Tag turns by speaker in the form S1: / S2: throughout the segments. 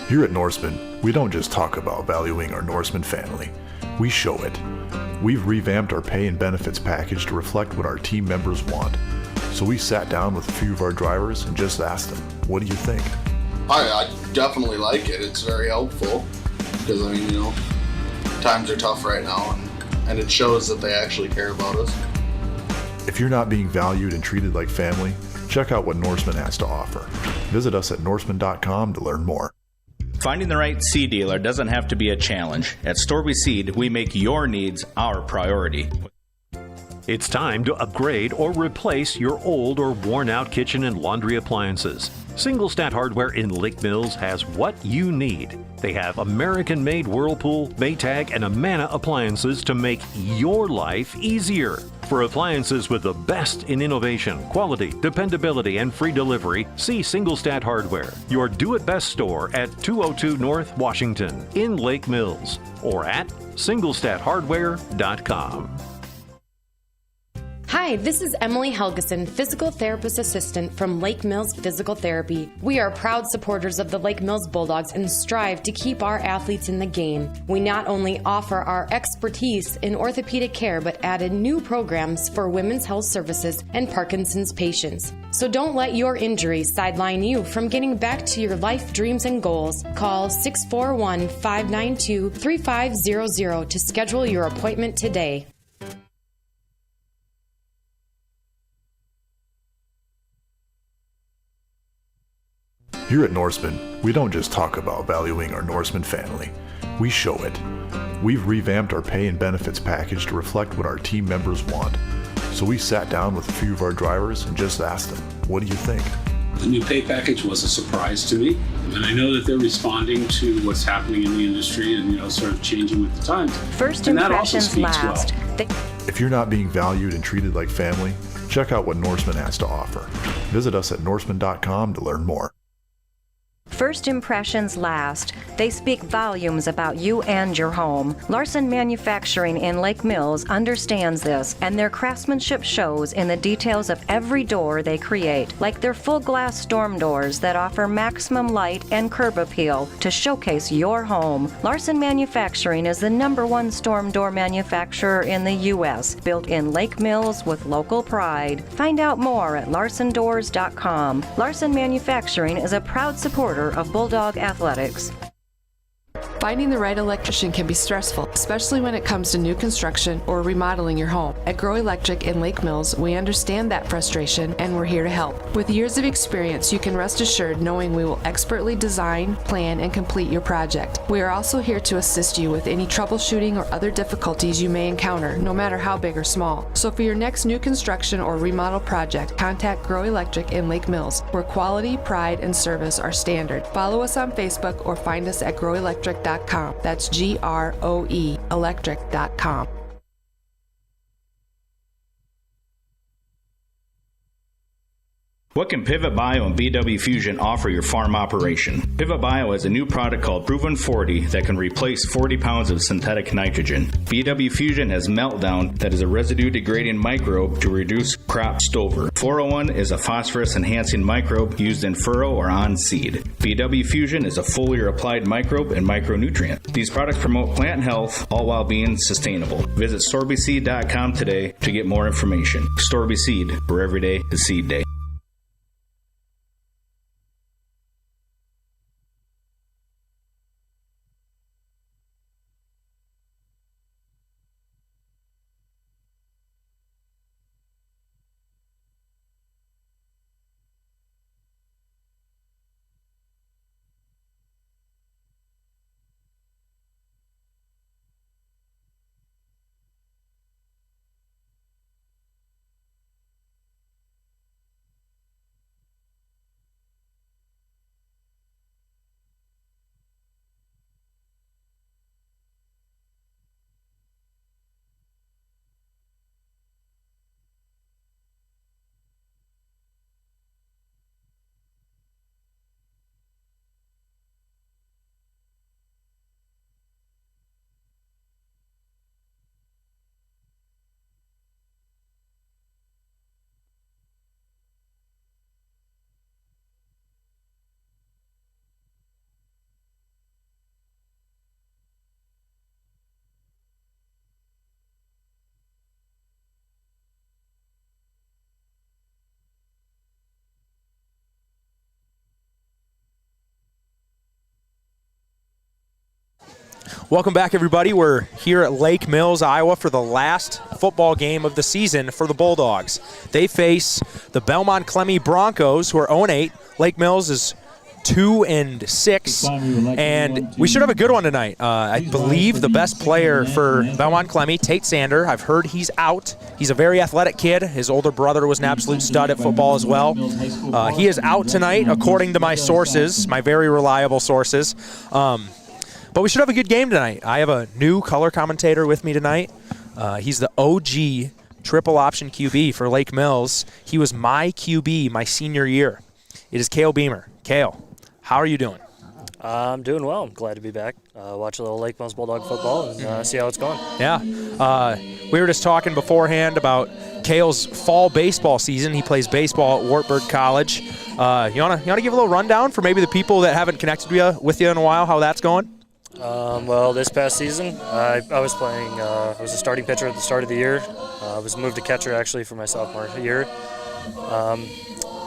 S1: Here at Norseman, we don't just talk about valuing our Norseman family, we show it. We've revamped our pay and benefits package to reflect what our team members want. So we sat down with a few of our drivers and just asked them, what do you think?
S2: I definitely like it. It's very helpful because, times are tough right now and it shows that they actually care about us.
S1: If you're not being valued and treated like family, check out what Norseman has to offer. Visit us at norseman.com to learn more.
S3: Finding the right seed dealer doesn't have to be a challenge. At Storby Seed, we make your needs our priority.
S4: It's time to upgrade or replace your old or worn-out kitchen and laundry appliances. Single Stat Hardware in Lake Mills has what you need. They have American-made Whirlpool, Maytag, and Amana appliances to make your life easier. For appliances with the best in innovation, quality, dependability, and free delivery, see Single Stat Hardware, your do-it-best store at 202 North Washington in Lake Mills, or at singlestathardware.com.
S5: Hi, this is Emily Helgeson, Physical Therapist Assistant from Lake Mills Physical Therapy. We are proud supporters of the Lake Mills Bulldogs and strive to keep our athletes in the game. We not only offer our expertise in orthopedic care, but added new programs for women's health services and Parkinson's patients. So don't let your injury sideline you from getting back to your life dreams and goals. Call 641-592-3500 to schedule your appointment today.
S1: Here at Norseman, we don't just talk about valuing our Norseman family, we show it. We've revamped our pay and benefits package to reflect what our team members want. So we sat down with a few of our drivers and just asked them, what do you think?
S6: The new pay package was a surprise to me, and I know that they're responding to what's happening in the industry and sort of changing with the times.
S7: First
S6: and
S7: impressions last.
S6: Well.
S1: If you're not being valued and treated like family, check out what Norseman has to offer. Visit us at norseman.com to learn more.
S7: First impressions last. They speak volumes about you and your home. Larson Manufacturing in Lake Mills understands this, and their craftsmanship shows in the details of every door they create, like their full glass storm doors that offer maximum light and curb appeal to showcase your home. Larson Manufacturing is the #1 storm door manufacturer in the U.S., built in Lake Mills with local pride. Find out more at larsondoors.com. Larson Manufacturing is a proud supporter of Bulldog Athletics.
S8: Finding the right electrician can be stressful, especially when it comes to new construction or remodeling your home. At Grow Electric in Lake Mills, we understand that frustration and we're here to help. With years of experience, you can rest assured knowing we will expertly design, plan, and complete your project. We are also here to assist you with any troubleshooting or other difficulties you may encounter, no matter how big or small. So for your next new construction or remodel project, contact Grow Electric in Lake Mills, where quality, pride, and service are standard. Follow us on Facebook or find us at growelectric.com. That's GROE electric.com.
S3: What can Pivot Bio and BW Fusion offer your farm operation? Pivot Bio has a new product called Proven 40 that can replace 40 pounds of synthetic nitrogen. BW Fusion has Meltdown that is a residue-degrading microbe to reduce crop stover. 401 is a phosphorus-enhancing microbe used in furrow or on seed. BW Fusion is a foliar-applied microbe and micronutrient. These products promote plant health, all while being sustainable. Visit StorbySeed.com today to get more information. Storby Seed, where every day is seed day.
S9: Welcome back, everybody. We're here at Lake Mills, Iowa for the last football game of the season for the Bulldogs. They face the Belmond Klemme Broncos, who are 0-8. Lake Mills is 2-6, and we should have a good one tonight. I believe the best player for Belmond Klemme, Tate Sander, I've heard he's out. He's a very athletic kid. His older brother was an absolute stud at football as well. He is out tonight, according to my sources, my very reliable sources. But we should have a good game tonight. I have a new color commentator with me tonight. He's the OG triple option QB for Lake Mills. He was my QB my senior year. It is Cale Beamer. Cale, how are you doing?
S10: I'm doing well. I'm glad to be back. Watch a little Lake Mills Bulldog football and see how it's going.
S9: Yeah. We were just talking beforehand about Cale's fall baseball season. He plays baseball at Wartburg College. You wanna give a little rundown for maybe the people that haven't connected with you in a while, how that's going?
S10: Well, this past season, I was playing. I was a starting pitcher at the start of the year. I was moved to catcher actually for my sophomore year.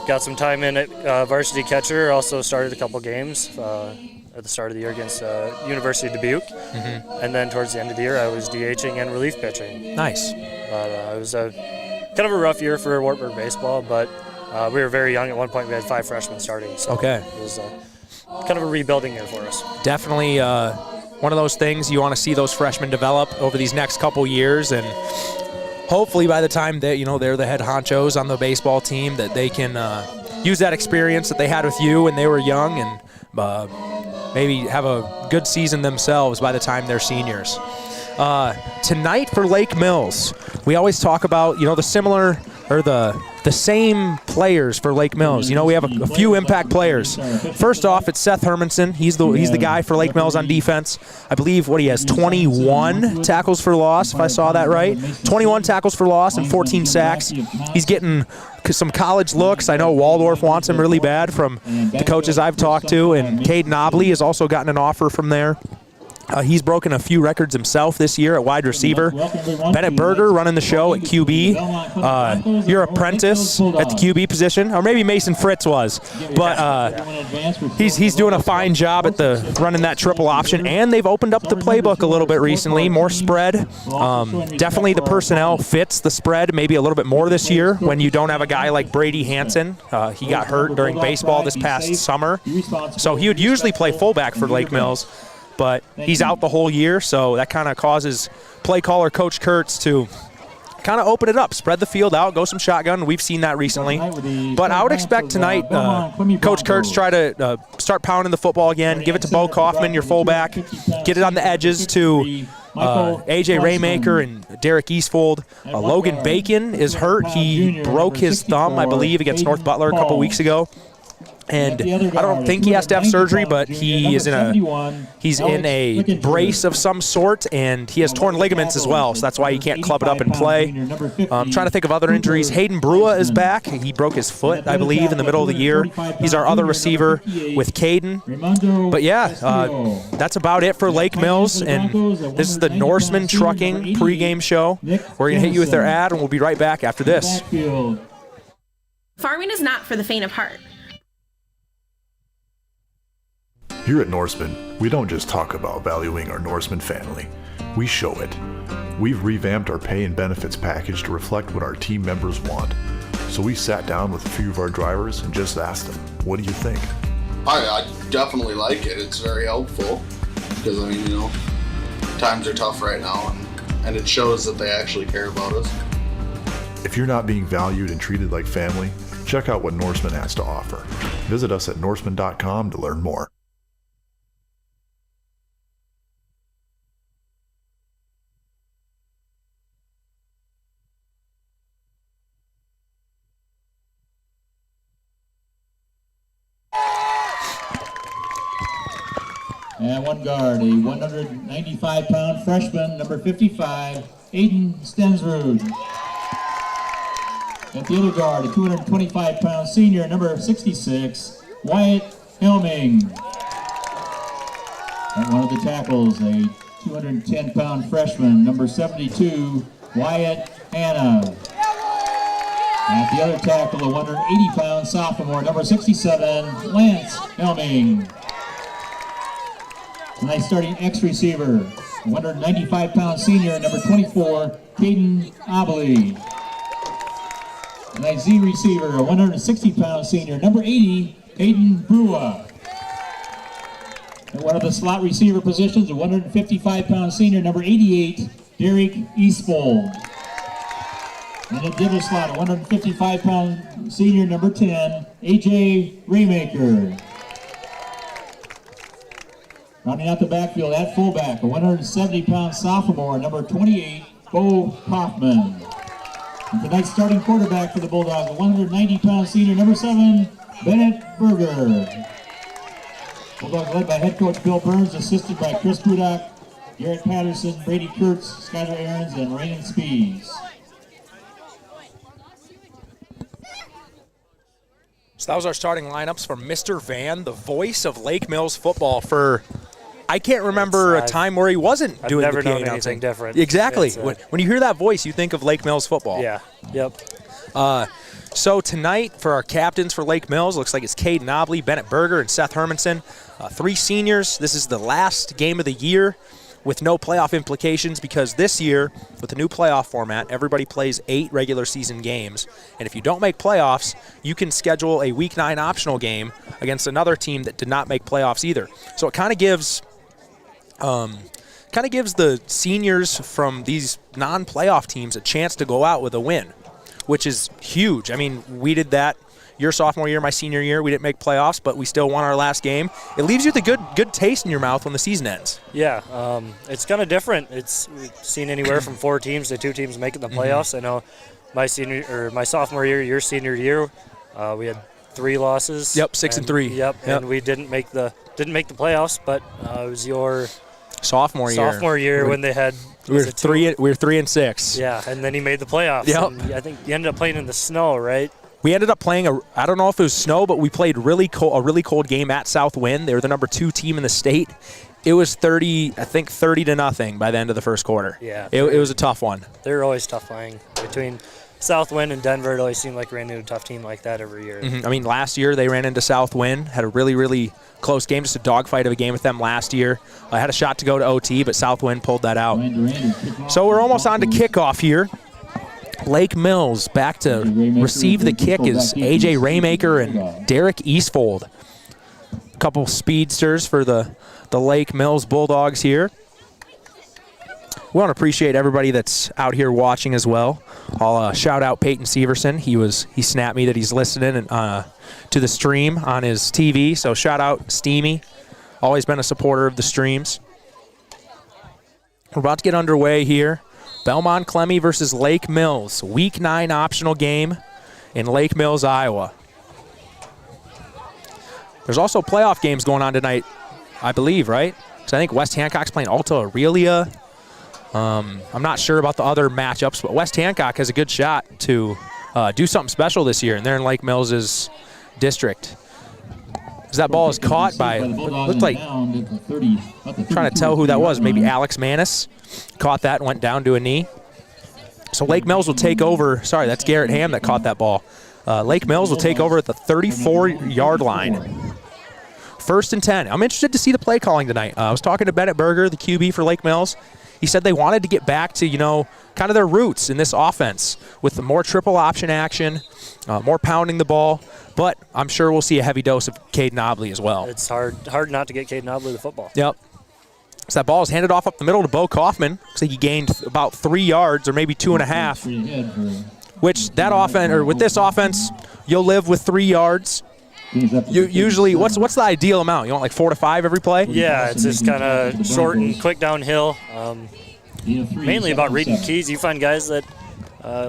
S10: Got some time in at varsity catcher. Also started a couple games at the start of the year against University of Dubuque. Mm-hmm. And then towards the end of the year, I was DHing and relief pitching.
S9: Nice.
S10: It was kind of a rough year for Wartburg baseball, but we were very young. At one point, we had 5 freshmen starting. So
S9: okay.
S10: It was kind of a rebuilding year for us.
S9: Definitely one of those things you want to see those freshmen develop over these next couple years, and hopefully by the time that they're the head honchos on the baseball team, that they can use that experience that they had with you when they were young and maybe have a good season themselves by the time they're seniors. Tonight for Lake Mills, we always talk about the similar or the same players for Lake Mills. We have a few impact players. First off, it's Seth Hermanson. He's the guy for Lake Mills on defense. I believe he has 21 tackles for loss, if I saw that right. 21 tackles for loss and 14 sacks. He's getting some college looks. I know Waldorf wants him really bad from the coaches I've talked to, and Cade Nobley has also gotten an offer from there. He's broken a few records himself this year at wide receiver. Bennett Berger running the show at QB. Your apprentice at the QB position, or maybe Mason Fritz was, but he's doing a fine job at running that triple option. And they've opened up the playbook a little bit recently, more spread. Definitely the personnel fits the spread maybe a little bit more this year when you don't have a guy like Brady Hansen. He got hurt during baseball this past summer, so he would usually play fullback for Lake Mills. But he's out the whole year, so that kind of causes play caller Coach Kurtz to kind of open it up, spread the field out, go some shotgun. We've seen that recently. But I would expect tonight Coach Kurtz try to start pounding the football again, give it to Bo Kaufman, your fullback, get it on the edges to A.J. Raymaker and Derek Eastfold. Logan Bacon is hurt. He broke his thumb, I believe, against North Butler a couple weeks ago. And I don't think he has to have surgery, but he's in a brace of some sort, and he has torn ligaments as well, so that's why he can't club it up and play. I'm trying to think of other injuries. Hayden Brua is back. He broke his foot, I believe, in the middle of the year. He's our other receiver with Caden. But yeah, that's about it for Lake Mills, and this is the Norseman Trucking pregame show. We're going to hit you with their ad, and we'll be right back after this.
S11: Farming is not for the faint of heart.
S1: Here at Norseman, we don't just talk about valuing our Norseman family, we show it. We've revamped our pay and benefits package to reflect what our team members want. So we sat down with a few of our drivers and just asked them, what do you think?
S2: I definitely like it. It's very helpful because, times are tough right now, and it shows that they actually care about us.
S1: If you're not being valued and treated like family, check out what Norseman has to offer. Visit us at norseman.com to learn more.
S12: And one guard, a 195-pound freshman, number 55, Aiden Stensrud. At the other guard, a 225-pound senior, number 66, Wyatt Helming. At one of the tackles, a 210-pound freshman, number 72, Wyatt Hanna. At the other tackle, a 180-pound sophomore, number 67, Lance Helming. Tonight's starting X receiver, 195-pound senior, number 24, Caden Obley. Tonight's Z receiver, a 160-pound senior, number 80, Aiden Brua. And one of the slot receiver positions, a 155-pound senior, number 88, Derek Eastfold. And a dither slot, a 155-pound senior, number 10, AJ Raymaker. Rounding out the backfield at fullback, a 170-pound sophomore, number 28, Bo Kaufman. And tonight's starting quarterback for the Bulldogs, a 190-pound senior, number 7, Bennett Berger. Bulldogs led by head coach Bill Burns, assisted by Chris Budak, Garrett Patterson, Brady Kurtz, Skyler Aarons, and Raymond Spees.
S9: So that was our starting lineups for Mr. Van, the voice of Lake Mills football for, I can't remember a time where he wasn't doing the PA announcing.
S10: I've never known anything different.
S9: Exactly. When you hear that voice, you think of Lake Mills football.
S10: Yeah, yep.
S9: So tonight for our captains for Lake Mills, looks like it's Caden Obley, Bennett Berger, and Seth Hermanson. 3 seniors. This is the last game of the year with no playoff implications because this year, with the new playoff format, everybody plays 8 regular season games. And if you don't make playoffs, you can schedule a Week 9 optional game against another team that did not make playoffs either. So it kind of gives the seniors from these non-playoff teams a chance to go out with a win, which is huge. I mean, we did that your sophomore year, my senior year. We didn't make playoffs, but we still won our last game. It leaves you with a good taste in your mouth when the season ends.
S10: Yeah, it's kind of different. We've seen anywhere from 4 teams to 2 teams making the playoffs. I know my sophomore year, your senior year, we had 3 losses.
S9: Yep, 6 and 3.
S10: Yep, and we didn't make the playoffs, but it was your
S9: sophomore
S10: year when they had.
S9: We were 3 and 6.
S10: Yeah, and then he made the playoffs.
S9: Yep.
S10: I think you ended up playing in the snow, right?
S9: We ended up playing I don't know if it was snow, but we played a really cold game at Southwind. They were the number 2 team in the state. It was 30-0 by the end of the first quarter.
S10: Yeah.
S9: It was a tough one.
S10: They're always tough playing. Between Southwind and Denver, it always seemed like we ran into a tough team like that every year.
S9: Mm-hmm. I mean, last year they ran into Southwind, had a really, really close game, just a dogfight of a game with them last year. I had a shot to go to OT, but Southwind pulled that out. So we're almost on to kickoff here. Lake Mills back to receive the kick is AJ Raymaker and Derek Eastfold. A couple speedsters for the Lake Mills Bulldogs here. We want to appreciate everybody that's out here watching as well. I'll shout out Peyton Severson. He snapped me that he's listening to the stream on his TV. So shout out Steamy. Always been a supporter of the streams. We're about to get underway here. Belmond Klemme versus Lake Mills. Week 9 optional game in Lake Mills, Iowa. There's also playoff games going on tonight, I believe, right? So I think West Hancock's playing Alta Aurelia. I'm not sure about the other matchups, but West Hancock has a good shot to do something special this year, and they're in Lake Mills' district. As that ball is caught by, looked like, trying to tell who that was, maybe Alex Manis. Caught that and went down to a knee. So Lake Mills will take over. Sorry, that's Garrett Ham that caught that ball. Lake Mills will take over at the 34-yard line. 1st and 10. I'm interested to see the play calling tonight. I was talking to Bennett Berger, the QB for Lake Mills. He said they wanted to get back to, kind of their roots in this offense with the more triple option action, more pounding the ball. But I'm sure we'll see a heavy dose of Caden Obley as well.
S10: It's hard not to get Caden Obley the football.
S9: Yep. So that ball is handed off up the middle to Bo Kaufman. Looks like he gained about 3 yards or maybe 2.5. Which that offense, or with this offense, you'll live with 3 yards. Usually, what's the ideal amount? You want like 4 to 5 every play?
S10: Yeah, it's just kind of short and quick downhill. Mainly about reading keys. You find guys that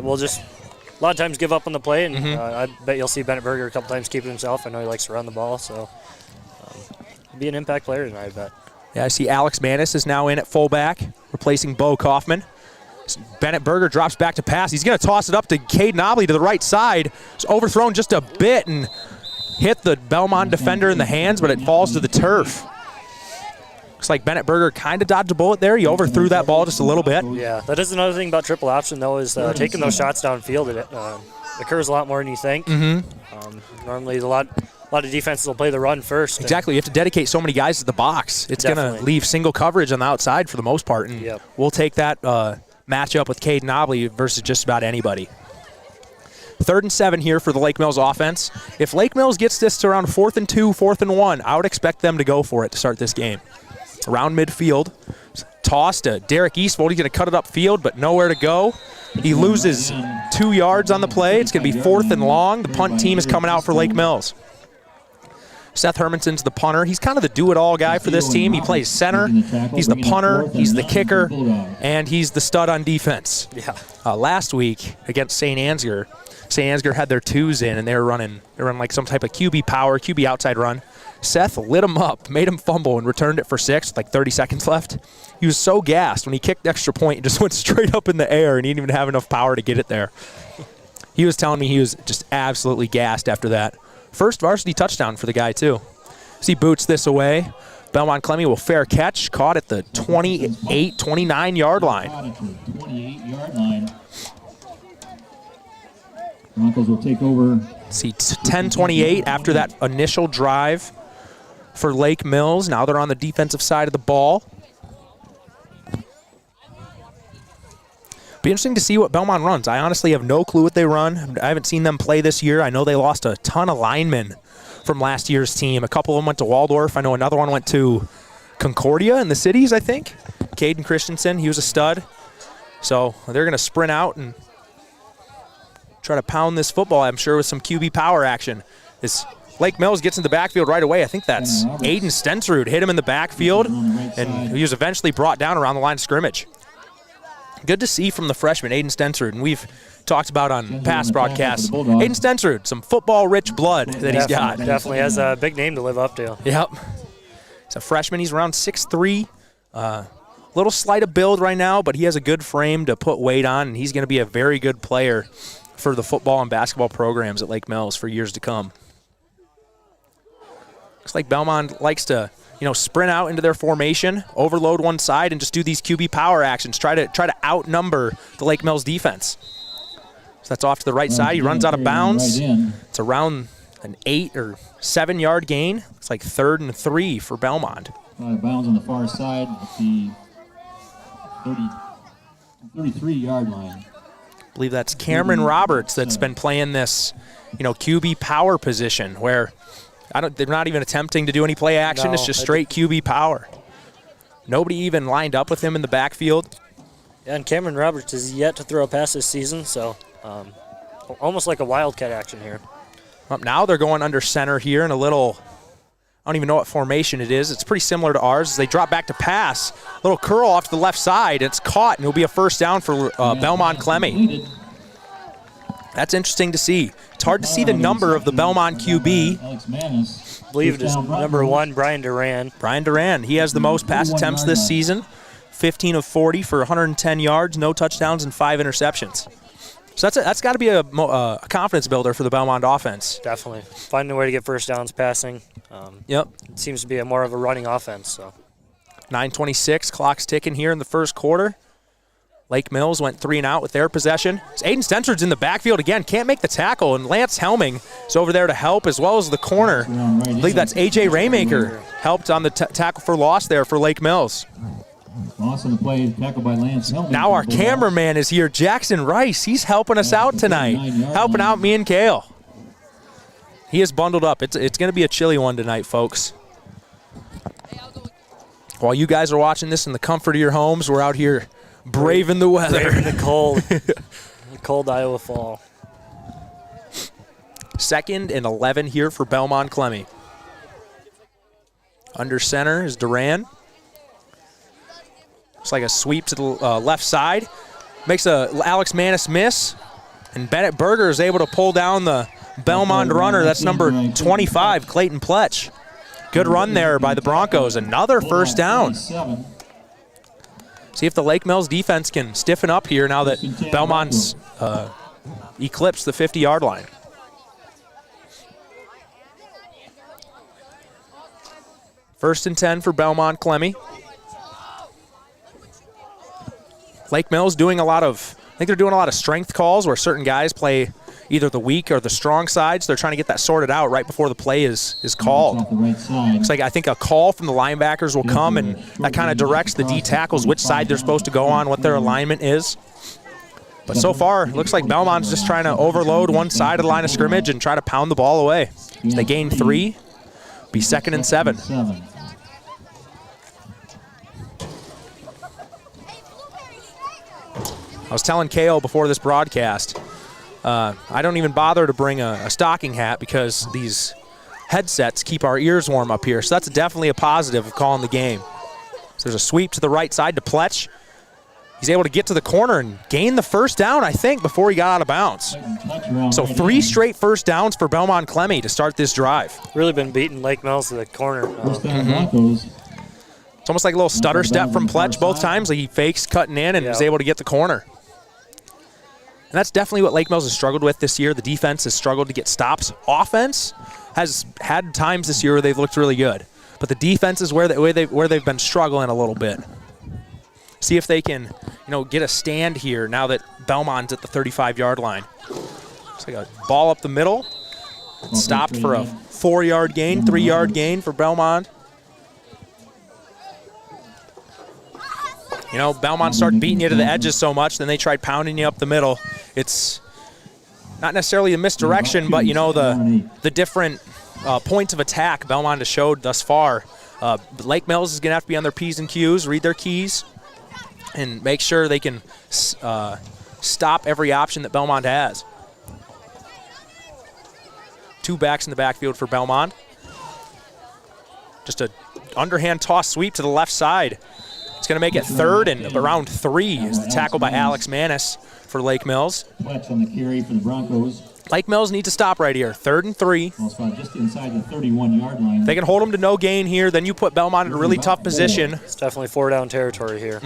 S10: will just a lot of times give up on the play, and I bet you'll see Bennett Berger a couple times keep it himself. I know he likes to run the ball, so be an impact player tonight, I bet.
S9: Yeah, I see Alex Manis is now in at fullback, replacing Bo Kaufman. Bennett Berger drops back to pass. He's going to toss it up to Caden Obley to the right side. It's overthrown just a bit and hit the Belmond defender in the hands, but it falls to the turf. Looks like Bennett Berger kind of dodged a bullet there. He overthrew that ball just a little bit.
S10: Yeah, that is another thing about triple option, though, is taking those shots downfield. It occurs a lot more than you think. Normally, a lot lot of defenses will play the run first.
S9: Exactly. You have to dedicate so many guys to the box. It's going to leave single coverage on the outside for the most part, and we'll take that matchup with Caden Obley versus just about anybody. 3rd and 7 here for the Lake Mills offense. If Lake Mills gets this to around 4th and 2, 4th and 1, I would expect them to go for it to start this game. Around midfield, toss to Derek Eastvold. He's going to cut it upfield, but nowhere to go. He loses 2 yards on the play. It's going to be 4th and long. The punt team is coming out for Lake Mills. Seth Hermanson's the punter. He's kind of the do-it-all guy for this team. He plays center. He's the punter. He's the kicker. And he's the stud on defense. Last week against St. Ansgar had their twos in, and they were running like some type of QB power, QB outside run. Seth lit him up, made him fumble, and returned it for 6 with like 30 seconds left. He was so gassed when he kicked the extra point. It just went straight up in the air, and he didn't even have enough power to get it there. He was telling me he was just absolutely gassed after that. First varsity touchdown for the guy, too. As he boots this away, Belmond Klemme will fair catch, caught at the 28, 29-yard line.
S12: 28-yard line. Broncos will take over.
S9: See, 10-28 after that initial drive for Lake Mills. Now they're on the defensive side of the ball. Be interesting to see what Belmond runs. I honestly have no clue what they run. I haven't seen them play this year. I know they lost a ton of linemen from last year's team. A couple of them went to Waldorf. I know another one went to Concordia in the cities, I think. Caden Christensen, he was a stud. So they're going to sprint out and try to pound this football, I'm sure, with some QB power action. This Lake Mills gets in the backfield right away. I think that's Aiden Stensrud hit him in the backfield, and he was eventually brought down around the line of scrimmage. Good to see from the freshman, Aiden Stensrud, and we've talked about on past broadcasts. Aiden Stensrud, some football-rich blood that he's got.
S10: Definitely has a big name to live up to.
S9: Yep. He's a freshman. He's around 6'3". Little slight of build right now, but he has a good frame to put weight on, and he's going to be a very good player for the football and basketball programs at Lake Mills for years to come. Looks like Belmond likes to, sprint out into their formation, overload one side, and just do these QB power actions. Try to outnumber the Lake Mills defense. So that's off to the right side. He runs out of bounds. It's around an 8 or 7 yard gain. It's like 3rd and 3 for Belmond.
S12: Out of bounds on the far side at the 33-yard line.
S9: I believe that's Cameron Roberts that's been playing this, QB power position where they're not even attempting to do any play action. No, it's just straight QB power. Nobody even lined up with him in the backfield.
S10: Yeah, and Cameron Roberts is yet to throw a pass this season, so almost like a wildcat action here.
S9: Up now they're going under center here in a little, I don't even know what formation it is. It's pretty similar to ours as they drop back to pass. Little curl off to the left side. It's caught, and it'll be a first down for Belmond Klemme. That's interesting to see. It's hard to see the number of the Belmond QB.
S10: I believe it is number 1, Brian Duran.
S9: Brian Duran, he has the most pass attempts this season. 15 of 40 for 110 yards, no touchdowns, and 5 interceptions. So that's got to be a confidence builder for the Belmond offense.
S10: Definitely. Finding a way to get first downs passing.
S9: Yep.
S10: It seems to be more of a running offense. So
S9: 9:26, clock's ticking here in the first quarter. Lake Mills went 3 and out with their possession. Aiden Stensrud's in the backfield again, can't make the tackle, and Lance Helming is over there to help, as well as the corner. I believe that's A.J. Raymaker helped on the tackle for loss there for Lake Mills.
S12: Awesome play, tackled by Lance Helming.
S9: Now our cameraman is here, Jackson Rice. He's helping us out tonight, helping out me and Kale. He is bundled up. It's going to be a chilly one tonight, folks. While you guys are watching this in the comfort of your homes, we're out here braving the weather.
S10: Braving the cold. The cold Iowa fall.
S9: 2nd and 11 here for Belmond Klemme. Under center is Duran. Looks like a sweep to the left side. Makes a Alex Manis miss. And Bennett Berger is able to pull down the Belmond runner. That's number 25, Clayton Pletch. Good run there by the Broncos. Another first down. See if the Lake Mills defense can stiffen up here now that Belmont's eclipsed the 50-yard line. First and 10 for Belmond Klemme. Lake Mills doing a lot of, I think they're doing a lot of strength calls where certain guys play, either the weak or the strong sides. They're trying to get that sorted out right before the play is called. Looks like I think a call from the linebackers will come, and that kind of directs the D tackles which side they're supposed to go on, what their alignment is. But so far, looks like Belmont's just trying to overload one side of the line of scrimmage and try to pound the ball away. So they gain 3, be 2nd and 7. I was telling KO before this broadcast, I don't even bother to bring a stocking hat because these headsets keep our ears warm up here. So that's definitely a positive of calling the game. So there's a sweep to the right side to Pletch. He's able to get to the corner and gain the first down, I think, before he got out of bounds. So 3 straight first downs for Belmond Klemme to start this drive.
S10: Really been beating Lake Mills to the corner.
S9: It's almost like a little stutter step from Pletch both times. Like he fakes cutting in and was able to get the corner. And that's definitely what Lake Mills has struggled with this year. The defense has struggled to get stops. Offense has had times this year where they've looked really good. But the defense is where they've been struggling a little bit. See if they can, get a stand here now that Belmont's at the 35-yard line. Looks like a ball up the middle. It's stopped for a 4-yard gain, 3-yard gain for Belmont. Belmont started beating you to the edges so much, then they tried pounding you up the middle. It's not necessarily a misdirection, but, the different points of attack Belmont has showed thus far. Lake Mills is going to have to be on their P's and Q's, read their keys, and make sure they can stop every option that Belmont has. 2 backs in the backfield for Belmont. Just a underhand toss sweep to the left side. It's going to make it 3rd and around 3 is the tackle by Alex Manis for Lake Mills.
S12: On the carry for the Broncos.
S9: Lake Mills needs to stop right here. 3rd and 3.
S12: Just inside the 31-yard line.
S9: If they can hold them to no gain here, then you put Belmont in a really tough position.
S10: It's definitely 4-down territory here.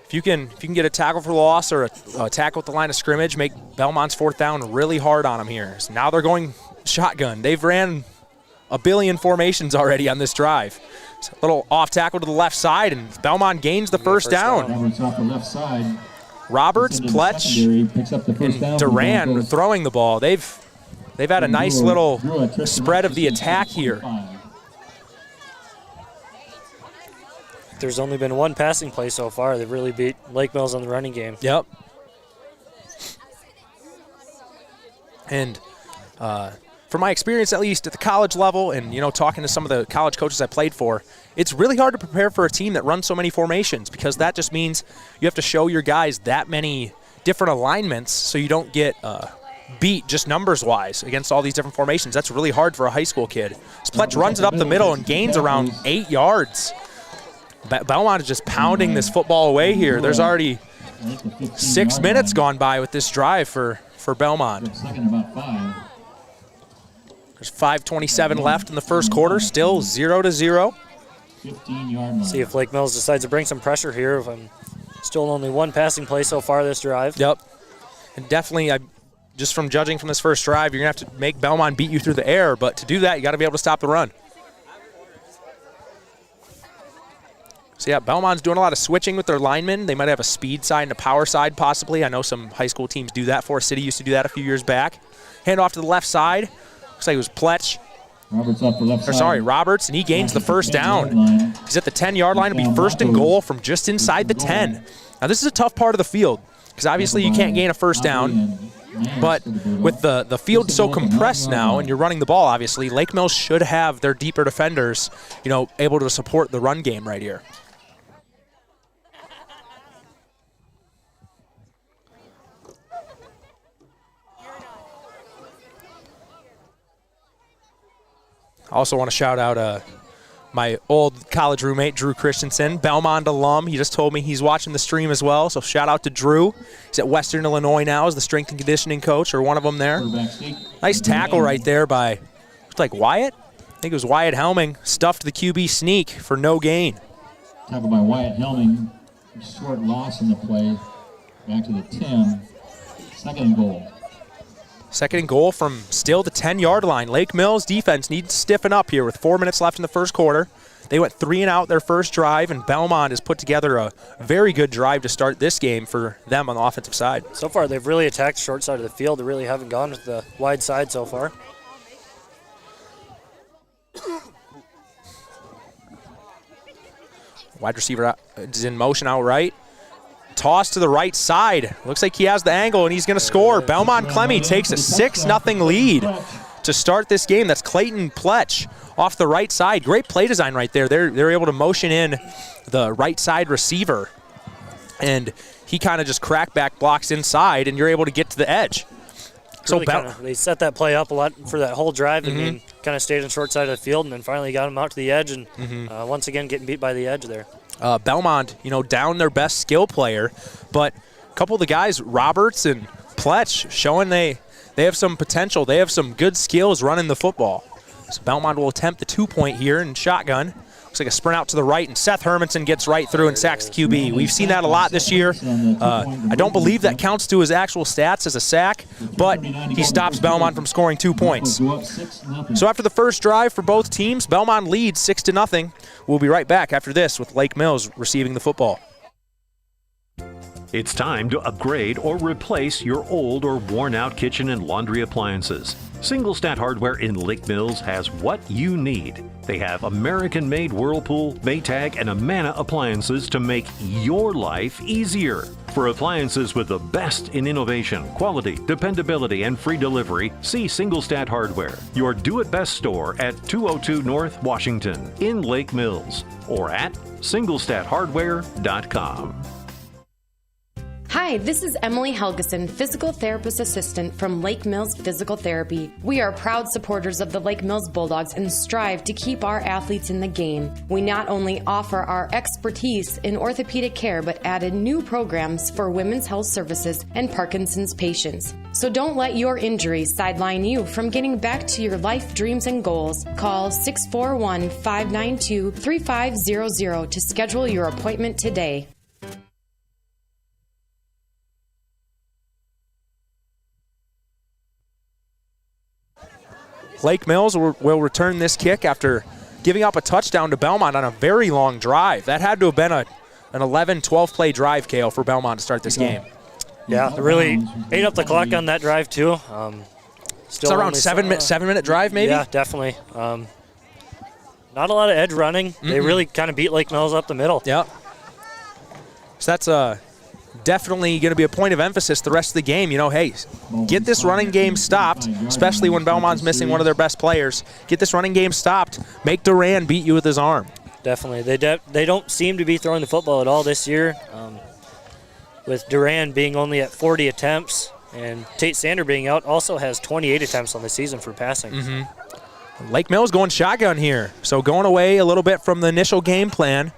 S9: If you can get a tackle for loss or a tackle at the line of scrimmage, make Belmont's 4th down really hard on them here. So now they're going shotgun. They've ran a billion formations already on this drive. It's a little off tackle to the left side, and Belmont gains the first down.
S12: Roberts off the left side.
S9: Roberts, Pletch, and Duran throwing the ball. They've had a nice little spread of the attack here.
S10: There's only been 1 passing play so far. They've really beat Lake Mills on the running game.
S9: Yep. And from my experience, at least at the college level, and talking to some of the college coaches I played for, it's really hard to prepare for a team that runs so many formations, because that just means you have to show your guys that many different alignments so you don't get beat just numbers-wise against all these different formations. That's really hard for a high school kid. Pletch runs it up the middle and gains around 8 yards. Belmont is just pounding this football away here. There's already 6 minutes gone by with this drive for Belmont. There's 5:27 left in the first quarter, still 0-0.
S12: 15-yard line.
S10: See if Lake Mills decides to bring some pressure here. If I'm still only 1 passing play so far this drive.
S9: Yep. And definitely, just from judging from this first drive, you're going to have to make Belmont beat you through the air. But to do that, you got to be able to stop the run. So, yeah, Belmont's doing a lot of switching with their linemen. They might have a speed side and a power side possibly. I know some high school teams do that. Forest City used to do that a few years back. Hand off to the left side. Looks like it was Pletch.
S12: Roberts up the left side.
S9: Roberts, and he gains the first down. He's at the 10-yard line. It'll be 1st and goal from just inside the 10. Now, this is a tough part of the field because obviously you can't gain a first down. But with the field so compressed now and you're running the ball, obviously, Lake Mills should have their deeper defenders, able to support the run game right here. I also want to shout out my old college roommate, Drew Christensen, Belmond alum. He just told me he's watching the stream as well, so shout out to Drew. He's at Western Illinois now as the strength and conditioning coach, or one of them there. Nice tackle right there by, looks like Wyatt? I think it was Wyatt Helming. Stuffed the QB sneak for no gain.
S12: Tackle by Wyatt Helming. Short loss in the play. Back to the 10. 2nd and goal.
S9: Second and goal from still the 10-yard line. Lake Mills defense needs to stiffen up here with 4 minutes left in the first quarter. They went 3 and out their first drive, and Belmond has put together a very good drive to start this game for them on the offensive side.
S10: So far, they've really attacked the short side of the field. They really haven't gone with the wide side so far.
S9: Wide receiver is in motion out right. Toss to the right side. Looks like he has the angle, and he's going to score. Belmond Klemme takes a 6-0 lead to start this game. That's Clayton Pletch off the right side. Great play design right there. They're able to motion in the right side receiver, and he kind of just crackback blocks inside, and you're able to get to the edge.
S10: So they set that play up a lot for that whole drive, and then kind of stayed on the short side of the field, and then finally got him out to the edge, and once again getting beat by the edge there.
S9: Belmond, down their best skill player, but a couple of the guys, Roberts and Pletch, showing they have some potential. They have some good skills running the football. So Belmond will attempt the 2-point here in shotgun. Looks like a sprint out to the right, and Seth Hermanson gets right through and sacks the QB. We've seen that a lot this year. I don't believe that counts to his actual stats as a sack, but he stops Belmond from scoring 2 points. So after the first drive for both teams, Belmond leads 6-0. We'll be right back after this with Lake Mills receiving the football.
S4: It's time to upgrade or replace your old or worn-out kitchen and laundry appliances. Single Stat Hardware in Lake Mills has what you need. They have American-made Whirlpool, Maytag, and Amana appliances to make your life easier. For appliances with the best in innovation, quality, dependability, and free delivery, see Single Stat Hardware, your do-it-best store at 202 North Washington in Lake Mills, or at singlestathardware.com.
S5: Hi, this is Emily Helgeson, Physical Therapist Assistant from Lake Mills Physical Therapy. We are proud supporters of the Lake Mills Bulldogs and strive to keep our athletes in the game. We not only offer our expertise in orthopedic care, but added new programs for women's health services and Parkinson's patients. So don't let your injuries sideline you from getting back to your life dreams and goals. Call 641-592-3500 to schedule your appointment today.
S9: Lake Mills will return this kick after giving up a touchdown to Belmond on a very long drive. That had to have been an 11, 12-play drive, Kale, for Belmond to start this game.
S10: Yeah, they really ate up the clock on that drive, too.
S9: Still around 7-minute drive, maybe?
S10: Yeah, definitely. Not a lot of edge running. They really kind of beat Lake Mills up the middle.
S9: Yep. So that's definitely going to be a point of emphasis the rest of the game. Hey, get this running game stopped, especially when Belmont's missing one of their best players. Get this running game stopped. Make Duran beat you with his arm.
S10: Definitely. They don't seem to be throwing the football at all this year, with Duran being only at 40 attempts, and Tate Sander being out also has 28 attempts on the season for passing.
S9: Lake Mills going shotgun here, so going away a little bit from the initial game plan,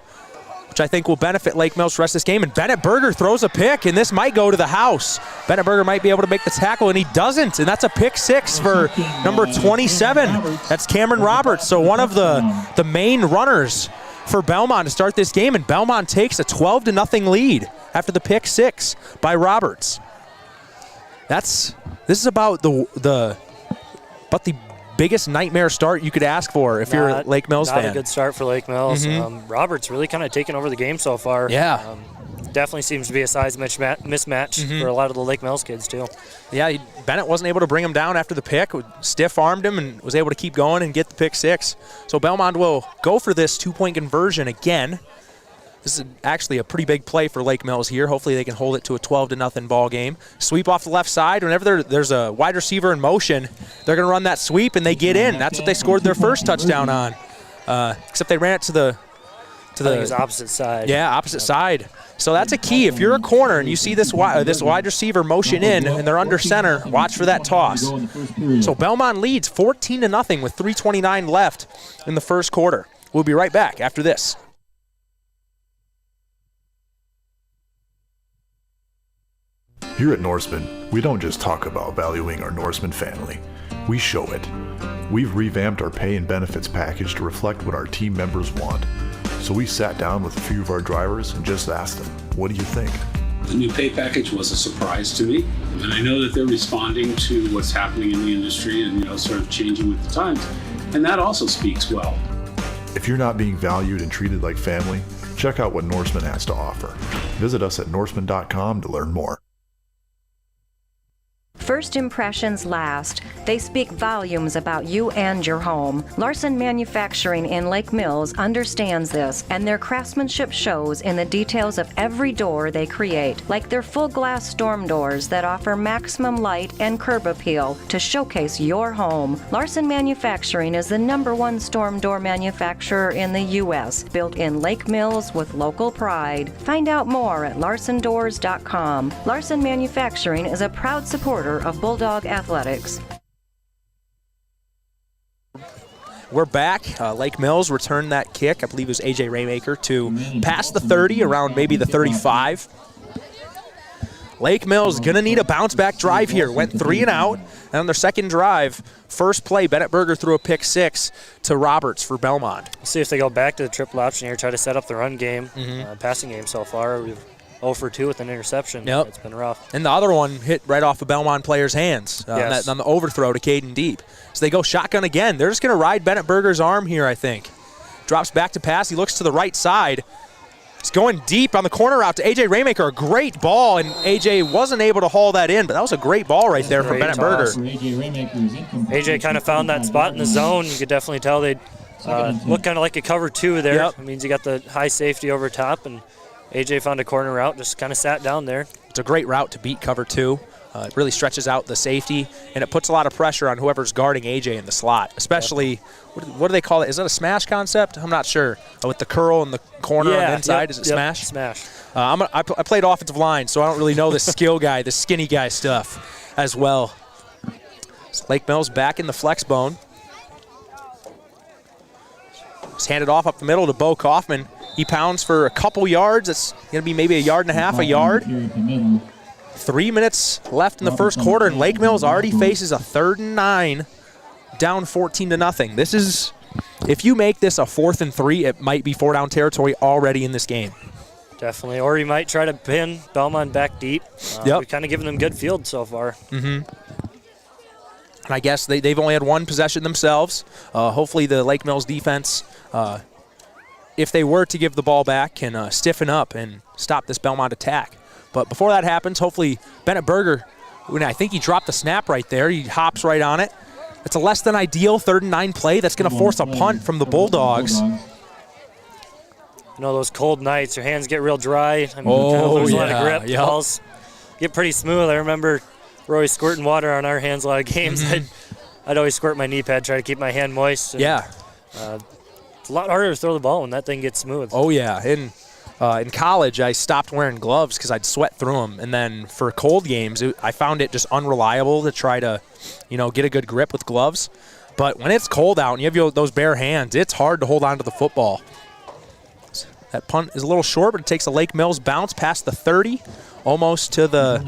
S9: which I think will benefit Lake Mills for the rest of this game. And Bennett Berger throws a pick, and this might go to the house. Bennett Berger might be able to make the tackle, and he doesn't. And that's a pick 6 for number 27. That's Cameron Roberts. So one of the main runners for Belmond to start this game, and Belmond takes a 12-0 lead after the pick 6 by Roberts. This is about the biggest nightmare start you could ask for if you're a Lake Mills fan.
S10: Not a good start for Lake Mills. Roberts really kind of taken over the game so far.
S9: Yeah.
S10: Definitely seems to be a size mismatch for a lot of the Lake Mills kids, too.
S9: Yeah, Bennett wasn't able to bring him down after the pick, stiff-armed him, and was able to keep going and get the pick 6. So Belmond will go for this 2-point conversion again. This is actually a pretty big play for Lake Mills here. Hopefully they can hold it to a 12-0 ball game. Sweep off the left side. Whenever there's a wide receiver in motion, they're going to run that sweep, and they get in. That's what they scored their first touchdown on. Except they ran it to the
S10: opposite side.
S9: Yeah, opposite side. So that's a key. If you're a corner and you see this wide receiver motion in and they're under center, watch for that toss. So Belmond leads 14-0 with 3:29 left in the first quarter. We'll be right back after this.
S1: Here at Norseman, we don't just talk about valuing our Norseman family, we show it. We've revamped our pay and benefits package to reflect what our team members want. So we sat down with a few of our drivers and just asked them, what do you think?
S6: The new pay package was a surprise to me, and I know that they're responding to what's happening in the industry and, sort of changing with the times, and that also speaks well.
S1: If you're not being valued and treated like family, check out what Norseman has to offer. Visit us at norseman.com to learn more.
S7: First impressions last. They speak volumes about you and your home. Larson Manufacturing in Lake Mills understands this, and their craftsmanship shows in the details of every door they create, like their full glass storm doors that offer maximum light and curb appeal to showcase your home. Larson Manufacturing is the #1 storm door manufacturer in the U.S., built in Lake Mills with local pride. Find out more at larsondoors.com. Larson Manufacturing is a proud supporter of Bulldog Athletics.
S9: We're back. Lake Mills returned that kick. I believe it was A.J. Raymaker to past the 30, around maybe the 35. Lake Mills going to need a bounce-back drive here. Went 3 and out. And on their second drive, first play, Bennett Berger threw a pick 6 to Roberts for Belmond.
S10: Let's see if they go back to the triple option here, try to set up the run game, passing game so far. We've 0 for 2 with an interception.
S9: Yep.
S10: It's been rough.
S9: And the other one hit right off a Belmond player's hands on the overthrow to Caden Deep. So they go shotgun again. They're just going to ride Bennett Berger's arm here, I think. Drops back to pass. He looks to the right side. He's going deep on the corner route to A.J. Raymaker. A great ball, and A.J. wasn't able to haul that in, but that was a great ball right there from Bennett Berger.
S10: A.J. kind of found that spot in the zone. You could definitely tell they look kind of like a cover 2 there.
S9: Yep.
S10: It means you got the high safety over top, and A.J. found a corner route, just kind of sat down there.
S9: It's a great route to beat cover 2. It really stretches out the safety, and it puts a lot of pressure on whoever's guarding A.J. in the slot, especially, what do they call it? Is that a smash concept? I'm not sure. With the curl in the corner on the inside, is it smash?
S10: Smash.
S9: I played offensive line, so I don't really know the skill guy, the skinny guy stuff as well. So Lake Mills back in the flex bone. It's handed off up the middle to Bo Kaufman. He pounds for a couple yards. It's going to be maybe a yard and a half, a yard. 3 minutes left in the first quarter, and Lake Mills already faces a 3rd and 9, down 14-0. This is, if you make this a 4th and 3, it might be 4-down territory already in this game.
S10: Definitely, or you might try to pin Belmond back deep. We've kind of given them good field so far.
S9: And I guess they've only had one possession themselves. Hopefully the Lake Mills defense, if they were to give the ball back, can stiffen up and stop this Belmond attack. But before that happens, hopefully Bennett Berger, I think he dropped the snap right there. He hops right on it. It's a less than ideal 3rd and 9 play. That's going to force a punt from the Bulldogs.
S10: You know, those cold nights, your hands get real dry. Kind of lose a lot of grip.
S9: Yep.
S10: Balls get pretty smooth. I remember we're always squirting water on our hands a lot of games. I'd always squirt my knee pad, try to keep my hand moist. And, it's a lot harder to throw the ball when that thing gets smooth.
S9: Oh, yeah. In college, I stopped wearing gloves because I'd sweat through them. And then for cold games, I found it just unreliable to try to, get a good grip with gloves. But when it's cold out and you have those bare hands, it's hard to hold on to the football. That punt is a little short, but it takes a Lake Mills bounce past the 30, almost to the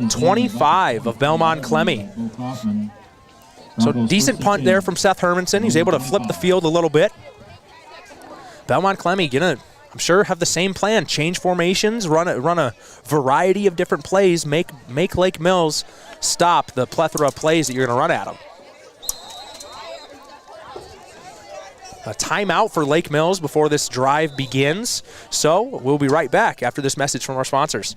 S9: 25 of Belmond Klemme. So decent punt there from Seth Hermanson. He's able to flip the field a little bit. Belmond Klemme gonna, I'm sure, have the same plan. Change formations, run a variety of different plays, make Lake Mills stop the plethora of plays that you're going to run at them. A timeout for Lake Mills before this drive begins. So we'll be right back after this message from our sponsors.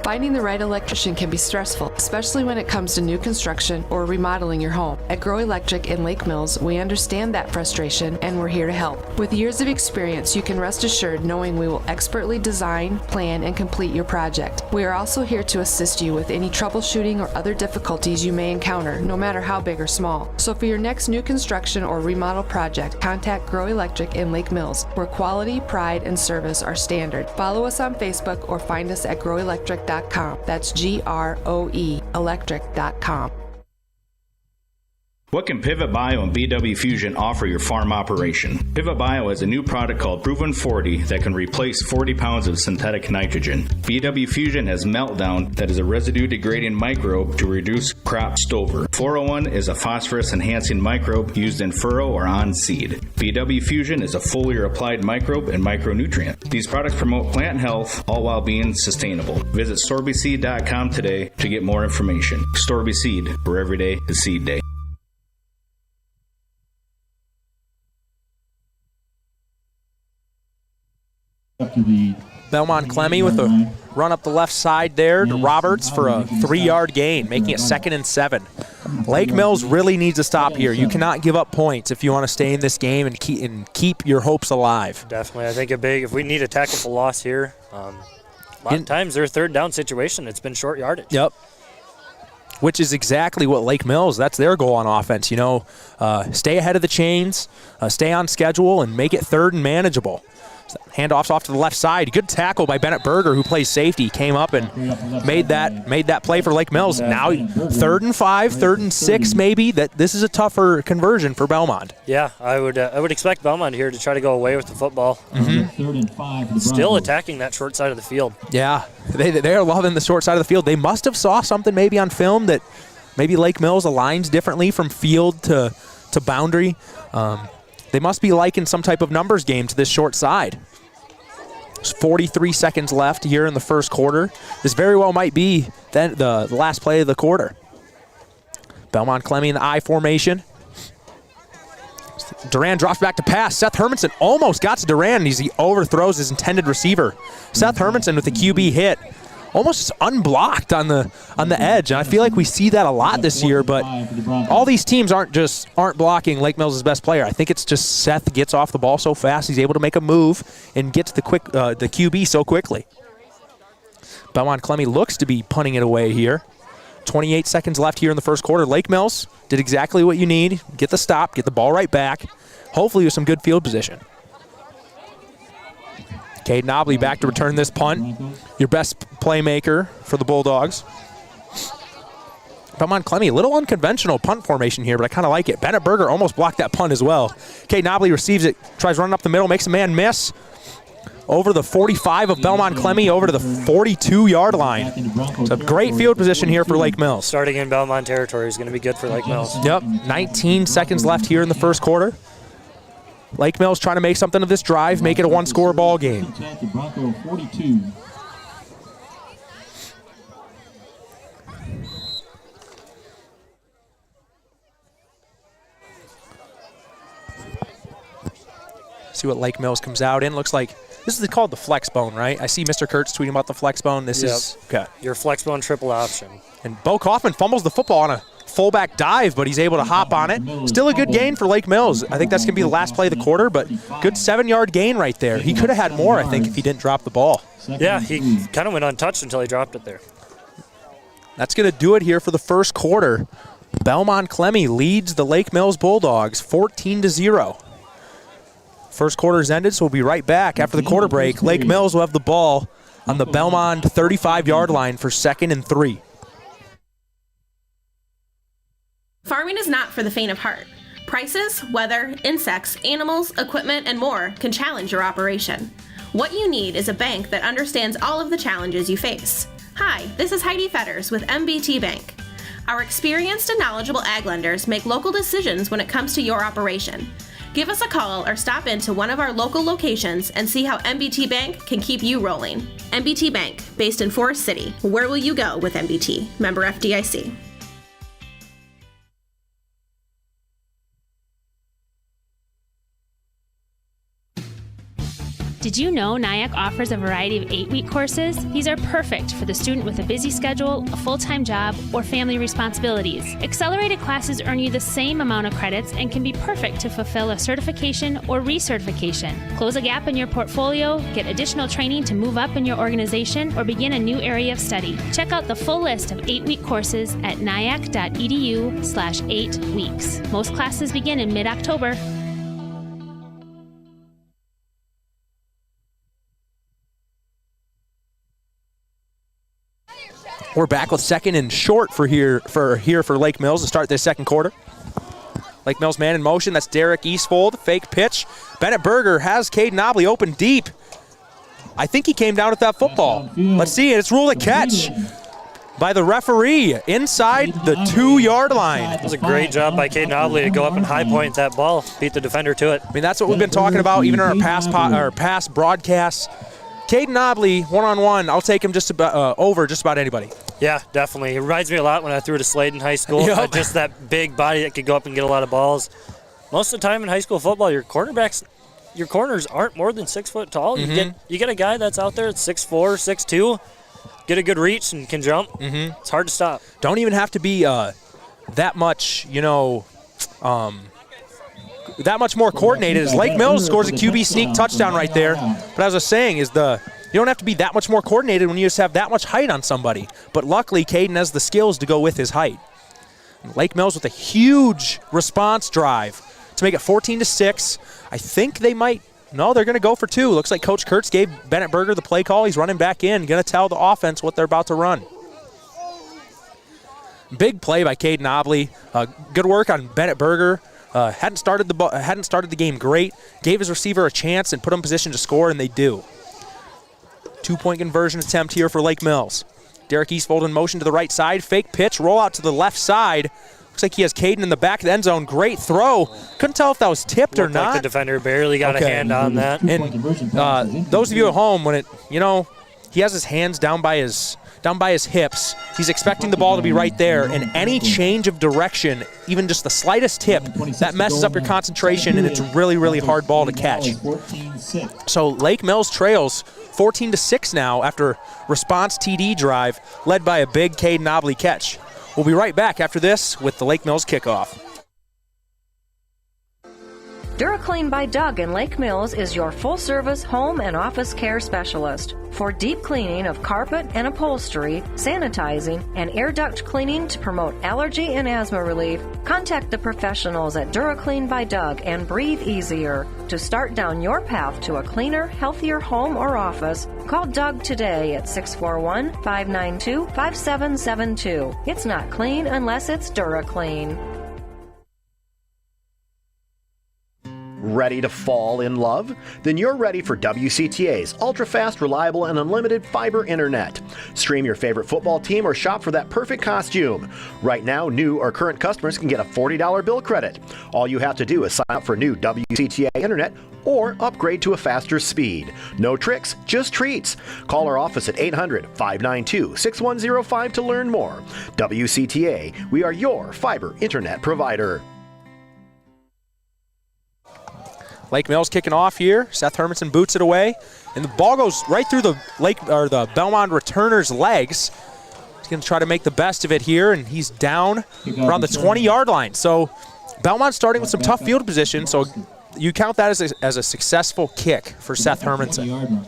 S8: Finding the right electrician can be stressful, especially when it comes to new construction or remodeling your home. At Grow Electric in Lake Mills, we understand that frustration and we're here to help. With years of experience, you can rest assured knowing we will expertly design, plan, and complete your project. We are also here to assist you with any troubleshooting or other difficulties you may encounter, no matter how big or small. So for your next new construction or remodel project, contact Grow Electric in Lake Mills, where quality, pride, and service are standard. Follow us on Facebook or find us at growelectric.com. That's GROE electric.com.
S3: What can Pivot Bio and BW Fusion offer your farm operation? Pivot Bio has a new product called Proven 40 that can replace 40 pounds of synthetic nitrogen. BW Fusion has Meltdown that is a residue-degrading microbe to reduce crop stover. 401 is a phosphorus-enhancing microbe used in furrow or on seed. BW Fusion is a foliar-applied microbe and micronutrient. These products promote plant health, all while being sustainable. Visit storbyseed.com today to get more information. Storby Seed, where every day is seed day.
S9: Belmond Klemme with a run up the left side there to Roberts for a 3-yard gain, making it 2nd and 7. Lake Mills really needs to stop here. You cannot give up points if you want to stay in this game and keep your hopes alive.
S10: Definitely. I think if we need to tackle for loss here, a lot of times their 3rd down situation, it's been short yardage.
S9: Yep. Which is exactly what Lake Mills, that's their goal on offense. Stay ahead of the chains, stay on schedule, and make it 3rd and manageable. Handoffs off to the left side. Good tackle by Bennett Berger, who plays safety. Came up and made that play for Lake Mills. Now 3rd and 5, 3rd and 6 maybe. This is a tougher conversion for Belmond.
S10: Yeah, I would expect Belmond here to try to go away with the football.
S12: 3rd and 5.
S10: Still attacking that short side of the field.
S9: Yeah, they are loving the short side of the field. They must have saw something maybe on film that maybe Lake Mills aligns differently from field to boundary. They must be liking some type of numbers game to this short side. There's 43 seconds left here in the first quarter. This very well might be then the last play of the quarter. Belmond Klemme in the I formation. Duran drops back to pass. Seth Hermanson almost got to Duran as he overthrows his intended receiver. Seth Hermanson with the QB hit. Almost unblocked on the edge. And I feel like we see that a lot this year, but all these teams aren't blocking Lake Mills' best player. I think it's just Seth gets off the ball so fast, he's able to make a move and get to the QB so quickly. Belmond Klemme looks to be punting it away here. 28 seconds left here in the first quarter. Lake Mills did exactly what you need. Get the stop, get the ball right back, hopefully with some good field position. Cade Nobley back to return this punt. Your best playmaker for the Bulldogs. Belmond Klemme, a little unconventional punt formation here, but I kind of like it. Bennett Berger almost blocked that punt as well. Cade Nobley receives it, tries running up the middle, makes a man miss. Over the 45 of Belmond Klemme, over to the 42-yard line. It's a great field position here for Lake Mills.
S10: Starting in Belmond territory is going to be good for Lake Mills.
S9: Yep, 19 seconds left here in the first quarter. Lake Mills trying to make something of this drive, make it a one-score ball game. See what Lake Mills comes out in. Looks like this is called the flex bone, right? I see Mr. Kurtz tweeting about the flex bone. This is okay.
S10: Your flex bone triple option.
S9: And Bo Kaufman fumbles the football on a fullback dive, but he's able to hop on it. Still a good gain for Lake Mills. I think that's going to be the last play of the quarter, but good 7-yard gain right there. He could have had more, I think, if he didn't drop the ball.
S10: Yeah, he kind of went untouched until he dropped it there.
S9: That's going to do it here for the first quarter. Belmond Klemme leads the Lake Mills Bulldogs 14-0. First quarter's ended, so we'll be right back after the quarter break. Lake Mills will have the ball on the Belmond 35-yard line for 2nd and 3.
S11: Farming is not for the faint of heart. Prices, weather, insects, animals, equipment, and more can challenge your operation. What you need is a bank that understands all of the challenges you face. Hi, this is Heidi Fetters with MBT Bank. Our experienced and knowledgeable ag lenders make local decisions when it comes to your operation. Give us a call or stop into one of our local locations and see how MBT Bank can keep you rolling. MBT Bank, based in Forest City. Where will you go with MBT? Member FDIC.
S13: Did you know NIAC offers a variety of 8-week courses? These are perfect for the student with a busy schedule, a full-time job, or family responsibilities. Accelerated classes earn you the same amount of credits and can be perfect to fulfill a certification or recertification. Close a gap in your portfolio, get additional training to move up in your organization, or begin a new area of study. Check out the full list of 8-week courses at niac.edu/8weeks. Most classes begin in mid-October.
S9: We're back with 2nd and short for Lake Mills to start this second quarter. Lake Mills man in motion. That's Derek Eastfold. Fake pitch. Bennett Berger has Caden Nobley open deep. I think he came down with that football. Let's see. It's ruled a catch by the referee inside the 2-yard line.
S10: It was a great job by Caden Nobley to go up and high point that ball, beat the defender to it.
S9: I mean, that's what we've been talking about even in our past broadcasts. Caden Nobley, one-on-one, I'll take him over just about anybody.
S10: Yeah, definitely. It reminds me a lot when I threw to Slade in high school.
S9: Yep.
S10: Just that big body that could go up and get a lot of balls. Most of the time in high school football, your corners aren't more than 6 foot tall.
S9: Mm-hmm.
S10: You get a guy that's out there that's 6'4", 6'2", get a good reach and can jump.
S9: Mm-hmm.
S10: It's hard to stop. Don't
S9: even have to be that much, that much more coordinated. As Lake Mills scores a QB sneak touchdown right there. But as I was saying, you don't have to be that much more coordinated when you just have that much height on somebody. But luckily, Caden has the skills to go with his height. Lake Mills with a huge response drive to make it 14-6. I think they might. No, they're going to go for 2. Looks like Coach Kurtz gave Bennett Berger the play call. He's running back in, going to tell the offense what they're about to run. Big play by Caden Nobley. Good work on Bennett Berger. Hadn't started the game great. Gave his receiver a chance and put him in position to score, and they do. 2-point conversion attempt here for Lake Mills. Derek Eastfold in motion to the right side. Fake pitch, roll out to the left side. Looks like he has Caden in the back of the end zone. Great throw. Couldn't tell if that was tipped or not.
S10: Like the defender barely got a hand on that.
S9: And those of you at home, when he has his hands down by his hips, he's expecting the ball to be right there, and any change of direction, even just the slightest tip, that messes up your concentration, and it's a really, really hard ball to catch. So Lake Mills trails 14-6 now after response TD drive, led by a big Caden Nobley catch. We'll be right back after this with the Lake Mills kickoff.
S7: DuraClean by Doug in Lake Mills is your full-service home and office care specialist. For deep cleaning of carpet and upholstery, sanitizing, and air duct cleaning to promote allergy and asthma relief, contact the professionals at DuraClean by Doug and breathe easier. To start down your path to a cleaner, healthier home or office, call Doug today at 641-592-5772. It's not clean unless it's DuraClean.
S14: Ready to fall in love? Then you're ready for WCTA's ultra-fast, reliable, and unlimited fiber internet. Stream your favorite football team or shop for that perfect costume. Right now, new or current customers can get a $40 bill credit. All you have to do is sign up for new WCTA internet or upgrade to a faster speed. No tricks, just treats. Call our office at 800-592-6105 to learn more. WCTA, we are your fiber internet provider.
S9: Lake Mills kicking off here. Seth Hermanson boots it away, and the ball goes right through the Belmond returner's legs. He's going to try to make the best of it here, and he's down around the 20-yard line. So Belmont starting with some tough field position, so you count that as a successful kick for Seth Hermanson.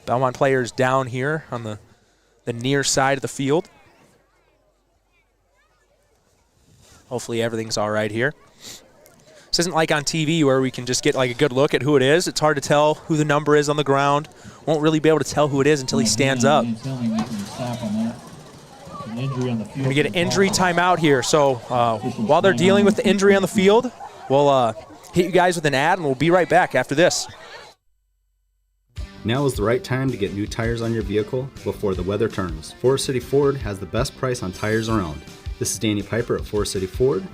S9: Belmont players down here on the near side of the field. Hopefully everything's all right here. This isn't like on TV where we can just get like a good look at who it is. It's hard to tell who the number is on the ground. Won't really be able to tell who it is until he stands up. We get an injury timeout here. So while they're dealing with the injury on the field, we'll hit you guys with an ad, and we'll be right back after this.
S15: Now is the right time to get new tires on your vehicle before the weather turns. Forest City Ford has the best price on tires around. This is Danny Piper at Forest City Ford.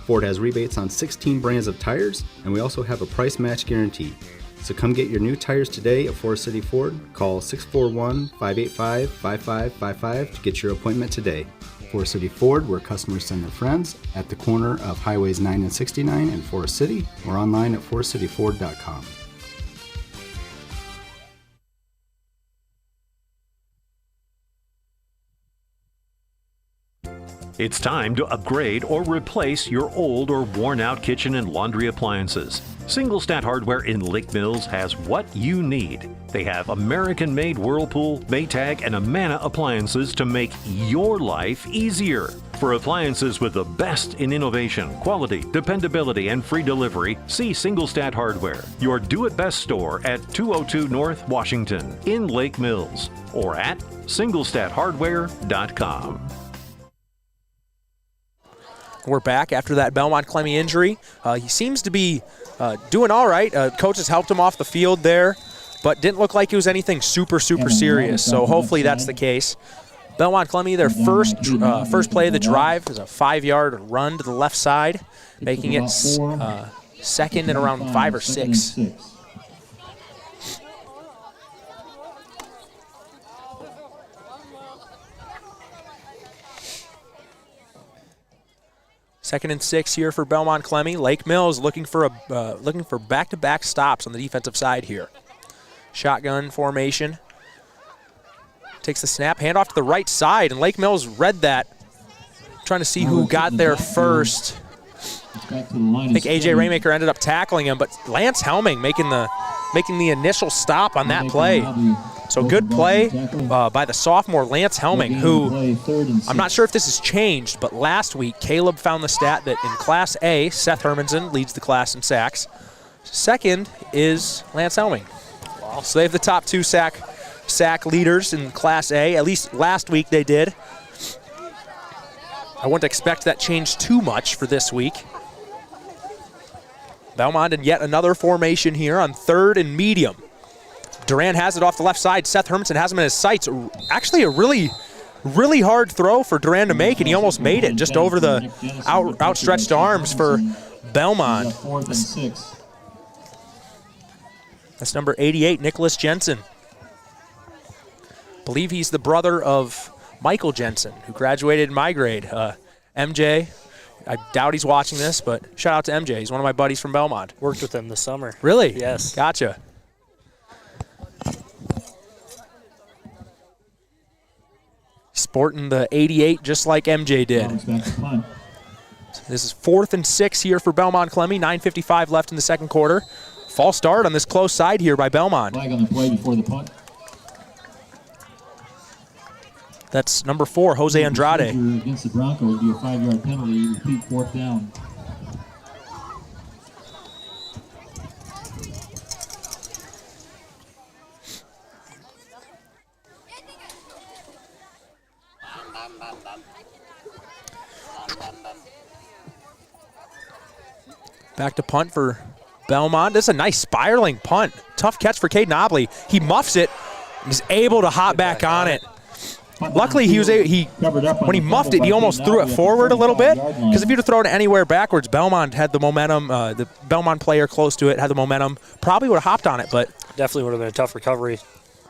S15: Ford has rebates on 16 brands of tires, and we also have a price match guarantee. So come get your new tires today at Forest City Ford. Call 641-585-5555 to get your appointment today. Forest City Ford, where customers send their friends, at the corner of Highways 9 and 69 in Forest City, or online at forestcityford.com.
S4: It's time to upgrade or replace your old or worn-out kitchen and laundry appliances. Single Stat Hardware in Lake Mills has what you need. They have American-made Whirlpool, Maytag, and Amana appliances to make your life easier. For appliances with the best in innovation, quality, dependability, and free delivery, see Single Stat Hardware, your do-it-best store at 202 North Washington in Lake Mills, or at singlestathardware.com.
S9: we're back after that Belmond Klemme injury. He seems to be doing all right. Coaches helped him off the field there, but didn't look like it was anything super serious. So hopefully that's the case. Belmond Klemme, their first play of the drive is a 5-yard run to the left side, making it second and around 5 or 6. Second and 6 here for Belmond Klemme. Lake Mills looking for back-to-back stops on the defensive side here. Shotgun formation. Takes the snap, handoff to the right side, and Lake Mills read that. Trying to see who got there first. I think A.J. Raymaker ended up tackling him, but Lance Helming making the initial stop on that play. So good play by the sophomore Lance Helming, who I'm not sure if this has changed, but last week Caleb found the stat that in Class A, Seth Hermanson leads the class in sacks. Second is Lance Helming. Wow. So they have the top 2 sack leaders in Class A. At least last week they did. I wouldn't expect that change too much for this week. Belmond in yet another formation here on 3rd and medium. Duran has it off the left side. Seth Hermanson has him in his sights. Actually a really hard throw for Duran to make, and he almost made it just over the outstretched arms for Belmond. That's number 88, Nicholas Jensen. I believe he's the brother of Michael Jensen, who graduated in my grade. MJ, I doubt he's watching this, but shout out to MJ. He's one of my buddies from Belmond.
S10: Worked with him this summer.
S9: Really?
S10: Yes.
S9: Gotcha. Sporting the 88 just like MJ did. This is 4th and 6 here for Belmond Klemme. 9:55 left in the second quarter. False start on this close side here by Belmond.
S12: Flag on the play before the punt.
S9: That's number 4, Jose Andrade.
S12: Against the Broncos would be a 5-yard penalty. Repeat 4th down.
S9: Back to punt for Belmond. This is a nice spiraling punt. Tough catch for Caden Obley. He muffs it. He's able to hop back on it. Luckily, when he muffed it, he almost threw it forward a little bit. Because if you'd have thrown it anywhere backwards, Belmond had the momentum. The Belmond player close to it had the momentum. Probably would have hopped on it, but
S10: definitely would have been a tough recovery.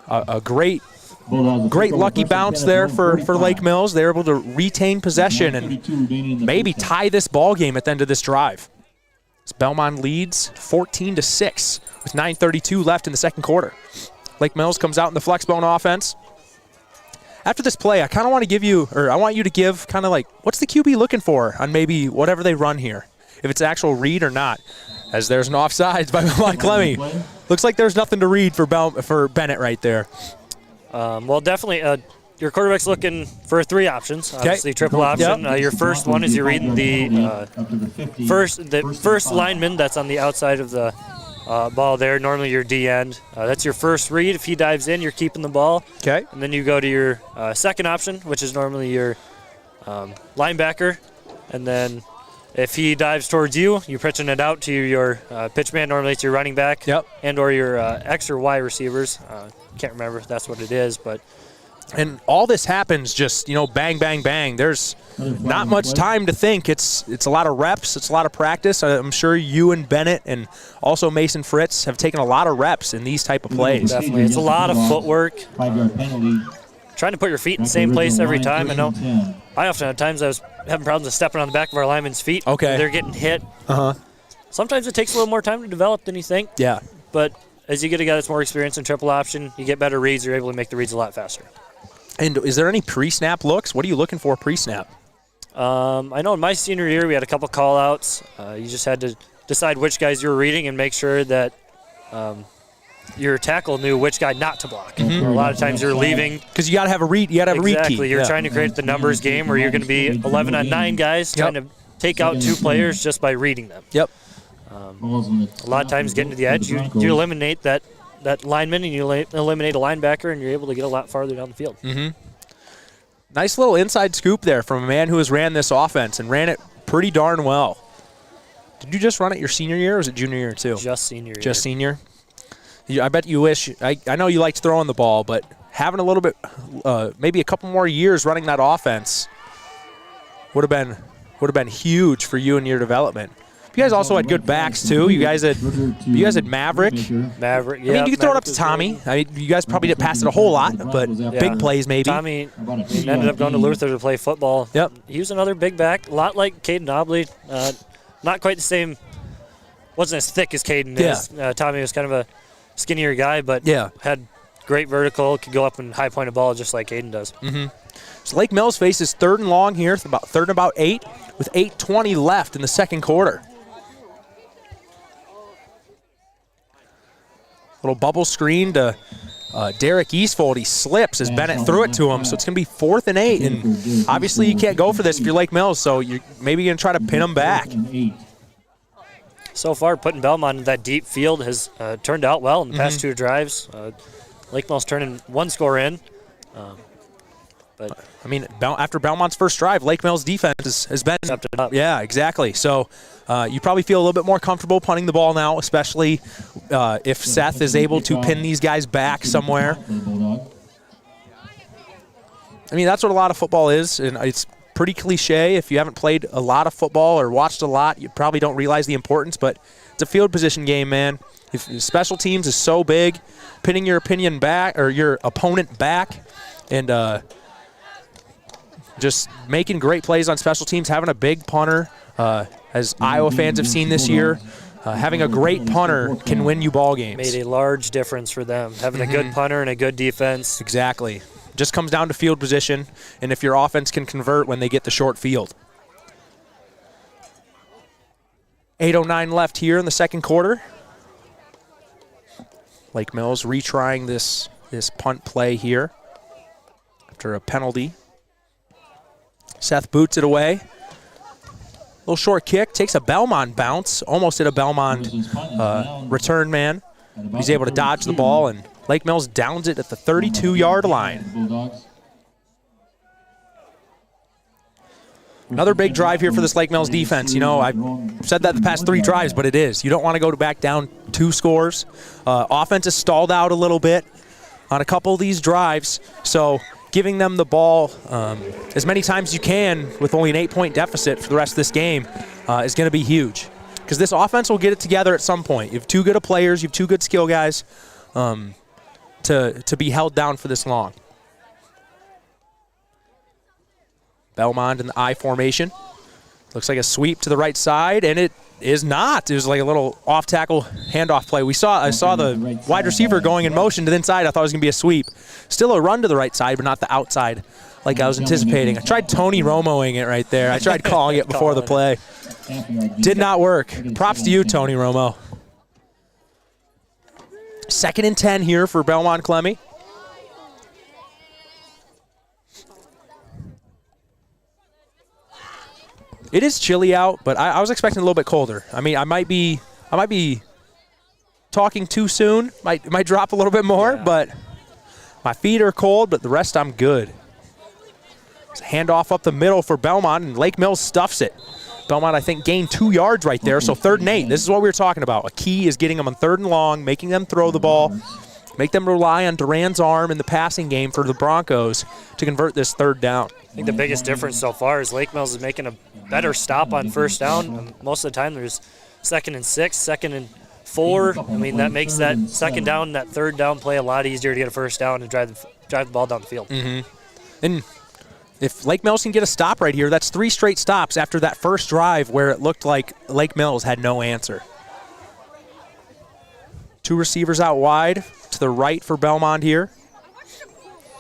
S9: A great lucky bounce there for Lake Mills. They're able to retain possession and maybe tie this ball game at the end of this drive. Belmond leads 14-6 with 9:32 left in the second quarter. Lake Mills comes out in the flexbone offense. After this play, I kind of want to give you, or I want you to give kind of like, what's the QB looking for on maybe whatever they run here? If it's actual read or not. As there's an offsides by Belmond Klemme. Looks like there's nothing to read for Bennett right there.
S10: Well, definitely, your quarterback's looking for 3 options. Obviously, triple option.
S9: Yep.
S10: Your first one is you're reading the first lineman that's on the outside of the ball there. Normally your D end. That's your first read. If he dives in, you're keeping the ball.
S9: Okay.
S10: And then you go to your second option, which is normally your linebacker. And then if he dives towards you, you're pitching it out to your pitch man. Normally it's your running back.
S9: Yep.
S10: And or your X or Y receivers. Can't remember if that's what it is, but.
S9: And all this happens just, bang, bang, bang. There's not much time to think. It's a lot of reps. It's a lot of practice. I'm sure you and Bennett and also Mason Fritz have taken a lot of reps in these type of plays.
S10: Definitely. It's a lot of footwork.
S12: 5-yard penalty.
S10: Trying to put your feet in the same place every time. I know I often have times I was having problems with stepping on the back of our linemen's feet.
S9: Okay.
S10: They're getting hit.
S9: Uh-huh.
S10: Sometimes it takes a little more time to develop than you think.
S9: Yeah.
S10: But as you get a guy that's more experienced in triple option, you get better reads. You're able to make the reads a lot faster.
S9: And is there any pre-snap looks? What are you looking for pre-snap?
S10: I know in my senior year we had a couple call-outs. You just had to decide which guys you were reading and make sure that your tackle knew which guy not to block.
S9: Mm-hmm.
S10: A lot of times you're leaving.
S9: Because you got to have a read. You got to have a read key.
S10: Exactly. You're trying to create the numbers game where you're going to be 11 on 9 guys trying to take out 2 players just by reading them.
S9: Yep.
S10: A lot of times getting to the edge, you eliminate that lineman and you eliminate a linebacker and you're able to get a lot farther down the field.
S9: Mm-hmm. Nice little inside scoop there from a man who has ran this offense and ran it pretty darn well. Did you just run it your senior year, or was it junior year too?
S10: Just senior year.
S9: Just senior? I bet you wish, I know you liked throwing the ball, but having a little bit, maybe a couple more years running that offense would have been huge for you and your development. You guys also had good backs too. You guys had Maverick.
S10: Maverick, yeah.
S9: I mean, you could throw it up to Tommy. I mean, you guys probably didn't pass it a whole lot, but big plays maybe.
S10: Tommy ended up going to Luther to play football.
S9: Yep.
S10: He was another big back, a lot like Caden Obley. Not quite the same, wasn't as thick as Caden is. Tommy was kind of a skinnier guy, but had great vertical, could go up and high point a ball just like Caden does.
S9: Mm-hmm. So Lake Mills faces 3rd and long here, third and about 8, with 8:20 left in the second quarter. Little bubble screen to Derek Eastfold. He slips as Bennett threw it to him, so it's going to be 4th and 8. And obviously you can't go for this if you're Lake Mills, so you're maybe going to try to pin them back.
S10: So far, putting Belmond in that deep field has turned out well in the past 2 drives. Lake Mills turning 1 score in. But
S9: I mean, after Belmont's first drive, Lake Mills' defense has been
S10: stepped it up.
S9: Yeah, exactly. So you probably feel a little bit more comfortable punting the ball now, especially if Seth is able to pin these guys back somewhere. I mean, that's what a lot of football is, and it's pretty cliche. If you haven't played a lot of football or watched a lot, you probably don't realize the importance, but it's a field position game, man. If special teams is so big, pinning your opponent back and just making great plays on special teams, having a big punter, as Iowa fans have seen this year, having a great punter can win you ball games.
S10: Made a large difference for them, having a good punter and a good defense.
S9: Exactly. Just comes down to field position, and if your offense can convert when they get the short field. 8:09 left here in the second quarter. Lake Mills retrying this punt play here after a penalty. Seth boots it away. Little short kick, takes a Belmond bounce, almost hit a Belmond return man. He's able to dodge the ball, and Lake Mills downs it at the 32-yard line. Another big drive here for this Lake Mills defense. You know, I've said that the past 3 drives, but it is. You don't want to go back down 2 scores. Offense has stalled out a little bit on a couple of these drives, so giving them the ball as many times as you can with only an 8-point deficit for the rest of this game is going to be huge. Because this offense will get it together at some point. You have 2 good of players, you have 2 good skill guys to be held down for this long. Belmond in the I formation. Looks like a sweep to the right side, and it is not. It was like a little off-tackle handoff play. I saw the wide receiver going in motion to the inside. I thought it was going to be a sweep. Still a run to the right side, but not the outside like I was anticipating. I tried Tony Romoing it right there. I tried calling it before the play. Did not work. Props to you, Tony Romo. 2nd and 10 here for Belmond Klemme. It is chilly out, but I was expecting a little bit colder. I mean, I might be talking too soon. Might drop a little bit more, but my feet are cold, but the rest I'm good. It's a handoff up the middle for Belmond, and Lake Mills stuffs it. Belmond, I think, gained 2 yards right there, so 3rd and 8. This is what we were talking about. A key is getting them on 3rd and long, making them throw the ball, make them rely on Duran's arm in the passing game for the Broncos to convert this 3rd down.
S10: I think the biggest difference so far is Lake Mills is making a better stop on 1st down. Most of the time there's 2nd and 6, 2nd and 4. I mean, that makes that 2nd down, that 3rd down play a lot easier to get a 1st down and drive the ball down the field.
S9: Mm-hmm. And if Lake Mills can get a stop right here, that's 3 straight stops after that first drive where it looked like Lake Mills had no answer. 2 receivers out wide to the right for Belmond here.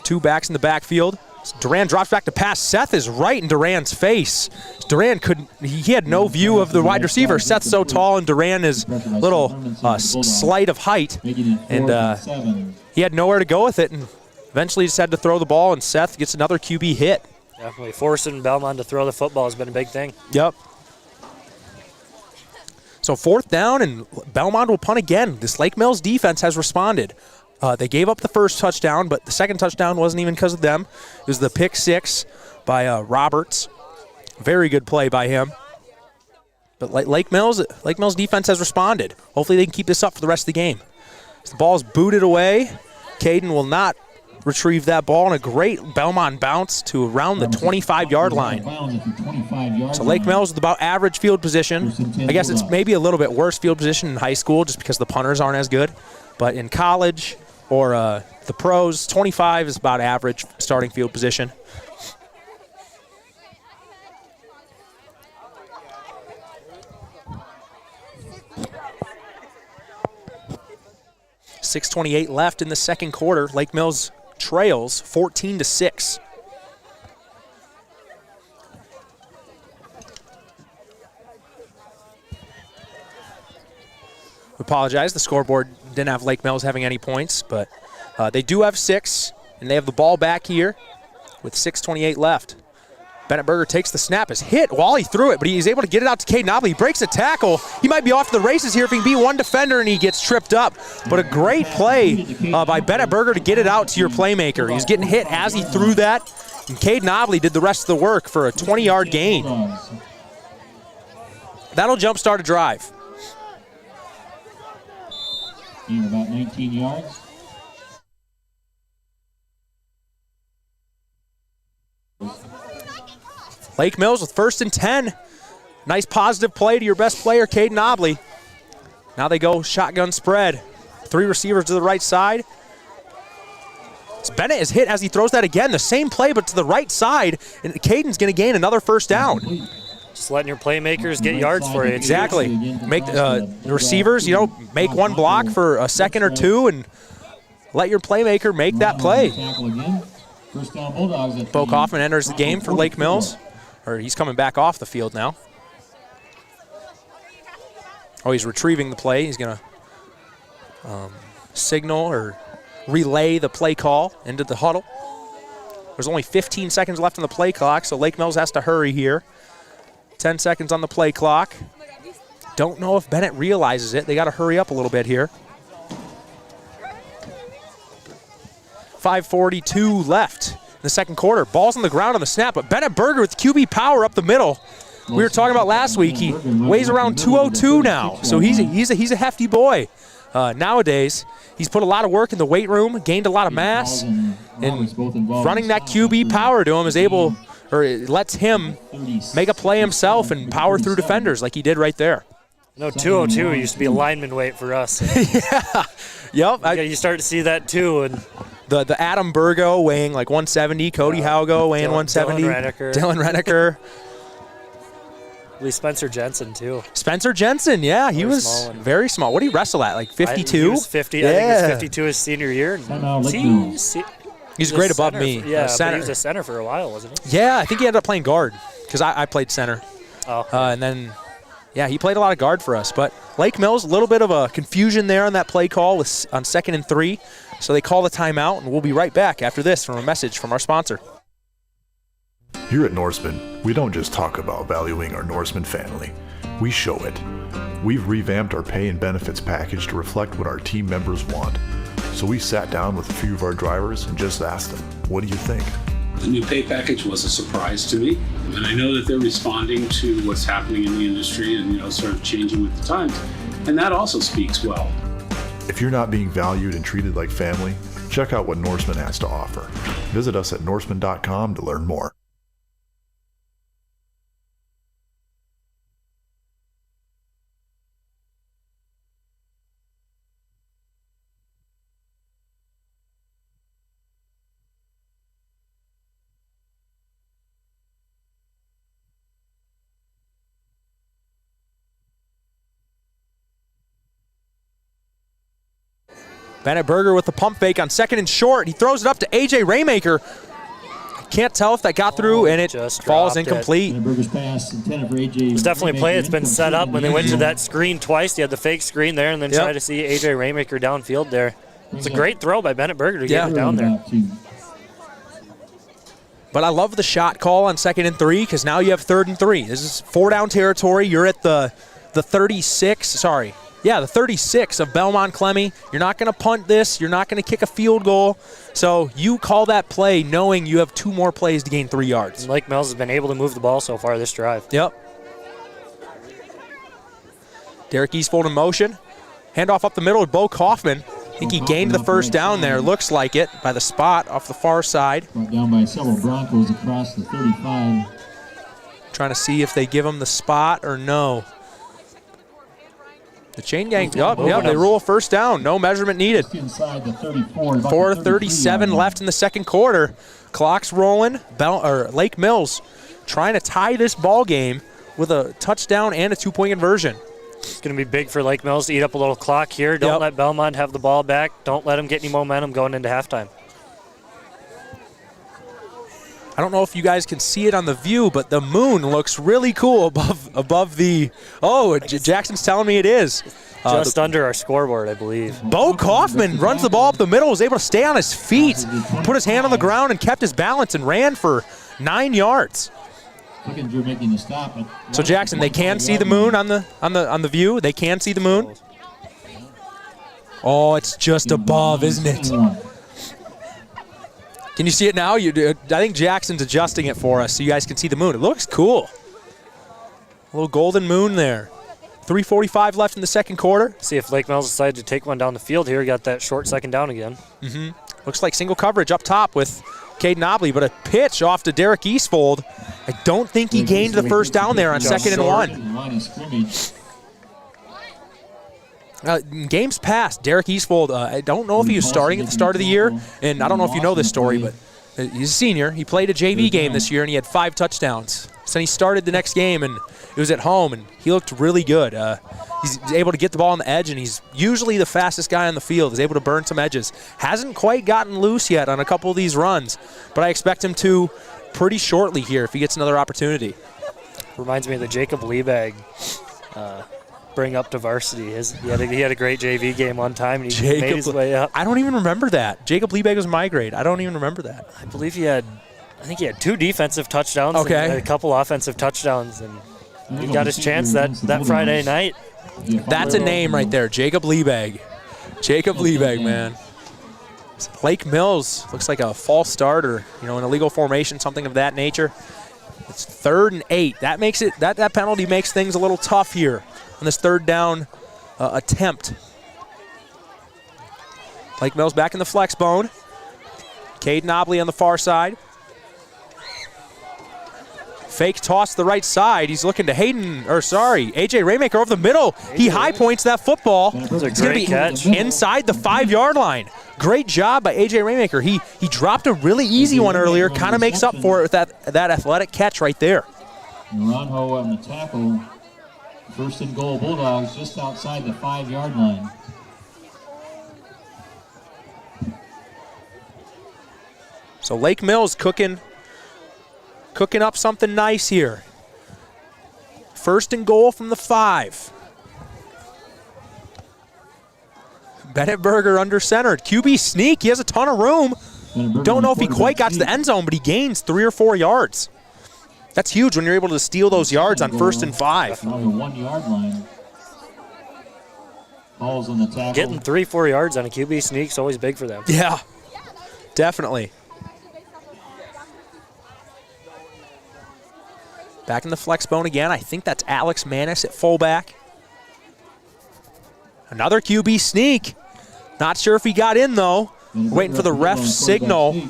S9: 2 backs in the backfield. Duran drops back to pass. Seth is right in Duran's face. Duran he had no view of the wide receiver. Seth's so tall, and Duran is a little slight of height. And he had nowhere to go with it, and eventually just had to throw the ball, and Seth gets another QB hit.
S10: Definitely forcing Belmond to throw the football has been a big thing.
S9: Yep. So 4th down, and Belmond will punt again. This Lake Mills defense has responded. They gave up the first touchdown, but the second touchdown wasn't even because of them. It was the pick 6 by Roberts. Very good play by him. But Lake Mills defense has responded. Hopefully they can keep this up for the rest of the game. As the ball's booted away, Caden will not retrieve that ball, and a great Belmond bounce to around the 25-yard line. So Lake Mills with about average field position. I guess it's maybe a little bit worse field position in high school just because the punters aren't as good. But in college or the pros, 25 is about average starting field position. .6:28 left in the second quarter. Lake Mills trails 14-6. Apologize, the scoreboard didn't have Lake Mills having any points, but they do have 6, and they have the ball back here with 6:28 left. Bennett Berger takes the snap, is hit while he threw it, but he's able to get it out to Caden Obley. He breaks a tackle. He might be off the races here if he can beat one defender, and he gets tripped up. But a great play by Bennett Berger to get it out to your playmaker. He was getting hit as he threw that, and Caden Obley did the rest of the work for a 20-yard gain. That'll jumpstart a drive.
S12: About 19 yards.
S9: Lake Mills with 1st and 10. Nice positive play to your best player, Caden Obley. Now they go shotgun spread. 3 receivers to the right side. Bennett is hit as he throws that again. The same play, but to the right side. And Caden's going to gain another 1st down.
S10: Just letting your playmakers get yards for you.
S9: Exactly. Make the receivers, make one block for a second or two and let your playmaker make that play. Bo Kaufman enters the game for Lake Mills. Or he's coming back off the field now. Oh, he's retrieving the play. He's going to signal or relay the play call into the huddle. There's only 15 seconds left on the play clock, so Lake Mills has to hurry here. 10 seconds on the play clock. Don't know if Bennett realizes it. They got to hurry up a little bit here. 5:42 left in the second quarter. Ball's on the ground on the snap, but Bennett Berger with QB power up the middle. We were talking about last week. He weighs around 202 now, so he's a hefty boy. Nowadays, he's put a lot of work in the weight room, gained a lot of mass, and running that QB power to him is able, or it lets him make a play himself and power through defenders like he did right there.
S10: No, 202 used to be a lineman weight for us.
S9: Yeah. Yep.
S10: You start to see that too. And
S9: the Adam Burgo weighing like 170, Cody Haugo weighing 170. Dylan Renneker.
S10: Spencer Jensen too.
S9: Spencer Jensen, yeah, he was very small. What did he wrestle at, like 52?
S10: He was 50. Yeah. I think he was 52 his senior year.
S9: He's great above me.
S10: Yeah, but he was a center for a while, wasn't he?
S9: Yeah, I think he ended up playing guard because I played center.
S10: Oh.
S9: And then, yeah, he played a lot of guard for us. But Lake Mills, a little bit of a confusion there on that play call on 2nd and 3. So they call the timeout, and we'll be right back after this from a message from our sponsor.
S1: Here at Norseman, we don't just talk about valuing our Norseman family. We show it. We've revamped our pay and benefits package to reflect what our team members want. So we sat down with a few of our drivers and just asked them, what do you think?
S6: The new pay package was a surprise to me, and I know that they're responding to what's happening in the industry and sort of changing with the times, and that also speaks well.
S1: If you're not being valued and treated like family, check out what Norseman has to offer. Visit us at norseman.com to learn more.
S9: Bennett Berger with the pump fake on 2nd and short. He throws it up to A.J. Raymaker. Can't tell if that got through, and it just falls incomplete.
S10: It was definitely a play that's been set up when they went to that screen twice. He had the fake screen there and then tried to see A.J. Raymaker downfield there. It's a great throw by Bennett Berger to get it down there.
S9: But I love the shot call on 2nd and 3 because now you have 3rd and 3. This is 4-down territory. You're at the 36, the 36 of Belmond Klemme. You're not going to punt this. You're not going to kick a field goal. So you call that play knowing you have 2 more plays to gain 3 yards.
S10: And Lake Mills has been able to move the ball so far this drive.
S9: Yep. Derek Eastfold in motion. Handoff up the middle with Bo Kaufman. I think he gained the first down there. Looks like it by the spot off the far side.
S12: Brought down by several Broncos across the 35.
S9: Trying to see if they give him the spot or no. The chain gang, yep, they rule a first down. No measurement needed.
S12: Inside the 34.
S9: 4:37 left in the second quarter. Clock's rolling. Lake Mills trying to tie this ball game with a touchdown and a 2-point conversion.
S10: It's going to be big for Lake Mills to eat up a little clock here. Don't let Belmond have the ball back. Don't let them get any momentum going into halftime.
S9: I don't know if you guys can see it on the view, but the moon looks really cool above the. Oh, Jackson's telling me it is.
S10: Just under our scoreboard, I believe.
S9: Bo Kaufman runs the ball up the middle, was able to stay on his feet, put his hand on the ground, and kept his balance and ran for 9 yards.
S12: Making the stop.
S9: So Jackson, they can see the moon on the view. They can see the moon. Oh, it's just above, isn't it? Can you see it now? I think Jackson's adjusting it for us so you guys can see the moon. It looks cool. A little golden moon there. 3:45 left in the second quarter.
S10: See if Lake Mills decided to take one down the field here. Got that short second down again.
S9: Looks like single coverage up top with Caden Obley, but a pitch off to Derek Eastfold. I don't think he gained the first down there on 2nd and 1. Games past, Derek Eastfold, I don't know if he was starting at the start of the year, and I don't know if you know this story, but he's a senior. He played a JV game this year, and he had 5 touchdowns. So he started the next game, and it was at home, and he looked really good. He's able to get the ball on the edge, and he's usually the fastest guy on the field. He's able to burn some edges. Hasn't quite gotten loose yet on a couple of these runs, but I expect him to pretty shortly here if he gets another opportunity.
S10: Reminds me of the Jacob Liebag bring up to varsity. He had a great JV game one time, and he made his way up.
S9: I don't even remember that. Jacob Liebag was my grade. I don't even remember that.
S10: I believe he had 2 defensive touchdowns and a couple offensive touchdowns, and he got his chance that Friday night.
S9: That's a name right there, Jacob Liebag. Jacob Liebag, man. Lake Mills looks like a false start or, in a legal formation, something of that nature. It's 3rd and 8. That makes it that penalty makes things a little tough here on this 3rd down attempt. Lake Mills back in the flex bone. Caden Obley on the far side. Fake toss to the right side. He's looking to AJ Raymaker over the middle. He high points that football.
S10: It's going to be
S9: catch inside the 5-yard line. Great job by AJ Raymaker. He dropped a really easy one earlier. Kind of makes up for it with that athletic catch right there.
S12: Ronho on the tackle. 1st and goal, Bulldogs just outside the 5-yard line.
S9: So Lake Mills cooking up something nice here. 1st and goal from the 5. Bennett Berger under centered. QB sneak. He has a ton of room. Don't know if he quite got to the end zone, but he gains 3 or 4 yards. That's huge when you're able to steal those yards on 1st and 5.
S12: On the 1-yard line. Balls on the tackle.
S10: Getting 3-4 yards on a QB sneak is always big for them.
S9: Yeah, definitely. Back in the flex bone again. I think that's Alex Manis at fullback. Another QB sneak. Not sure if he got in, though. Waiting for the ref's signal.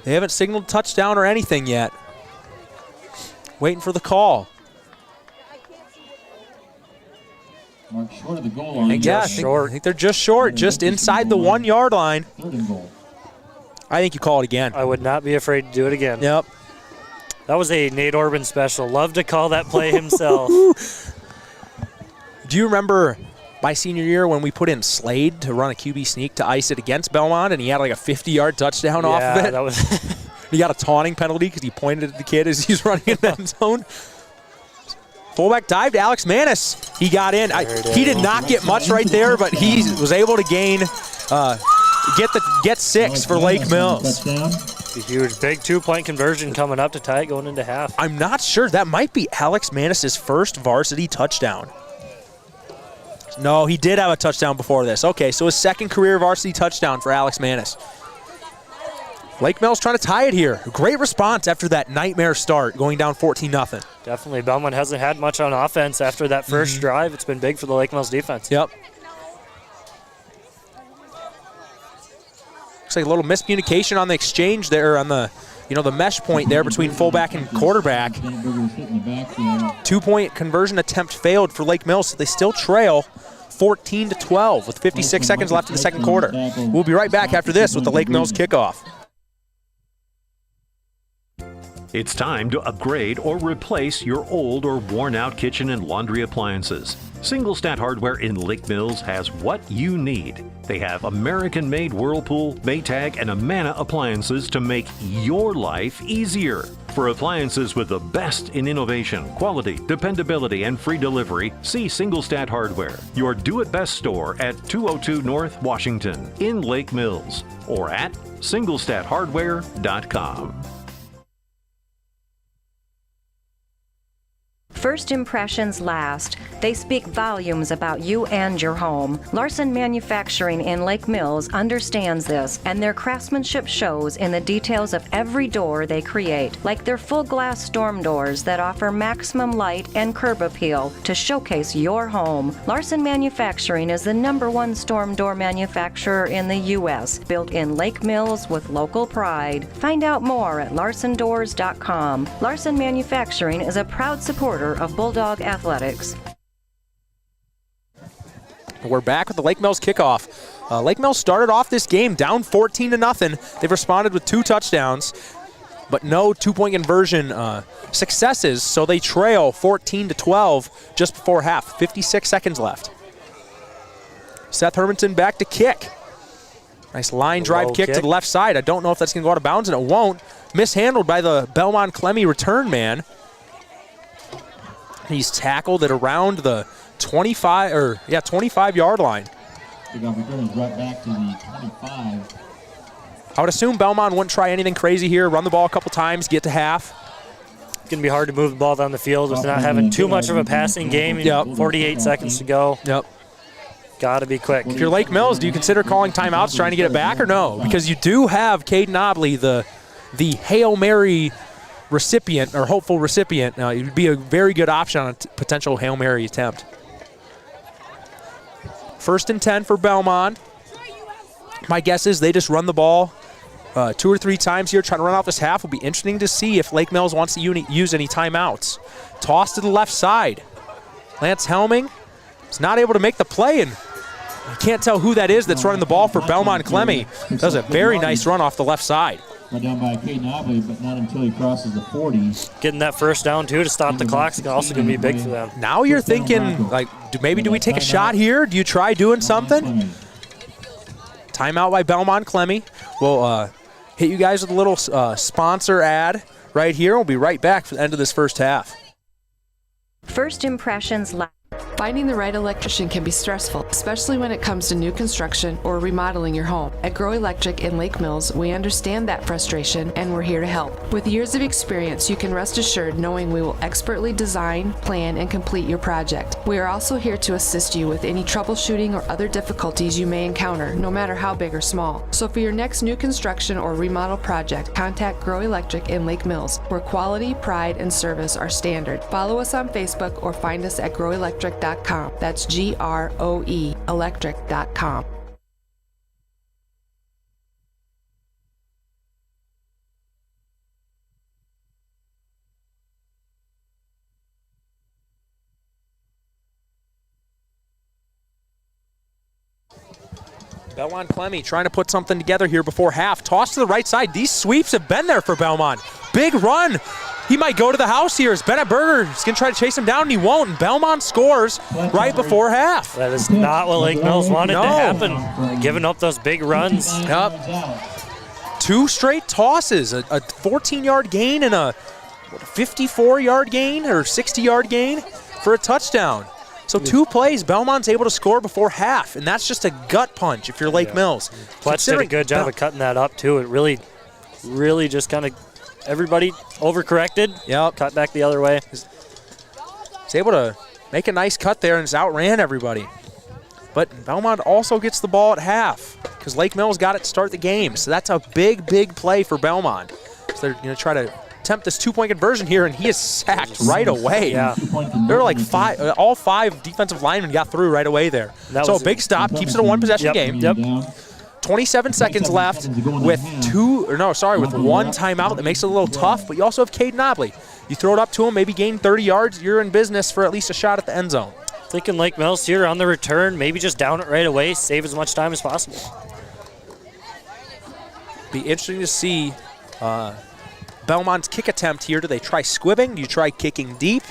S9: They haven't signaled touchdown or anything yet. Waiting for the call.
S12: Mark short of the goal line.
S9: I think they're just short, just inside the 1-yard line.
S12: 3rd and goal.
S9: I think you call it again.
S10: I would not be afraid to do it again.
S9: Yep.
S10: That was a Nate Orban special. Love to call that play himself.
S9: Do you remember my senior year when we put in Slade to run a QB sneak to ice it against Belmond, and he had like a 50-yard touchdown off of it?
S10: That was
S9: he got a taunting penalty because he pointed at the kid as he's running in the end zone. Fullback dive to Alex Manis. He got in. He did not get much right there, but he was able to gain, get 6 for Lake Mills.
S10: A huge, big 2-point conversion coming up to tie it going into half.
S9: I'm not sure. That might be Alex Manis' first varsity touchdown. No, he did have a touchdown before this. Okay, so his 2nd career varsity touchdown for Alex Manis. Lake Mills trying to tie it here. Great response after that nightmare start, going down 14-0.
S10: Definitely. Belmond hasn't had much on offense after that first drive. It's been big for the Lake Mills defense.
S9: Yep. Looks like a little miscommunication on the exchange there on the, the mesh point there between fullback and quarterback. 2-point conversion attempt failed for Lake Mills, so they still trail 14-12 with 56 seconds left in the second quarter. We'll be right back after this with the Lake Mills kickoff.
S4: It's time to upgrade or replace your old or worn-out kitchen and laundry appliances. Single Stat Hardware in Lake Mills has what you need. They have American-made Whirlpool, Maytag, and Amana appliances to make your life easier. For appliances with the best in innovation, quality, dependability, and free delivery, see Single Stat Hardware, your do-it-best store at 202 North Washington in Lake Mills, or at singlestathardware.com.
S7: First impressions last. They speak volumes about you and your home. Larson Manufacturing in Lake Mills understands this, and their craftsmanship shows in the details of every door they create, like their full glass storm doors that offer maximum light and curb appeal to showcase your home. Larson Manufacturing is the #1 storm door manufacturer in the U.S., built in Lake Mills with local pride. Find out more at larsondoors.com. Larson Manufacturing is a proud supporter of Bulldog Athletics.
S9: We're back with the Lake Mills kickoff. Lake Mills started off this game down 14-0. They've responded with 2 touchdowns, but no 2-point conversion successes, so they trail 14-12 just before half. 56 seconds left. Seth Hermanson back to kick. Nice line drive kick to the left side. I don't know if that's going to go out of bounds, and it won't. Mishandled by the Belmond Klemme return man. He's tackled at around the 25-yard line.
S12: Right back to the 25.
S9: I would assume Belmond wouldn't try anything crazy here. Run the ball a couple times, get to half.
S10: It's going to be hard to move the ball down the field with not having too much of a passing game. 48 seconds to go.
S9: Yep.
S10: Got to be quick.
S9: If you're Lake Mills, do you consider calling timeouts, trying to get it back, or no? Because you do have Caden Obley, the Hail Mary recipient or hopeful recipient. It would be a very good option on a potential Hail Mary attempt. 1st and 10 for Belmond. My guess is they just run the ball 2 or 3 times here, trying to run out this half. Will be interesting to see if Lake Mills wants to use any timeouts. Toss to the left side. Lance Helming is not able to make the play, and you can't tell who that is that's running the ball for Belmond Klemme. Does a very nice run off the left side.
S12: Went down by Caden Obley, but not until he crosses the 40.
S10: Getting that first down, too, to stop the clock is also going to be big for them.
S9: Now you're thinking, like, maybe do we take a shot here? Do you try doing something? Timeout by Belmond Klemme. We'll hit you guys with a little sponsor ad right here. We'll be right back for the end of this first half.
S7: First impressions last.
S8: Finding the right electrician can be stressful, especially when it comes to new construction or remodeling your home. At Grow Electric in Lake Mills, we understand that frustration, and we're here to help. With years of experience, you can rest assured knowing we will expertly design, plan, and complete your project. We are also here to assist you with any troubleshooting or other difficulties you may encounter, no matter how big or small. So for your next new construction or remodel project, contact Grow Electric in Lake Mills, where quality, pride, and service are standard. Follow us on Facebook or find us at growelectric.com. That's GROE electric.com.
S9: Belmond Klemme trying to put something together here before half. Toss to the right side. These sweeps have been there for Belmond. Big run. He might go to the house here as Bennett Berger is going to try to chase him down, and he won't. And Belmond scores right before half.
S10: That is not what Lake Mills wanted to happen. Giving up those big runs.
S9: Yep. 2 straight tosses, a 14-yard gain and a 54-yard gain or 60-yard gain for a touchdown. So 2 plays, Belmont's able to score before half, and that's just a gut punch if you're Lake Mills.
S10: Pletch did a good job of cutting that up, too. It really just kind of everybody overcorrected.
S9: Yep.
S10: Cut back the other way.
S9: He's able to make a nice cut there and just outran everybody. But Belmond also gets the ball at half. because Lake Mills got it to start the game. So that's a big, big play for Belmond. So they're going to try to attempt this 2-point conversion here, and he is sacked right away.
S10: Yeah.
S9: There were like all 5 defensive linemen got through right away there. So a big stop, keeps it a one-possession game.
S10: Yep.
S9: 27 seconds left with one timeout. That makes it a little tough, but you also have Caden Nobley. You throw it up to him, maybe gain 30 yards, you're in business for at least a shot at the end zone.
S10: Thinking Lake Mills here on the return, maybe just down it right away, save as much time as possible.
S9: Be interesting to see Belmont's kick attempt here. Do they try squibbing? Do you try kicking deep?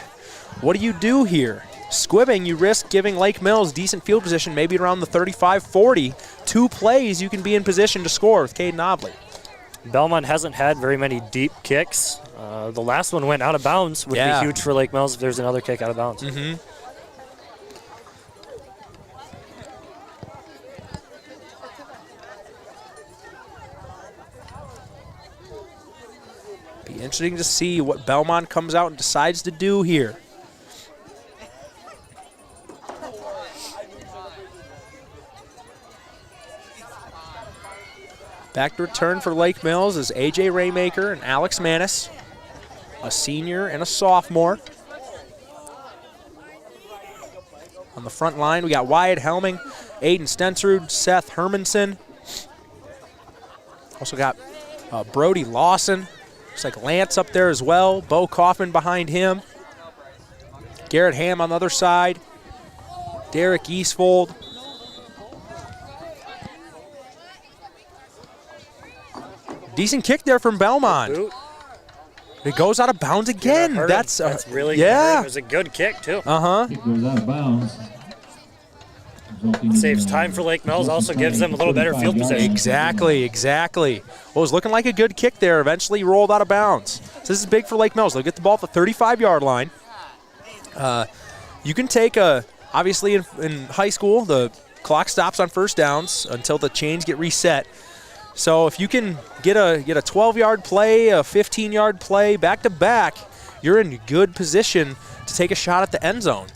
S9: What do you do here? Squibbing, you risk giving Lake Mills decent field position, maybe around the 35-40. 2 plays, you can be in position to score with Caden Nobley.
S10: Belmont hasn't had very many deep kicks. The last one went out of bounds. Would be huge for Lake Mills if there's another kick out of bounds.
S9: Be interesting to see what Belmont comes out and decides to do here. Back to return for Lake Mills is A.J. Raymaker and Alex Manis, a senior and a sophomore. On the front line, we got Wyatt Helming, Aiden Stensrud, Seth Hermanson. Also got Brody Lawson. Looks like Lance up there as well. Bo Kaufman behind him. Garrett Ham on the other side. Derek Eastfold. Decent kick there from Belmond. It goes out of bounds again. That's
S10: really good. It was a good kick, too.
S12: Kick goes out of bounds.
S10: Saves time for Lake Mills, also gives them a little better field position.
S9: Exactly. Well, it was looking like a good kick there. Eventually rolled out of bounds. So this is big for Lake Mills. They'll get the ball at the 35-yard line. You can take obviously in high school, the clock stops on first downs until the chains get reset. So if you can get a 12-yard play, a 15-yard play, back-to-back, you're in good position to take a shot at the end zone.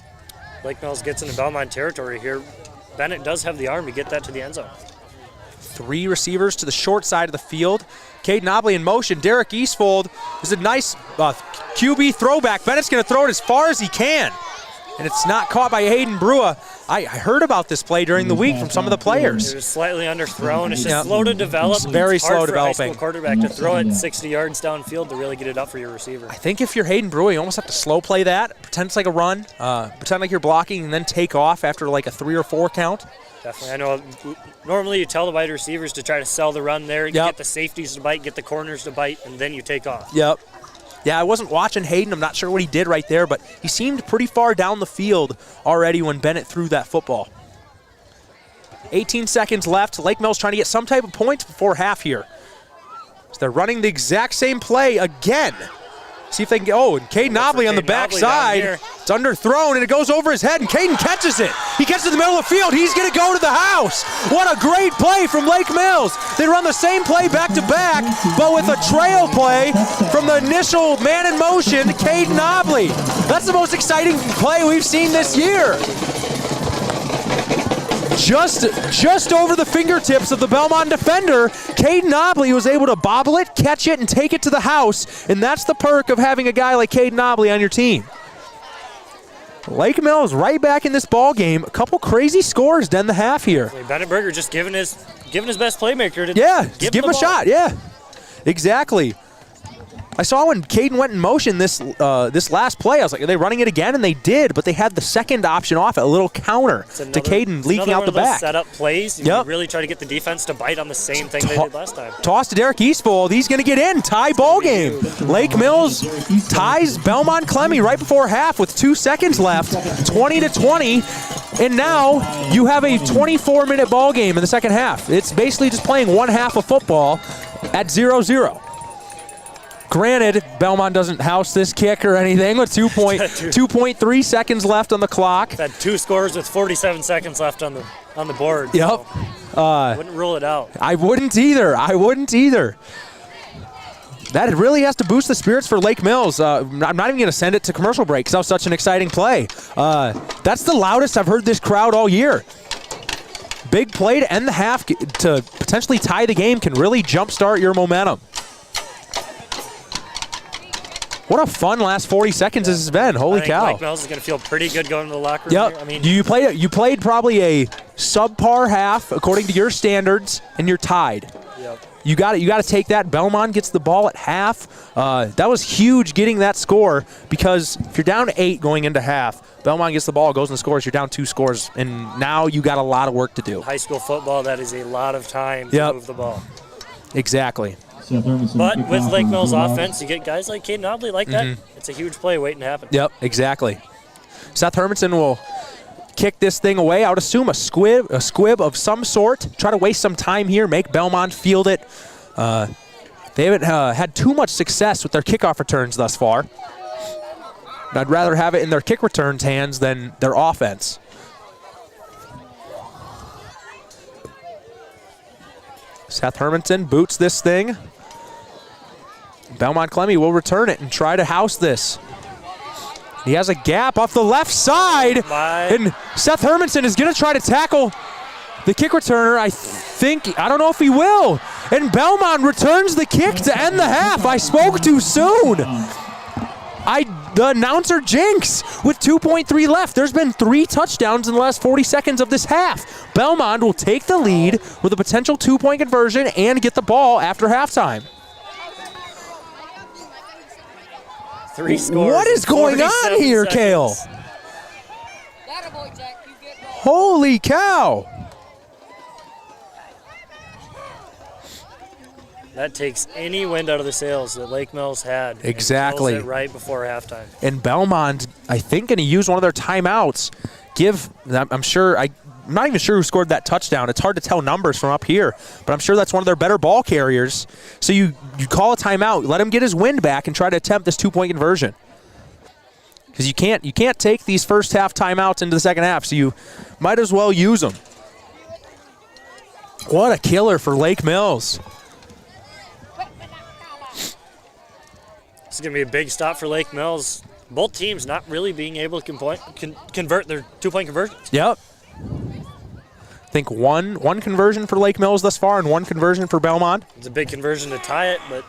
S10: Lake Mills gets into Belmont territory here. Bennett does have the arm to get that to the end zone.
S9: 3 receivers to the short side of the field. Caden Nobley in motion. Derek Eastfold is a nice QB throwback. Bennett's going to throw it as far as he can. And it's not caught by Hayden Brua. I heard about this play during the week from some of the players.
S10: It was slightly underthrown. It's just slow to develop.
S9: It's very slow developing.
S10: High school quarterback to throw it 60 yards downfield to really get it up for your receiver.
S9: I think if you're Hayden Brua, you almost have to slow play that, pretend it's like a run, pretend like you're blocking, and then take off after like a 3 or 4 count.
S10: Definitely. I know normally you tell the wide receivers to try to sell the run there. You get the safeties to bite, get the corners to bite, and then you take off.
S9: Yep. Yeah, I wasn't watching Hayden. I'm not sure what he did right there, but he seemed pretty far down the field already when Bennett threw that football. 18 seconds left. Lake Mills trying to get some type of points before half here. So they're running the exact same play again. See if they can get, and Caden Nobley on the backside. It's underthrown, and it goes over his head, and Caden catches it. He gets to the middle of the field. He's going to go to the house. What a great play from Lake Mills. They run the same play back-to-back, but with a trail play from the initial man in motion, Caden Nobley. That's the most exciting play we've seen this year. Just over the fingertips of the Belmont defender, Caden Nobley was able to bobble it, catch it, and take it to the house, and that's the perk of having a guy like Caden Nobley on your team. Lake Mills right back in this ball game. A couple crazy scores to end the half here.
S10: Bennett Berger just giving his best playmaker to
S9: give him a shot. Yeah, exactly. I saw when Caden went in motion this last play, I was like, are they running it again? And they did, but they had the second option off it, a little counter to Caden leaking out the back.
S10: Setup plays. You really try to get the defense to bite on the same thing they did last time.
S9: Toss to Derek Eastfold. He's going to get in. Tie ball game. Lake Mills ties Belmond Klemme right before half with 2 seconds left, 20-20. And now you have a 24-minute ball game in the second half. It's basically just playing one half of football at 0-0. Granted, Belmont doesn't house this kick or anything with 2.3 seconds left on the clock.
S10: Had 2 scores with 47 seconds left on the board.
S9: Yep.
S10: So wouldn't rule it out.
S9: I wouldn't either. That really has to boost the spirits for Lake Mills. I'm not even going to send it to commercial break because that was such an exciting play. That's the loudest I've heard this crowd all year. big play to end the half to potentially tie the game can really jumpstart your momentum. What a fun last 40 seconds this has been. Holy cow.
S10: Lake Mills is going to feel pretty good going to the locker room.
S9: Yep.
S10: Here. I mean,
S9: you played probably a subpar half according to your standards, and you're tied.
S10: Yep.
S9: You got to take that. Belmond gets the ball at half. That was huge getting that score, because if you're down 8 going into half, Belmond gets the ball, goes and scores, you're down 2 scores, and now you got a lot of work to do.
S10: High school football, that is a lot of time to move the ball.
S9: Exactly.
S10: But with Lake Mills offense, you get guys like Caden Oddly like that. It's a huge play waiting to happen.
S9: Yep, exactly. Seth Hermanson will kick this thing away. I would assume a squib of some sort. Try to waste some time here, make Belmond field it. They haven't had too much success with their kickoff returns thus far. I'd rather have it in their kick returns hands than their offense. Seth Hermanson boots this thing. Belmond Klemme will return it and try to house this. He has a gap off the left side, and Seth Hermanson is going to try to tackle the kick returner. I don't know if he will. And Belmond returns the kick to end the half. I spoke too soon. The announcer jinx with 2.3 left. There's been 3 touchdowns in the last 40 seconds of this half. Belmond will take the lead with a potential 2-point conversion and get the ball after halftime.
S10: 3 scores.
S9: What is going on here, Kale? Holy cow.
S10: That takes any wind out of the sails that Lake Mills had.
S9: Exactly.
S10: And kills it right before halftime.
S9: And Belmond, I think, going to use one of their timeouts. I'm not even sure who scored that touchdown. It's hard to tell numbers from up here, but I'm sure that's one of their better ball carriers. So you call a timeout, let him get his wind back, and try to attempt this 2-point conversion. Because you can't take these first half timeouts into the second half, so you might as well use them. What a killer for Lake Mills.
S10: This is going to be a big stop for Lake Mills. Both teams not really being able to convert their 2-point conversions.
S9: Yep. I think one conversion for Lake Mills thus far and 1 conversion for Belmond.
S10: It's a big conversion to tie it, but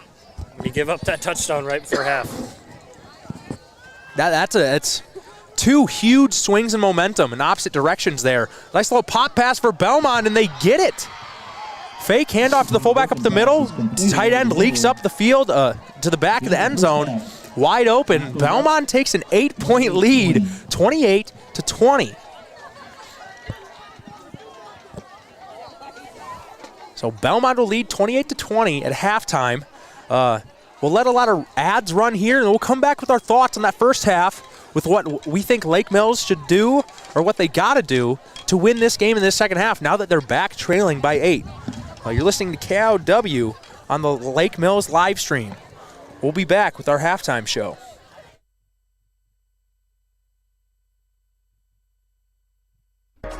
S10: you give up that touchdown right before half.
S9: That's 2 huge swings in momentum in opposite directions there. Nice little pop pass for Belmond, and they get it. Fake handoff to the fullback up the middle. Tight end leaks up the field to the back of the end zone. Wide open. Belmond takes an 8-point lead, 28-20. So Belmond will lead 28-20 at halftime. We'll let a lot of ads run here, and we'll come back with our thoughts on that first half with what we think Lake Mills should do or what they got to do to win this game in this second half now that they're back trailing by 8. You're listening to KOW on the Lake Mills live stream. We'll be back with our halftime show.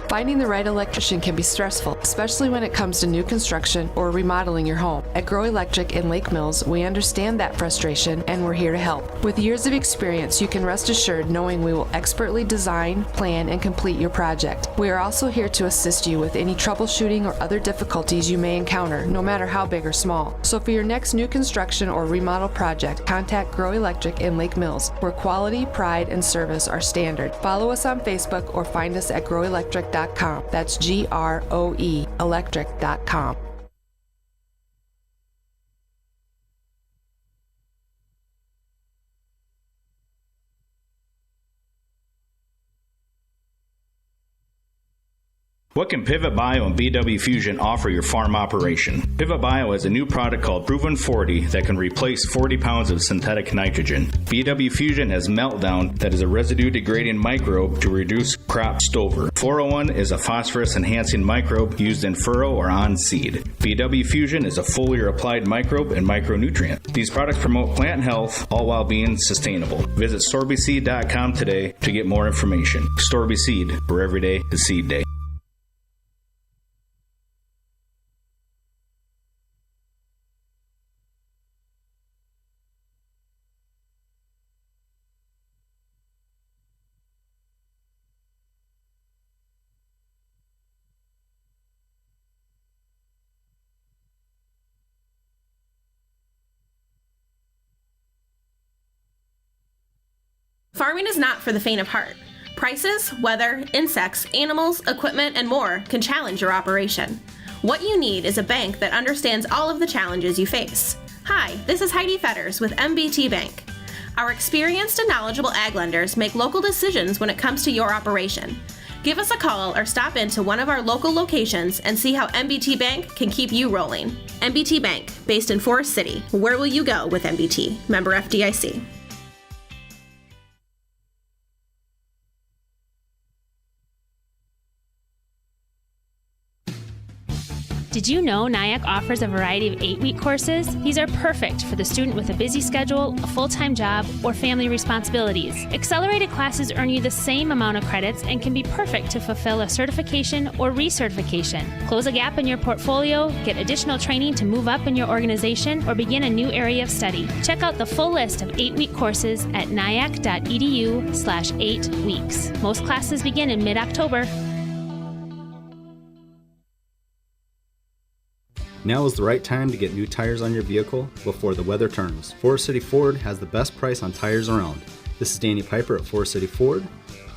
S8: Finding the right electrician can be stressful, especially when it comes to new construction or remodeling your home. At Grow Electric in Lake Mills, we understand that frustration and we're here to help. With years of experience, you can rest assured knowing we will expertly design, plan, and complete your project. We are also here to assist you with any troubleshooting or other difficulties you may encounter, no matter how big or small. So for your next new construction or remodel project, contact Grow Electric in Lake Mills, where quality, pride, and service are standard. Follow us on Facebook or find us at growelectric.com. That's GROE electric.com.
S3: What can Pivot Bio and BW Fusion offer your farm operation? Pivot Bio has a new product called Proven 40 that can replace 40 pounds of synthetic nitrogen. BW Fusion has Meltdown that is a residue-degrading microbe to reduce crop stover. 401 is a phosphorus-enhancing microbe used in furrow or on seed. BW Fusion is a foliar-applied microbe and micronutrient. These products promote plant health, all while being sustainable. Visit storbyseed.com today to get more information. Storby Seed, where every day is seed day.
S11: Farming is not for the faint of heart. Prices, weather, insects, animals, equipment, and more can challenge your operation. What you need is a bank that understands all of the challenges you face. Hi, this is Heidi Fetters with MBT Bank. Our experienced and knowledgeable ag lenders make local decisions when it comes to your operation. Give us a call or stop into one of our local locations and see how MBT Bank can keep you rolling. MBT Bank, based in Forest City. Where will you go with MBT? Member FDIC.
S13: Did you know NIAC offers a variety of 8-week courses? These are perfect for the student with a busy schedule, a full-time job, or family responsibilities. Accelerated classes earn you the same amount of credits and can be perfect to fulfill a certification or recertification. Close a gap in your portfolio, get additional training to move up in your organization, or begin a new area of study. Check out the full list of 8-week courses at niac.edu/8weeks. Most classes begin in mid-October.
S15: Now is the right time to get new tires on your vehicle before the weather turns. Forest City Ford has the best price on tires around. This is Danny Piper at Forest City Ford.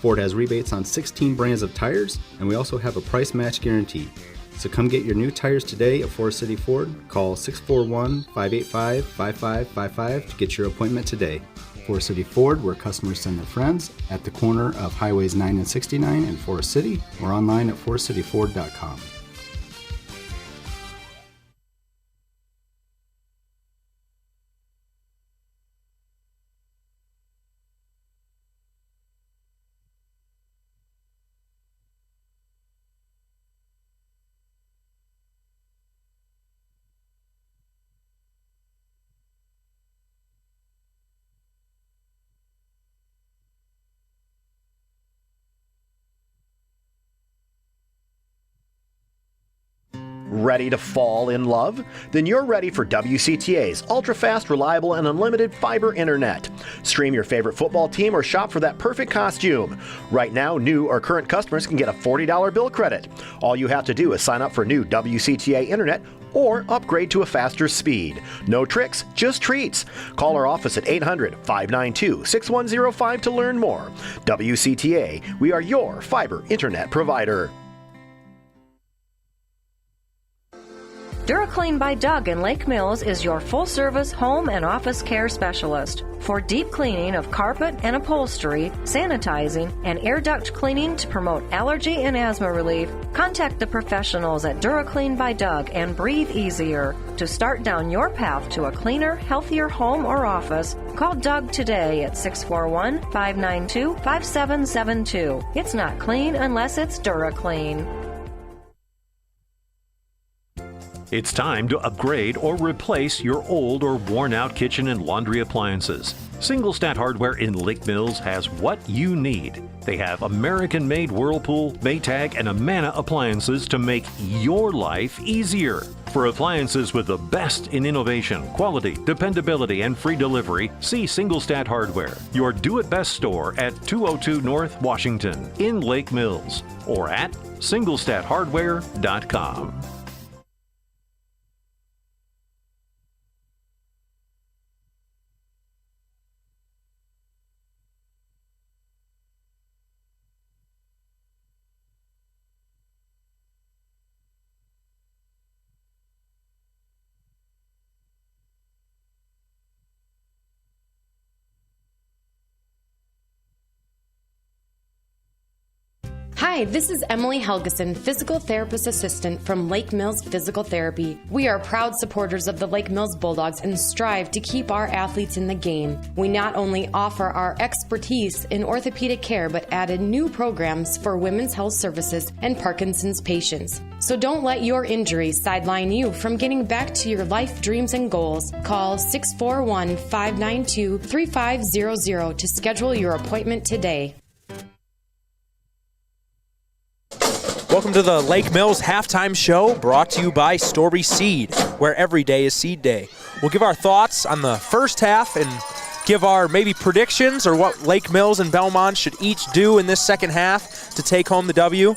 S15: Ford has rebates on 16 brands of tires, and we also have a price match guarantee. So come get your new tires today at Forest City Ford. Call 641-585-5555 to get your appointment today. Forest City Ford, where customers send their friends, at the corner of Highways 9 and 69 in Forest City, or online at forestcityford.com.
S14: Ready to fall in love? Then you're ready for WCTA's ultra-fast, reliable, and unlimited fiber internet. Stream your favorite football team or shop for that perfect costume. Right now, new or current customers can get a $40 bill credit. All you have to do is sign up for new WCTA internet or upgrade to a faster speed. No tricks, just treats. Call our office at 800-592-6105 to learn more. WCTA, we are your fiber internet provider.
S7: DuraClean by Doug in Lake Mills is your full-service home and office care specialist. For deep cleaning of carpet and upholstery, sanitizing, and air duct cleaning to promote allergy and asthma relief, contact the professionals at DuraClean by Doug and breathe easier. To start down your path to a cleaner, healthier home or office, call Doug today at 641-592-5772. It's not clean unless it's DuraClean.
S4: It's time to upgrade or replace your old or worn-out kitchen and laundry appliances. Single Stat Hardware in Lake Mills has what you need. They have American-made Whirlpool, Maytag, and Amana appliances to make your life easier. For appliances with the best in innovation, quality, dependability, and free delivery, see Single Stat Hardware, your do-it-best store at 202 North Washington in Lake Mills, or at singlestathardware.com.
S5: Hi, this is Emily Helgeson, Physical Therapist Assistant from Lake Mills Physical Therapy. We are proud supporters of the Lake Mills Bulldogs and strive to keep our athletes in the game. We not only offer our expertise in orthopedic care, but added new programs for women's health services and Parkinson's patients. So don't let your injuries sideline you from getting back to your life dreams and goals. Call 641-592-3500 to schedule your appointment today.
S9: Welcome to the Lake Mills Halftime Show, brought to you by Story Seed, where every day is seed day. We'll give our thoughts on the first half and give our maybe predictions or what Lake Mills and Belmond should each do in this second half to take home the W.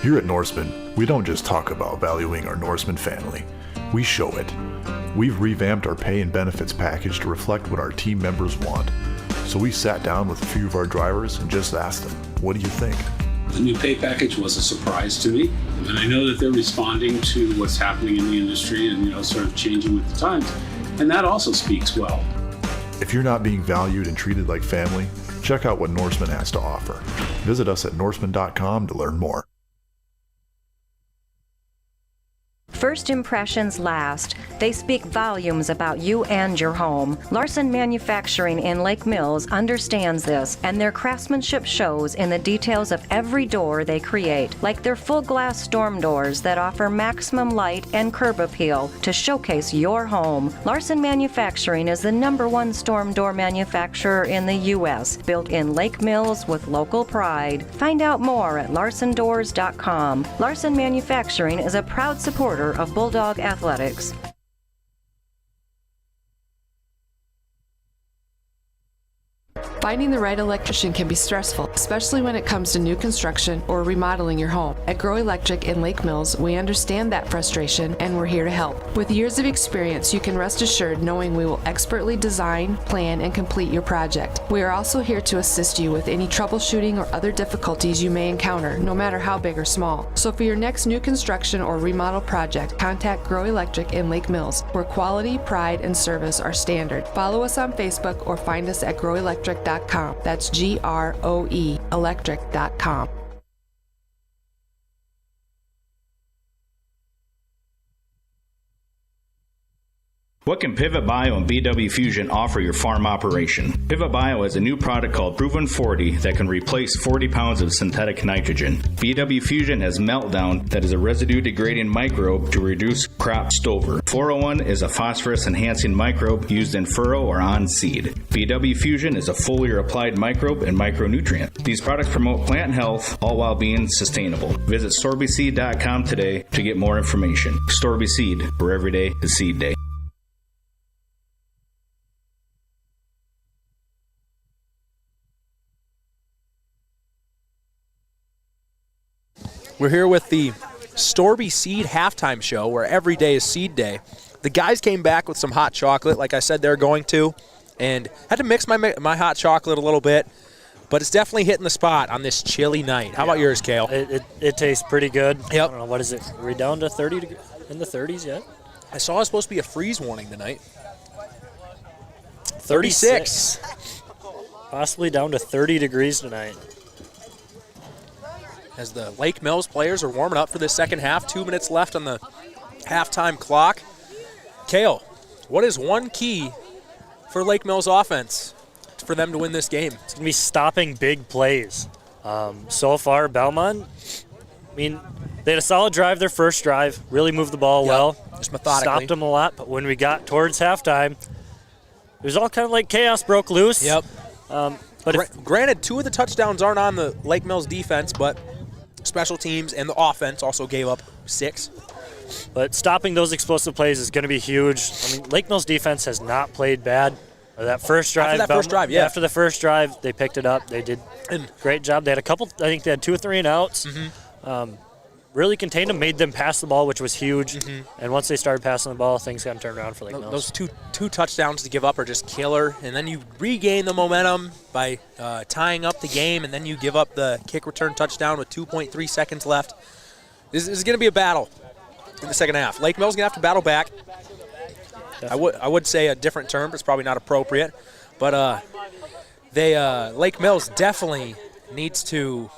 S1: Here at Norseman, we don't just talk about valuing our Norseman family. We show it. We've revamped our pay and benefits package to reflect what our team members want. So we sat down with a few of our drivers and just asked them, what do you think?
S6: The new pay package was a surprise to me, and I know that they're responding to what's happening in the industry and, sort of changing with the times, and that also speaks well.
S1: If you're not being valued and treated like family, check out what Norseman has to offer. Visit us at norseman.com to learn more.
S7: First impressions last. They speak volumes about you and your home. Larson Manufacturing in Lake Mills understands this, and their craftsmanship shows in the details of every door they create, like their full glass storm doors that offer maximum light and curb appeal to showcase your home. Larson Manufacturing is the #1 storm door manufacturer in the U.S., built in Lake Mills with local pride. Find out more at larsondoors.com. Larson Manufacturing is a proud supporter of Bulldog Athletics.
S8: Finding the right electrician can be stressful, especially when it comes to new construction or remodeling your home. At Grow Electric in Lake Mills, we understand that frustration and we're here to help. With years of experience, you can rest assured knowing we will expertly design, plan, and complete your project. We are also here to assist you with any troubleshooting or other difficulties you may encounter, no matter how big or small. So for your next new construction or remodel project, contact Grow Electric in Lake Mills, where quality, pride, and service are standard. Follow us on Facebook or find us at growelectric.com. That's GROE electric.com.
S3: What can Pivot Bio and BW Fusion offer your farm operation? Pivot Bio has a new product called Proven 40 that can replace 40 pounds of synthetic nitrogen. BW Fusion has Meltdown that is a residue-degrading microbe to reduce crop stover. 401 is a phosphorus-enhancing microbe used in furrow or on seed. BW Fusion is a foliar-applied microbe and micronutrient. These products promote plant health, all while being sustainable. Visit storbyseed.com today to get more information. Storby Seed, where every day is seed day.
S9: We're here with the Storby Seed halftime show, where every day is seed day. The guys came back with some hot chocolate, like I said they're going to, and had to mix my hot chocolate a little bit, but it's definitely hitting the spot on this chilly night. How about yours, Kale?
S10: It tastes pretty good.
S9: Yep.
S10: I don't know, what is it? Are we down to 30 in the 30s yet?
S9: I saw it's supposed to be a freeze warning tonight.
S10: 36. Possibly down to 30 degrees tonight.
S9: As the Lake Mills players are warming up for the second half, 2 minutes left on the halftime clock. Kale, what is one key for Lake Mills offense for them to win this game?
S10: It's going to be stopping big plays. So far, Belmond, they had a solid drive their first drive, really moved the ball well.
S9: Just methodically.
S10: Stopped them a lot, but when we got towards halftime, it was all kind of like chaos broke loose.
S9: Yep.
S10: But
S9: granted, 2 of the touchdowns aren't on the Lake Mills defense, but special teams and the offense also gave up 6.
S10: But stopping those explosive plays is going to be huge. Lake Mills defense has not played bad. That first drive.
S9: After the
S10: first drive, they picked it up. They did a great job. They had I think they had 2 or 3 and outs.
S9: Mm-hmm.
S10: Really contained them, made them pass the ball, which was huge. Mm-hmm. And once they started passing the ball, things got turned around for Lake Mills.
S9: Those two touchdowns to give up are just killer. And then you regain the momentum by tying up the game, and then you give up the kick return touchdown with 2.3 seconds left. This is going to be a battle in the second half. Lake Mills going to have to battle back. I would say a different term, but it's probably not appropriate. But Lake Mills definitely needs to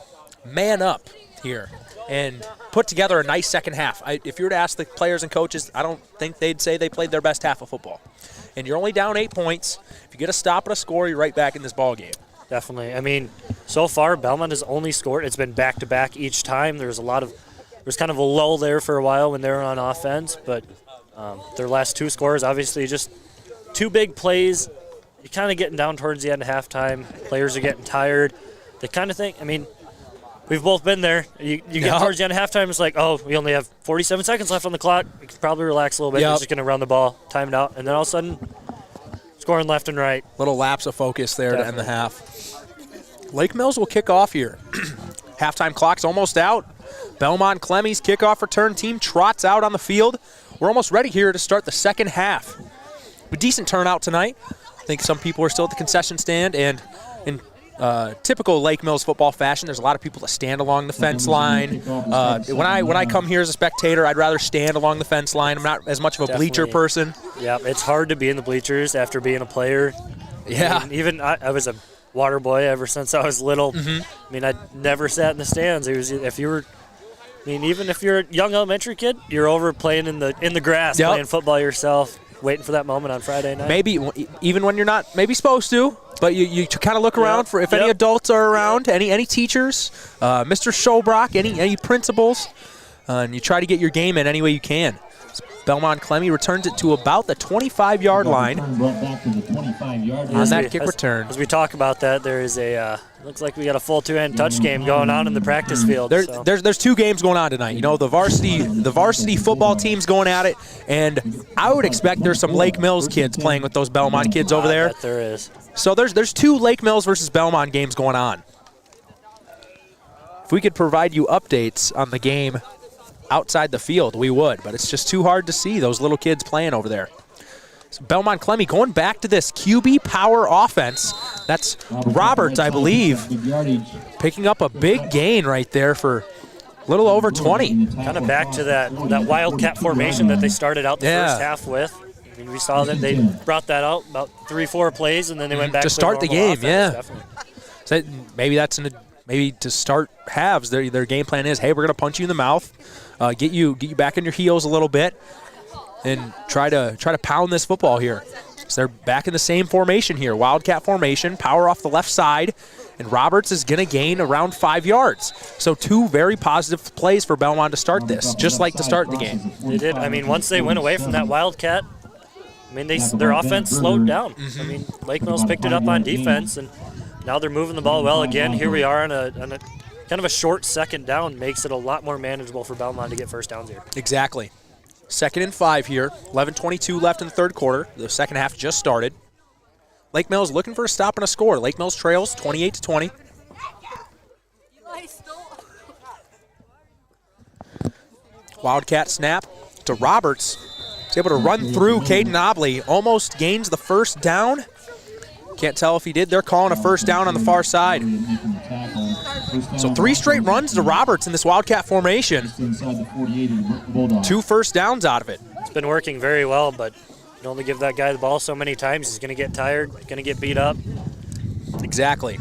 S9: man up here and put together a nice second half. If you were to ask the players and coaches, I don't think they'd say they played their best half of football. And you're only down 8 points. If you get a stop and a score, you're right back in this ball game.
S10: Definitely. So far, Belmond has only scored. It's been back-to-back each time. There's kind of a lull there for a while when they were on offense, but their last 2 scores, obviously just 2 big plays. You're kind of getting down towards the end of halftime. Players are getting tired. They kind of think, we've both been there. You get towards the end of halftime, it's like, we only have 47 seconds left on the clock. We could probably relax a little bit. We're just going to run the ball, time it out, and then all of a sudden, scoring left and right.
S9: Little lapse of focus there to end the half. Lake Mills will kick off here. Halftime clock's almost out. Belmond Klemme's kickoff return team trots out on the field. We're almost ready here to start the second half. A decent turnout tonight. I think some people are still at the concession stand, and in typical Lake Mills football fashion, there's a lot of people that stand along the fence line. When I come here as a spectator, I'd rather stand along the fence line. I'm not as much of a bleacher person.
S10: Yeah, it's hard to be in the bleachers after being a player.
S9: Yeah.
S10: Even I was a water boy ever since I was little. I mean, I never sat in the stands. It was even if you're a young elementary kid, you're over playing in the grass, playing football yourself, waiting for that moment on Friday night.
S9: Maybe even when you're not maybe supposed to, but you kind of look around for if any adults are around, any teachers, Mr. Schobrock, any principals, and you try to get your game in any way you can. Belmond Klemme returns it to about the 25-yard line.
S12: Back to the 25-yard line.
S9: On that kick return.
S10: As we talk about that, there is looks like we got a full two-hand touch game going on in the practice field.
S9: There's two games going on tonight. You know, the varsity football team's going at it, and I would expect there's some Lake Mills kids playing with those Belmond kids over there.
S10: I bet there is.
S9: So there's two Lake Mills versus Belmond games going on. If we could provide you updates on the game outside the field, we would, but it's just too hard to see those little kids playing over there. So Belmond Klemme going back to this QB power offense. That's Roberts, I believe, picking up a big gain right there for a little over 20.
S10: Kind of back to that wildcat formation that they started out the first half with. I mean, we saw that they brought that out about 3-4 plays, and then they went back
S9: to start the game.
S10: Offense,
S9: So maybe that's maybe to start halves. Their game plan is, hey, we're going to punch you in the mouth, get you back on your heels a little bit, and try to pound this football here. So they're back in the same formation here, wildcat formation, power off the left side, and Roberts is going to gain around 5 yards. So two very positive plays for Belmond to start this, just like to start the game.
S10: They did. I mean, once they went away from that wildcat, I mean, their offense slowed down. I mean, Lake Mills picked it up on defense, and now they're moving the ball well again. Here we are on a kind of a short second down, makes it a lot more manageable for Belmond to get first downs here.
S9: Exactly. 2nd and 5 here. 11:22 left in the third quarter. The second half just started. Lake Mills looking for a stop and a score. Lake Mills trails 28-20. Wildcat snap to Roberts. He's able to run through Caden Obley. Almost gains the first down. Can't tell if he did. They're calling a first down on the far side. So 3 straight runs to Roberts in this Wildcat formation. 2 first downs out of it.
S10: It's been working very well, but you can only give that guy the ball so many times. He's going to get tired, going to get beat up.
S9: Exactly.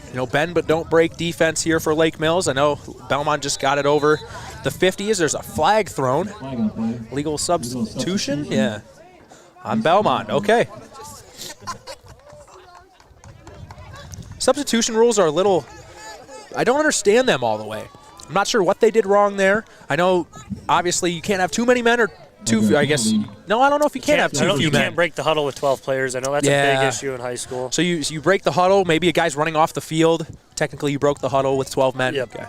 S9: You know, bend but don't break defense here for Lake Mills. I know Belmond just got it over the 50s. There's a flag thrown. Legal substitution? Yeah. On Belmond. Okay. Substitution rules are a little, I don't understand them all the way. I'm not sure what they did wrong there. I know, obviously, you can't have too many men or too, I guess. No, I don't know if you can't have too few men.
S10: You can't break the huddle with 12 players. I know that's a big issue in high school.
S9: So you break the huddle. Maybe a guy's running off the field. Technically, you broke the huddle with 12 men.
S10: Yep.
S9: Okay.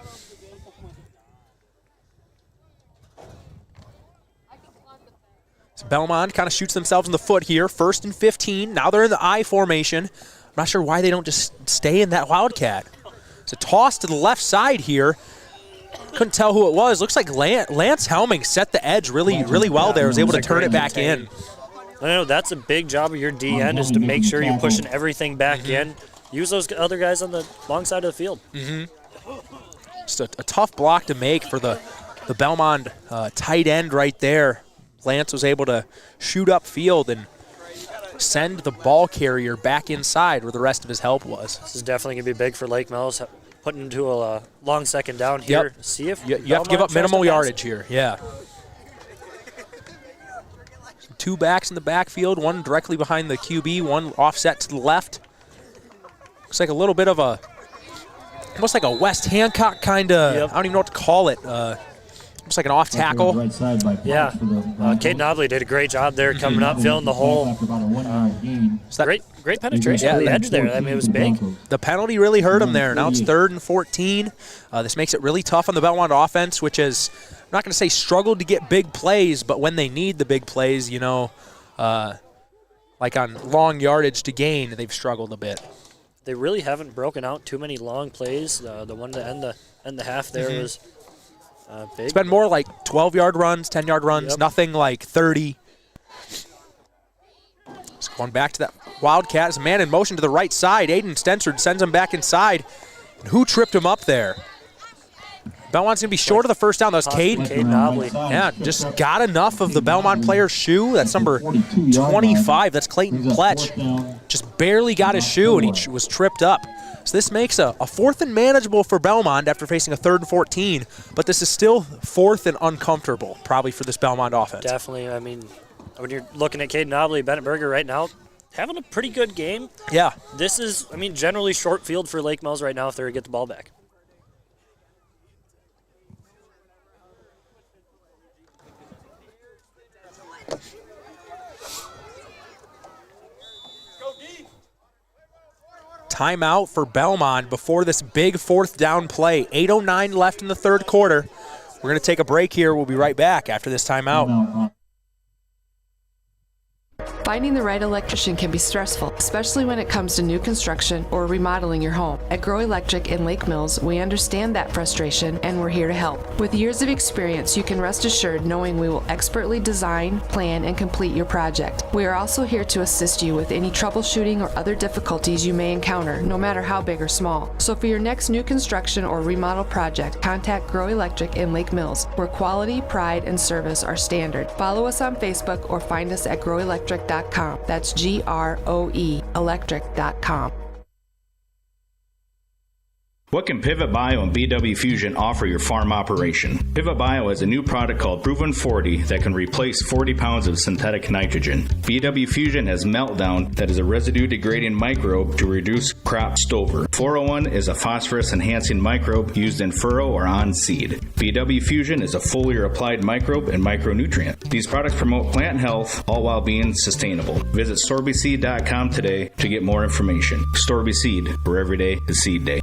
S9: So Belmond kind of shoots themselves in the foot here. 1st and 15. Now they're in the I formation. I'm not sure why they don't just stay in that Wildcat. It's a toss to the left side here. Couldn't tell who it was. Looks like Lance Helming set the edge really well there. Was able to turn it back in.
S10: I know that's a big job of your DN is to make sure you're pushing everything back in. Use those other guys on the long side of the field.
S9: Just a tough block to make for the Belmond tight end right there. Lance was able to shoot upfield and send the ball carrier back inside where the rest of his help was.
S10: This is definitely going to be big for Lake Mills, putting into a long second down here.
S9: Yep.
S10: See if
S9: you have to give up minimal yardage here. Yeah. 2 backs in the backfield, one directly behind the QB, one offset to the left. Looks like a little bit of almost like a West Hancock kind of, I don't even know what to call it. Looks like an off tackle.
S10: Yeah. Caden Obley did a great job there coming up, filling the hole. Great penetration on the edge there. I mean, it was big.
S9: The penalty really hurt him there. Now it's 3rd and 14. This makes it really tough on the Belmond offense, which is, I'm not going to say struggled to get big plays, but when they need the big plays, you know, like on long yardage to gain, they've struggled a bit.
S10: They really haven't broken out too many long plays. The one to end And the half there was big.
S9: It's been more like 12-yard runs, 10-yard runs, nothing like 30. Just going back to that Wildcat. As a man in motion to the right side. Aiden Stensford sends him back inside. And who tripped him up there? Belmont's going to be short of the first down. That was Cade
S10: Nobley.
S9: Yeah, just got enough of the Belmont player's shoe. That's number 25. That's Clayton Pletch. Just barely got his shoe, and he was tripped up. So this makes a 4th and manageable for Belmont after facing a 3rd and 14, but this is still 4th and uncomfortable, probably, for this Belmont offense.
S10: Definitely. I mean, when you're looking at Cade Nobley, Bennett Berger right now, having a pretty good game.
S9: Yeah.
S10: This is, I mean, generally short field for Lake Mills right now if they're going to get the ball back.
S9: Timeout for Belmont before this big 4th down play. 8:09 left in the 3rd quarter. We're going to take a break here. We'll be right back after this timeout.
S8: Finding the right electrician can be stressful, especially when it comes to new construction or remodeling your home. At Grow Electric in Lake Mills, we understand that frustration and we're here to help. With years of experience, you can rest assured knowing we will expertly design, plan, and complete your project. We are also here to assist you with any troubleshooting or other difficulties you may encounter, no matter how big or small. So for your next new construction or remodel project, contact Grow Electric in Lake Mills, where quality, pride, and service are standard. Follow us on Facebook or find us at growelectric.com. That's GROE electric.com.
S3: What can Pivot Bio and BW Fusion offer your farm operation? Pivot Bio has a new product called Proven 40 that can replace 40 pounds of synthetic nitrogen. BW Fusion has Meltdown that is a residue-degrading microbe to reduce crop stover. 401 is a phosphorus-enhancing microbe used in furrow or on seed. BW Fusion is a foliar-applied microbe and micronutrient. These products promote plant health, all while being sustainable. Visit StorbySeed.com today to get more information. Storby Seed, where every day is seed day.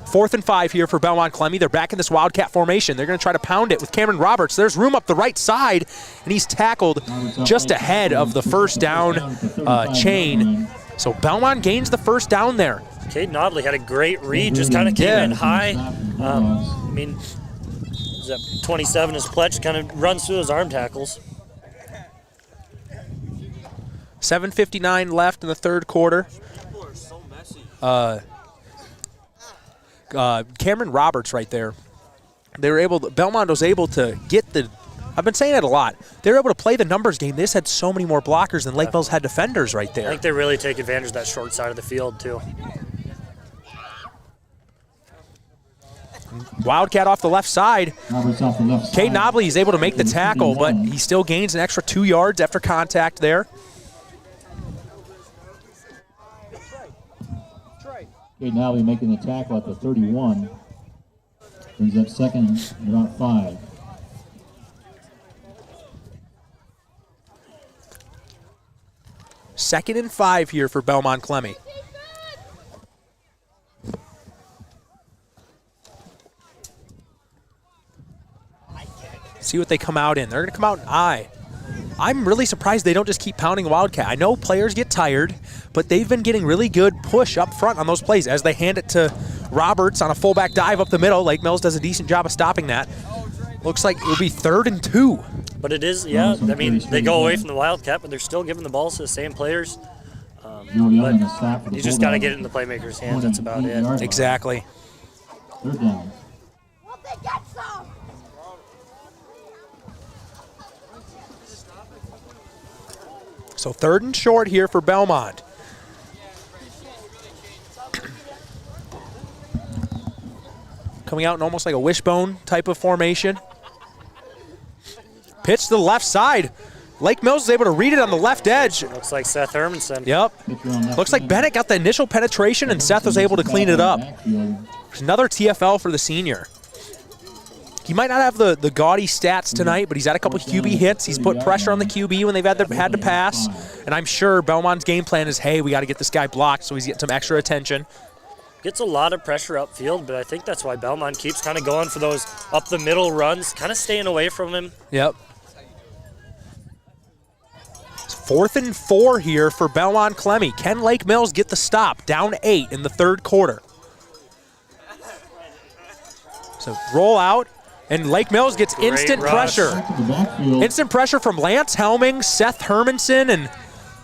S9: Fourth and 5 here for Belmont Klemme. They're back in this Wildcat formation. They're going to try to pound it with Cameron Roberts. There's room up the right side, and he's tackled just ahead of the first down chain. So Belmont gains the first down there.
S10: Cade Nobley had a great read, just kind of came in high. I mean, is that 27 is Pletch, kind of runs through his arm tackles.
S9: 7:59 left in the 3rd quarter. Cameron Roberts right there. Belmont was able to get I've been saying it a lot. They were able to play the numbers game. They just had so many more blockers than Lake Mills had defenders right there.
S10: I think they really take advantage of that short side of the field too.
S9: Wildcat off the left side. Cade Nobley is able to make the tackle, but he still gains an extra 2 yards after contact there.
S12: Cade Nobley making the tackle at the 31. Brings up second and about 5.
S9: Second and 5 here for Belmont Klemme. See what they come out in. They're going to come out in I. I'm really surprised they don't just keep pounding Wildcat. I know players get tired, but they've been getting really good push up front on those plays as they hand it to Roberts on a fullback dive up the middle. Lake Mills does a decent job of stopping that. Looks like it'll be 3rd and 2.
S10: But it is, yeah. I mean, they go away from the Wildcat, but they're still giving the balls to the same players. But you just got to get it in the playmakers' hands. That's about it.
S9: Exactly.
S12: 3rd down.
S9: So 3rd and short here for Belmont. Coming out in almost like a wishbone type of formation. Pitch to the left side. Lake Mills is able to read it on the left edge.
S10: Looks like Seth Hermanson.
S9: Yep. Looks like Bennett got the initial penetration and Seth was able to clean it up. Another TFL for the senior. He might not have the gaudy stats tonight, but he's had a couple QB hits. He's put pressure on the QB when they've had to pass. And I'm sure Belmont's game plan is, hey, we got to get this guy blocked so he's getting some extra attention.
S10: Gets a lot of pressure upfield, but I think that's why Belmont keeps kind of going for those up-the-middle runs, kind of staying away from him.
S9: Yep. 4th and 4 here for Belmond Klemme. Can Lake Mills get the stop? Down 8 in the third quarter. So roll out, and Lake Mills gets instant pressure. Instant pressure from Lance Helming, Seth Hermanson, and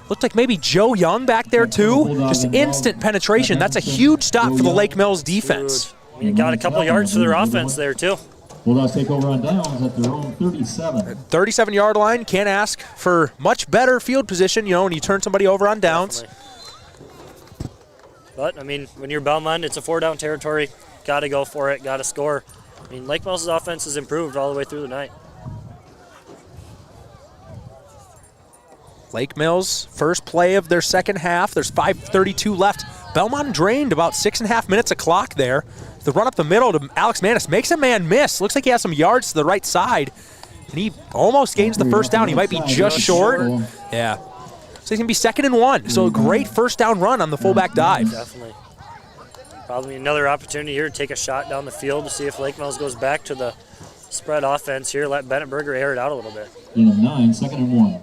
S9: looked like maybe Joe Young back there too. Just instant penetration. That's a huge stop for the Lake Mills defense.
S10: You got a couple yards for their offense there too.
S12: Bulldogs take over on downs at their own 37.
S9: 37-yard line, can't ask for much better field position, when you turn somebody over on downs.
S10: Definitely. But, I mean, when you're Belmond, it's a 4-down territory. Got to go for it, got to score. I mean, Lake Mills' offense has improved all the way through the night.
S9: Lake Mills, first play of their second half. There's 5:32 left. Belmond drained about 6.5 minutes of clock there. The run up the middle to Alex Manis makes a man miss. Looks like he has some yards to the right side. And he almost gains the first down. He might be just short. Yeah. So he's going to be 2nd and 1. So a great first down run on the fullback dive.
S10: Definitely. Probably another opportunity here to take a shot down the field to see if Lake Mills goes back to the spread offense here. Let Bennett Berger air it out a little bit.
S12: 9, 2nd and 1.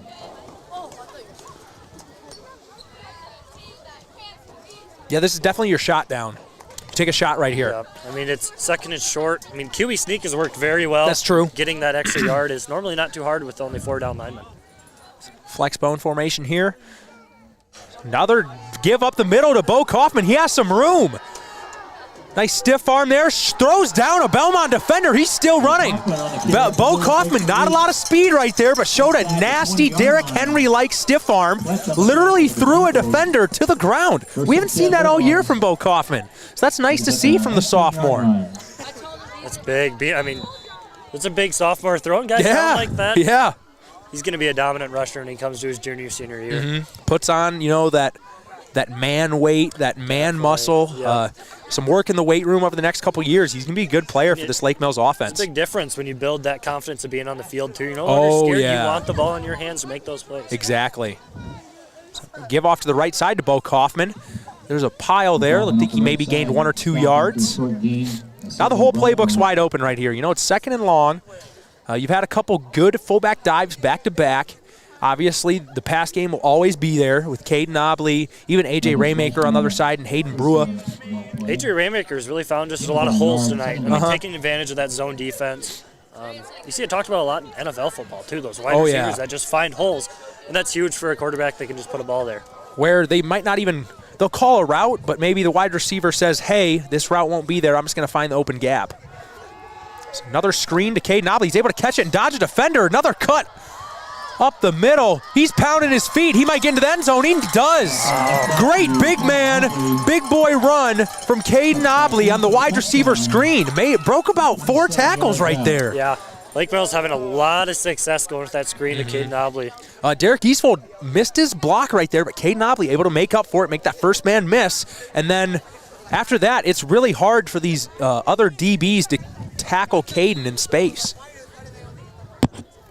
S9: Yeah, this is definitely your shot down. Take a shot right here.
S10: Yeah. I mean, it's 2nd and short. I mean, QB sneak has worked very well.
S9: That's true.
S10: Getting that extra yard is normally not too hard with only 4 down linemen.
S9: Flex bone formation here. Another give up the middle to Bo Kaufman. He has some room. Nice stiff arm there. Throws down a Belmond defender. He's still running. Bo Kaufman, not a lot of speed right there, but showed a nasty Derrick Henry-like stiff arm. Literally threw a defender to the ground. We haven't seen that all year from Bo Kaufman. So that's nice to see from the sophomore.
S10: That's big. I mean, it's a big sophomore throwing guys down like that.
S9: Yeah.
S10: He's going to be a dominant rusher when he comes to his senior year.
S9: Puts on, that man weight, that man muscle, some work in the weight room over the next couple years. He's going to be a good player for this Lake Mills offense.
S10: It's a big difference when you build that confidence of being on the field, too. When you're scared, you want the ball in your hands to make those plays.
S9: Exactly. So give off to the right side to Bo Kaufman. There's a pile there. Looked like he maybe gained 1 or 2 yards. Now the whole playbook's wide open right here. It's 2nd and long. You've had a couple good fullback dives back-to-back. Obviously, the pass game will always be there with Caden Obley, even A.J. Raymaker on the other side, and Hayden Brua.
S10: A.J. Raymaker's really found just a lot of holes tonight. I mean, taking advantage of that zone defense. You see it talked about a lot in NFL football, too, those wide receivers that just find holes. And that's huge for a quarterback that can just put a ball there.
S9: Where they might not even – they'll call a route, but maybe the wide receiver says, hey, this route won't be there. I'm just going to find the open gap. So another screen to Caden Obley. He's able to catch it and dodge a defender. Another cut. Up the middle. He's pounding his feet. He might get into the end zone. He does. Great big man, big boy run from Caden Obley on the wide receiver screen. Broke about 4 tackles right there.
S10: Yeah. Lake Mills having a lot of success going with that screen to Caden Obley.
S9: Derek Eastfold missed his block right there, but Caden Obley able to make up for it, make that first man miss. And then after that, it's really hard for these other DBs to tackle Caden in space.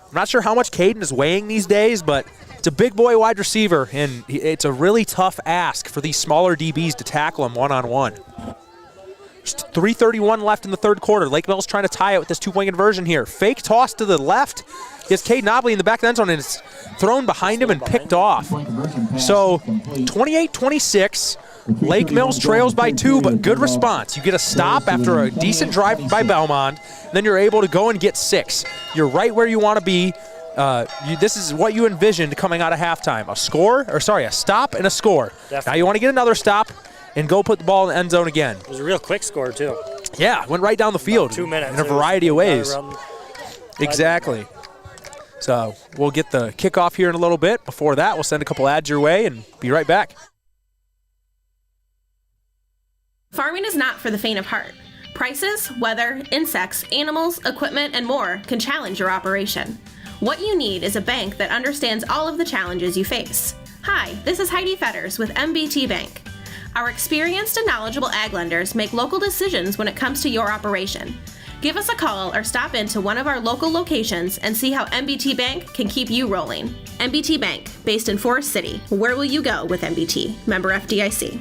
S9: I'm not sure how much Caden is weighing these days, but it's a big boy wide receiver, and it's a really tough ask for these smaller DBs to tackle him one-on-one. There's 3:31 left in the third quarter. Lake Mills trying to tie it with this 2-point conversion here. Fake toss to the left. Gets Caden Obley in the back of the end zone, and it's thrown behind him and picked off. So 28-26. Lake Mills trails by 2, but good response. You get a stop after a decent drive by Belmond, then you're able to go and get 6. You're right where you want to be. This is what you envisioned coming out of halftime. A stop and a score. Definitely. Now you want to get another stop and go put the ball in the end zone again.
S10: It was a real quick score, too.
S9: Yeah, went right down the field.
S10: About 2 minutes.
S9: In a variety of ways. Exactly. So we'll get the kickoff here in a little bit. Before that, we'll send a couple ads your way and be right back.
S11: Farming is not for the faint of heart. Prices, weather, insects, animals, equipment, and more can challenge your operation. What you need is a bank that understands all of the challenges you face. Hi, this is Heidi Fetters with MBT Bank. Our experienced and knowledgeable ag lenders make local decisions when it comes to your operation. Give us a call or stop into one of our local locations and see how MBT Bank can keep you rolling. MBT Bank, based in Forest City. Where will you go with MBT? Member FDIC.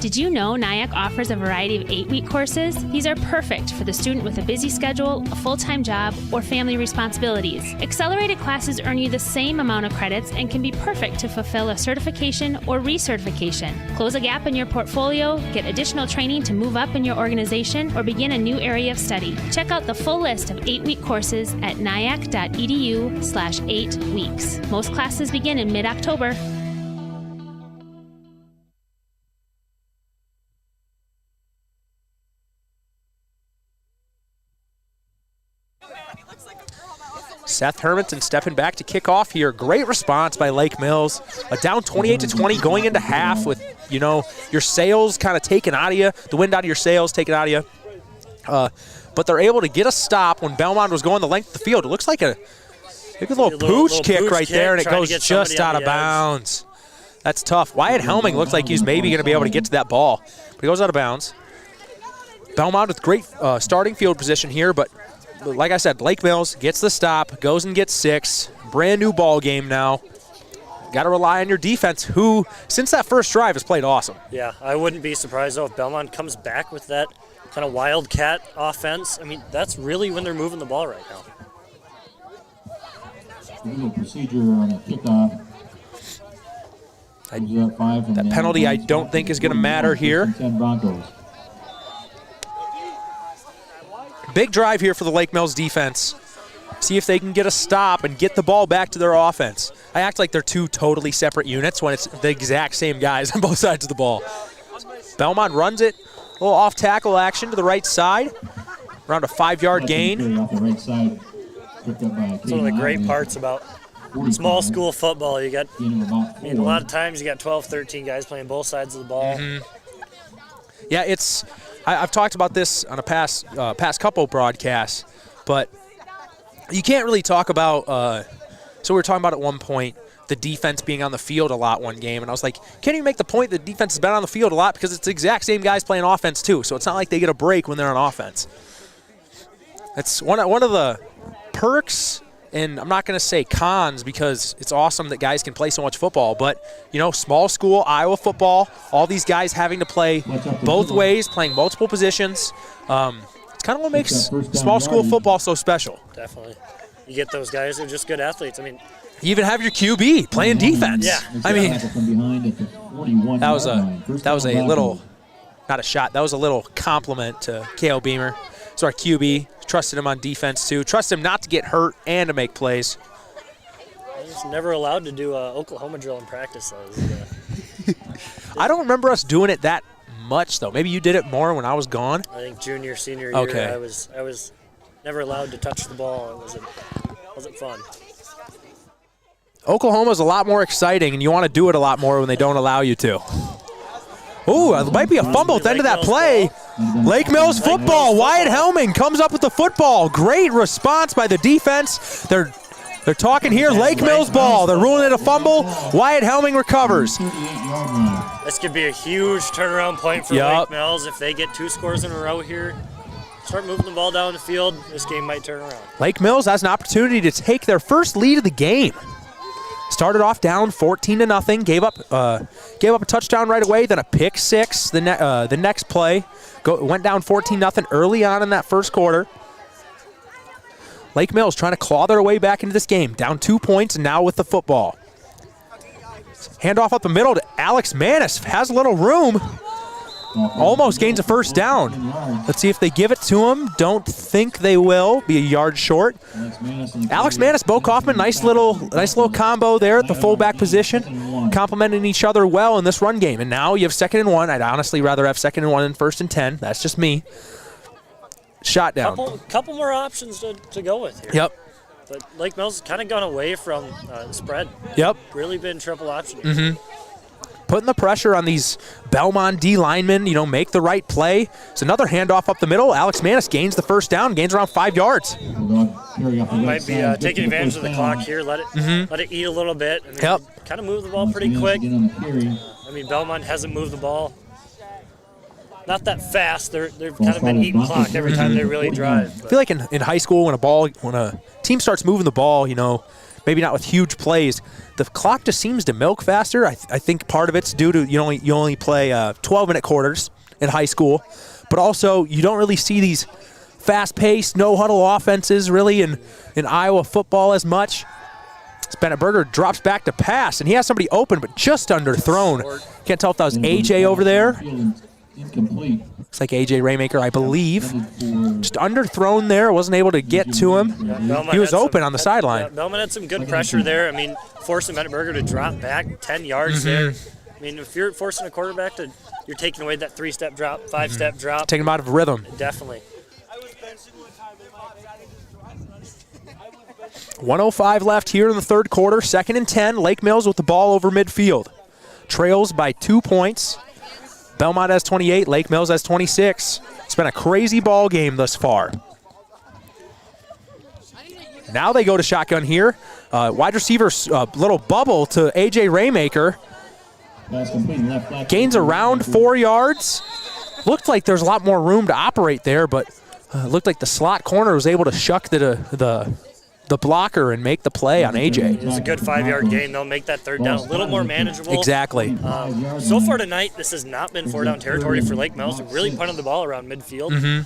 S13: Did you know NIAC offers a variety of 8-week courses? These are perfect for the student with a busy schedule, a full-time job, or family responsibilities. Accelerated classes earn you the same amount of credits and can be perfect to fulfill a certification or recertification. Close a gap in your portfolio, get additional training to move up in your organization, or begin a new area of study. Check out the full list of 8-week courses at niac.edu/8weeks. Most classes begin in mid-October.
S9: Seth Hermanson stepping back to kick off here. Great response by Lake Mills. Down 28-20 going into half with, your sails kind of taken out of you, the wind out of your sails taken out of you. But they're able to get a stop when Belmond was going the length of the field. It looks like a little pooch kick right there, and it goes just out of bounds. That's tough. Wyatt Helming looks like he's maybe going to be able to get to that ball, but he goes out of bounds. Belmond with great starting field position here, but like I said, Lake Mills gets the stop, goes and gets 6. Brand new ball game now. Got to rely on your defense, who, since that first drive, has played awesome.
S10: Yeah, I wouldn't be surprised, though, if Belmond comes back with that kind of wildcat offense. I mean, that's really when they're moving the ball right now.
S12: Legal procedure on the kickoff.
S9: That penalty I don't think is going to matter here.
S12: 10 Broncos.
S9: Big drive here for the Lake Mills defense. See if they can get a stop and get the ball back to their offense. I act like they're two totally separate units when it's the exact same guys on both sides of the ball. Belmond runs it. A little off-tackle action to the right side. Around a 5-yard gain.
S12: Off the right side. Picked up by
S10: That's one of the great parts about small school football. You got, a lot of times you got 12, 13 guys playing both sides of the ball.
S9: Yeah, I've talked about this on a past couple broadcasts, but you can't really talk about so we were talking about at one point the defense being on the field a lot one game, and I was like, can't you make the point that defense has been on the field a lot because it's the exact same guys playing offense too, so it's not like they get a break when they're on offense. That's one of the perks, and I'm not going to say cons because it's awesome that guys can play so much football, but, small school Iowa football, all these guys having to play both ways, playing multiple positions. It's kind of what makes small school football so special.
S10: Definitely. You get those guys who are just good athletes. I mean,
S9: you even have your QB playing defense.
S10: Yeah.
S9: I mean, that was a little, not a shot, that was a little compliment to Kale Beamer. So our QB, trusted him on defense too. Trusted him not to get hurt and to make plays.
S10: I was never allowed to do an Oklahoma drill in practice.
S9: I don't remember us doing it that much though. Maybe you did it more when I was gone.
S10: I think junior, senior year,
S9: okay.
S10: I was never allowed to touch the ball. It wasn't fun.
S9: Oklahoma's a lot more exciting, and you want to do it a lot more when they don't allow you to. Ooh, it might be a fumble at the end of that play. Lake Mills football. Wyatt Helming comes up with the football. Great response by the defense. They're talking here Lake Mills ball. They're ruling it a fumble. Wyatt Helming recovers.
S10: This could be a huge turnaround point for Lake Mills if they get 2 scores in a row here. Start moving the ball down the field. This game might turn around.
S9: Lake Mills has an opportunity to take their first lead of the game. Started off down 14-0. Gave up a touchdown right away. Then a pick 6. The next play went down 14-0 early on in that first quarter. Lake Mills trying to claw their way back into this game. Down 2 points and now with the football. Handoff up the middle to Alex Manis. Has a little room. Almost gains a first down. Let's see if they give it to him. Don't think they will. Be a yard short. Alex Manis, Bo Kaufman, nice little combo there at the fullback position, complementing each other well in this run game. And now you have 2nd and 1. I'd honestly rather have 2nd and 1 than 1st and 10. That's just me. Shot down.
S10: Couple more options to go with here.
S9: Yep.
S10: But Lake Mills has kind of gone away from spread.
S9: Yep.
S10: Really been triple option here.
S9: Putting the pressure on these Belmond D linemen, make the right play. It's another handoff up the middle. Alex Manis gains the first down, gains around 5 yards.
S10: Might be taking advantage of the clock here. Let it eat a little bit. And kind of move the ball pretty quick. Belmond hasn't moved the ball. Not that fast. They've kind of been eating clock every time they really drive.
S9: I feel like in high school when a team starts moving the ball, maybe not with huge plays. The clock just seems to milk faster. I think part of it's due to you only play 12-minute quarters in high school, but also you don't really see these fast-paced, no-huddle offenses really in Iowa football as much. Bennett Berger drops back to pass, and he has somebody open, but just underthrown. Can't tell if that was AJ over there.
S12: Incomplete.
S9: Looks like AJ Raymaker, I believe. Just underthrown there, wasn't able to get to him. He was open on the sideline.
S10: Belmond had some good pressure there. I mean, forcing Bennett Berger to drop back 10 yards there. I mean, if you're forcing a quarterback to, you're taking away that 3-step drop, 5-step drop.
S9: Taking him out of rhythm.
S10: Definitely.
S9: 1:05 left here in the third quarter. 2nd and 10. Lake Mills with the ball over midfield. Trails by 2 points. Belmont has 28. Lake Mills has 26. It's been a crazy ball game thus far. Now they go to shotgun here. Wide receiver, little bubble to A.J. Raymaker. Gains around 4 yards. Looked like there's a lot more room to operate there, but looked like the slot corner was able to shuck the blocker and make the play on AJ.
S10: It was a good 5-yard gain. They'll make that third down a little more manageable.
S9: Exactly.
S10: So far tonight, this has not been 4-down territory for Lake Mills. They're really punting the ball around midfield.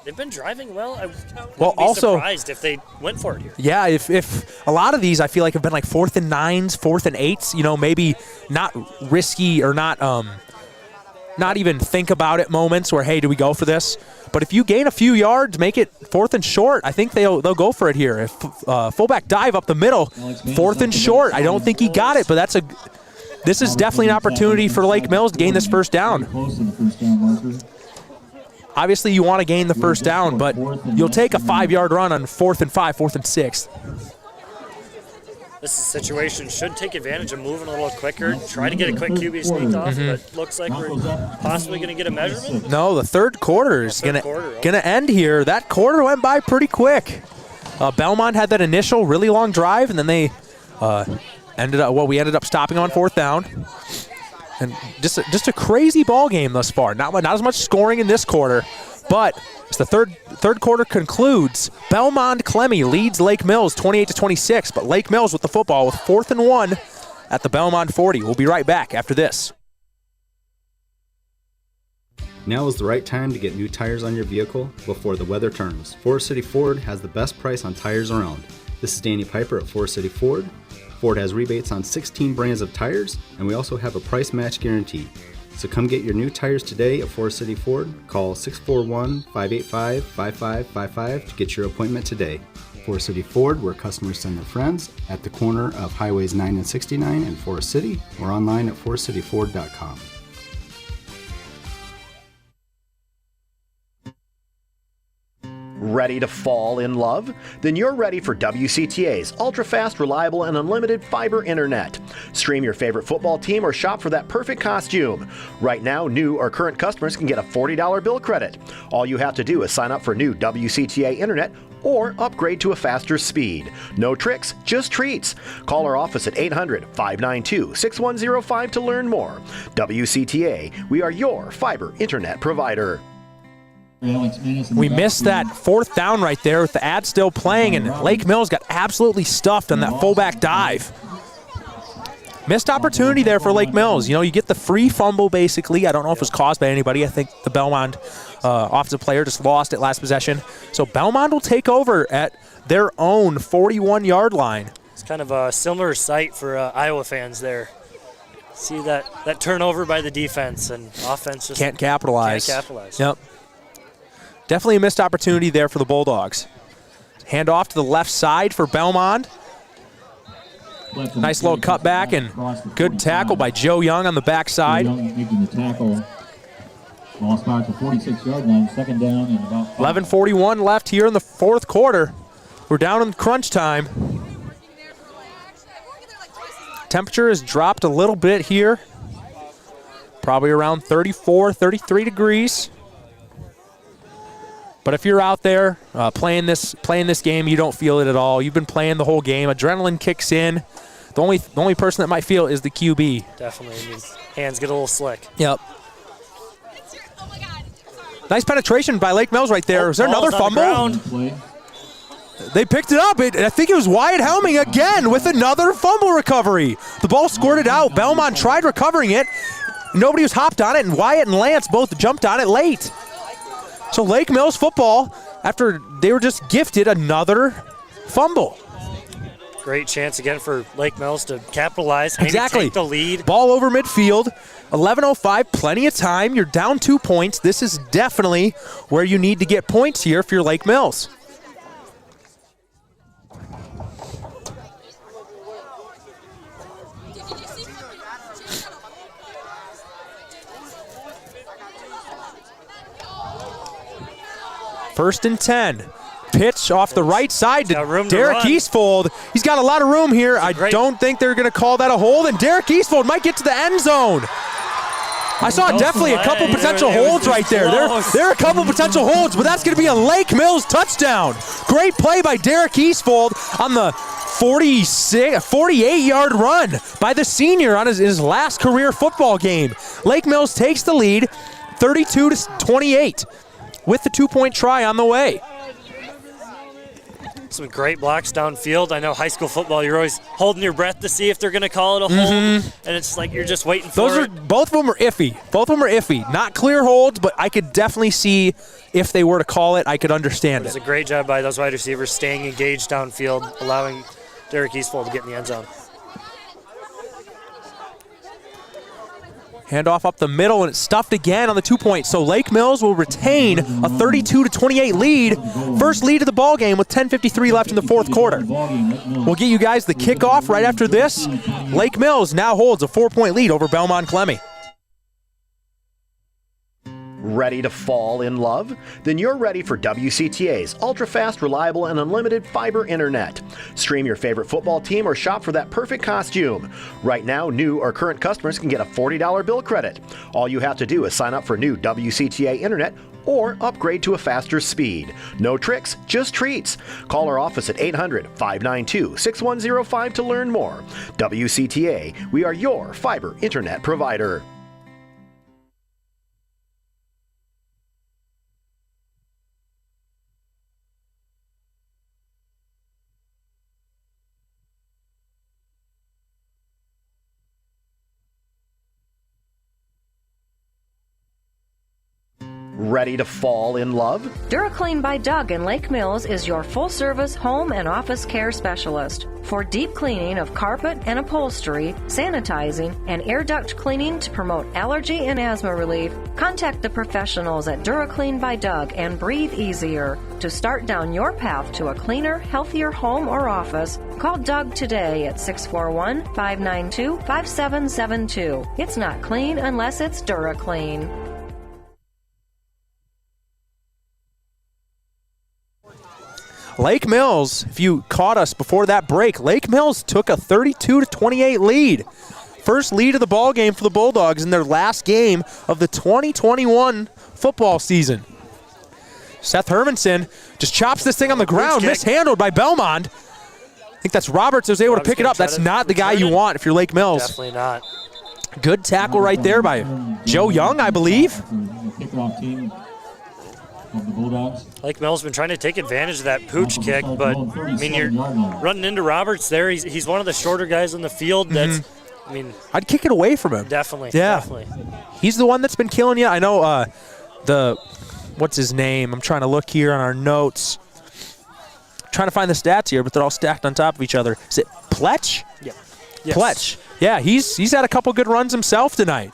S10: They've been driving well. I wouldn't be surprised if they went for it here.
S9: Yeah, if a lot of these I feel like have been like 4th and 9s, 4th and 8s, maybe not risky or not even think about it moments where, hey, do we go for this? But if you gain a few yards, make it 4th and short, I think they'll go for it here. If fullback dive up the middle, 4th and short. I don't think he got it, but this is definitely an opportunity for Lake Mills to gain this first down. Obviously, you want to gain the first down, but you'll take a 5-yard run on 4th and 5, 4th and 6.
S10: This situation should take advantage of moving a little quicker, try to get a quick QB sneak off, but looks like we're possibly going to get a measurement.
S9: No, the third quarter is going to end here. That quarter went by pretty quick. Belmont had that initial really long drive, and then they we ended up stopping on 4th down. And just a crazy ball game thus far. Not as much scoring in this quarter, but as the third quarter concludes, Belmond Klemme leads Lake Mills 28-26, but Lake Mills with the football with 4th and 1 at the Belmond 40. We'll be right back after this.
S15: Now is the right time to get new tires on your vehicle before the weather turns. Forest City Ford has the best price on tires around. This is Danny Piper at Forest City Ford. Ford has rebates on 16 brands of tires, and we also have a price match guarantee. So come get your new tires today at Forest City Ford. Call 641-585-5555 to get your appointment today. Forest City Ford, where customers send their friends, at the corner of Highways 9 and 69 in Forest City, or online at forestcityford.com.
S14: Ready to fall in love? Then you're ready for WCTA's ultra-fast, reliable, and unlimited fiber internet. Stream your favorite football team or shop for that perfect costume. Right now, new or current customers can get a $40 bill credit. All you have to do is sign up for new WCTA internet or upgrade to a faster speed. No tricks, just treats. Call our office at 800-592-6105 to learn more. WCTA, we are your fiber internet provider.
S9: We missed that 4th down right there with the ad still playing, and Lake Mills got absolutely stuffed on that fullback dive. Missed opportunity there for Lake Mills. You get the free fumble, basically. I don't know if it was caused by anybody. I think the Belmond offensive player just lost it last possession. So Belmond will take over at their own 41-yard line.
S10: It's kind of a similar sight for Iowa fans there. See that turnover by the defense, and offense just
S9: can't capitalize. Yep. Definitely a missed opportunity there for the Bulldogs. Hand off to the left side for Belmond. Nice little cutback and good tackle by Joe Young on the backside.
S12: Making the tackle. Ball spot at the 46-yard line. 2nd down and about
S9: 11:41 left here in the 4th quarter. We're down in crunch time. Temperature has dropped a little bit here. Probably around 34, 33 degrees. But if you're out there playing this game, you don't feel it at all. You've been playing the whole game. Adrenaline kicks in. The only person that might feel it is the QB.
S10: Definitely. I mean, hands get a little slick.
S9: Yep. Nice penetration by Lake Mills right there. Is there another fumble? They picked it up. I think it was Wyatt Helming again with another fumble recovery. The ball squirted out. Belmond tried recovering it. Nobody was hopped on it, and Wyatt and Lance both jumped on it late. So Lake Mills football, after they were just gifted another fumble.
S10: Great chance again for Lake Mills to capitalize. Maybe
S9: Exactly.
S10: take the lead.
S9: Ball over midfield. 11:05, plenty of time. You're down 2 points. This is definitely where you need to get points here if you're Lake Mills. First and 10. Pitch off the right side to Derek Eastfold. He's got a lot of room here. I don't think they're going to call that a hold, and Derek Eastfold might get to the end zone. I saw definitely a couple potential holds right there. There are a couple potential holds, but that's going to be a Lake Mills touchdown. Great play by Derek Eastfold on the 48-yard run by the senior on his last career football game. Lake Mills takes the lead, 32-28, with the 2-point try on the way.
S10: Some great blocks downfield. I know high school football, you're always holding your breath to see if they're going to call it a hold, and it's like you're just waiting for it.
S9: Both of them are iffy. Not clear holds, but I could definitely see if they were to call it, I could understand it.
S10: It's a great job by those wide receivers staying engaged downfield, allowing Derek Eastfold to get in the end zone.
S9: Handoff up the middle, and it's stuffed again on the 2-point. So Lake Mills will retain a 32-28 lead. First lead of the ball game with 10:53 left in the fourth quarter. We'll get you guys the kickoff right after this. Lake Mills now holds a 4-point lead over Belmond Klemme.
S14: Ready to fall in love? Then you're ready for WCTA's ultra-fast, reliable, and unlimited fiber internet. Stream your favorite football team or shop for that perfect costume. Right now, new or current customers can get a $40 bill credit. All you have to do is sign up for new WCTA internet or upgrade to a faster speed. No tricks, just treats. Call our office at 800-592-6105 to learn more. WCTA, we are your fiber internet provider. Ready to fall in love?
S7: DuraClean by Doug in Lake Mills is your full-service home and office care specialist. For deep cleaning of carpet and upholstery, sanitizing, and air duct cleaning to promote allergy and asthma relief, contact the professionals at DuraClean by Doug and breathe easier. To start down your path to a cleaner, healthier home or office, call Doug today at 641-592-5772. It's not clean unless it's DuraClean.
S9: Lake Mills, if you caught us before that break, Lake Mills took a 32-28 lead. First lead of the ball game for the Bulldogs in their last game of the 2021 football season. Seth Hermanson just chops this thing on the ground, mishandled by Belmond. I think that's Roberts who was able to pick it up. That's not the guy you want if you're Lake Mills.
S10: Definitely not.
S9: Good tackle right there by Joe Young, I believe.
S12: Kickoff team of the Bulldogs.
S10: Lake Mills been trying to take advantage of that pooch kick, but I mean, you're running into Roberts there. He's one of the shorter guys on the field. That's, I mean,
S9: I'd kick it away from him.
S10: Definitely.
S9: Yeah.
S10: Definitely.
S9: He's the one that's been killing you. I know what's his name? I'm trying to look here on our notes. Trying to find the stats here, but they're all stacked on top of each other. Is it Pletch?
S10: Yeah. Yes.
S9: Pletch. Yeah, he's had a couple good runs himself tonight.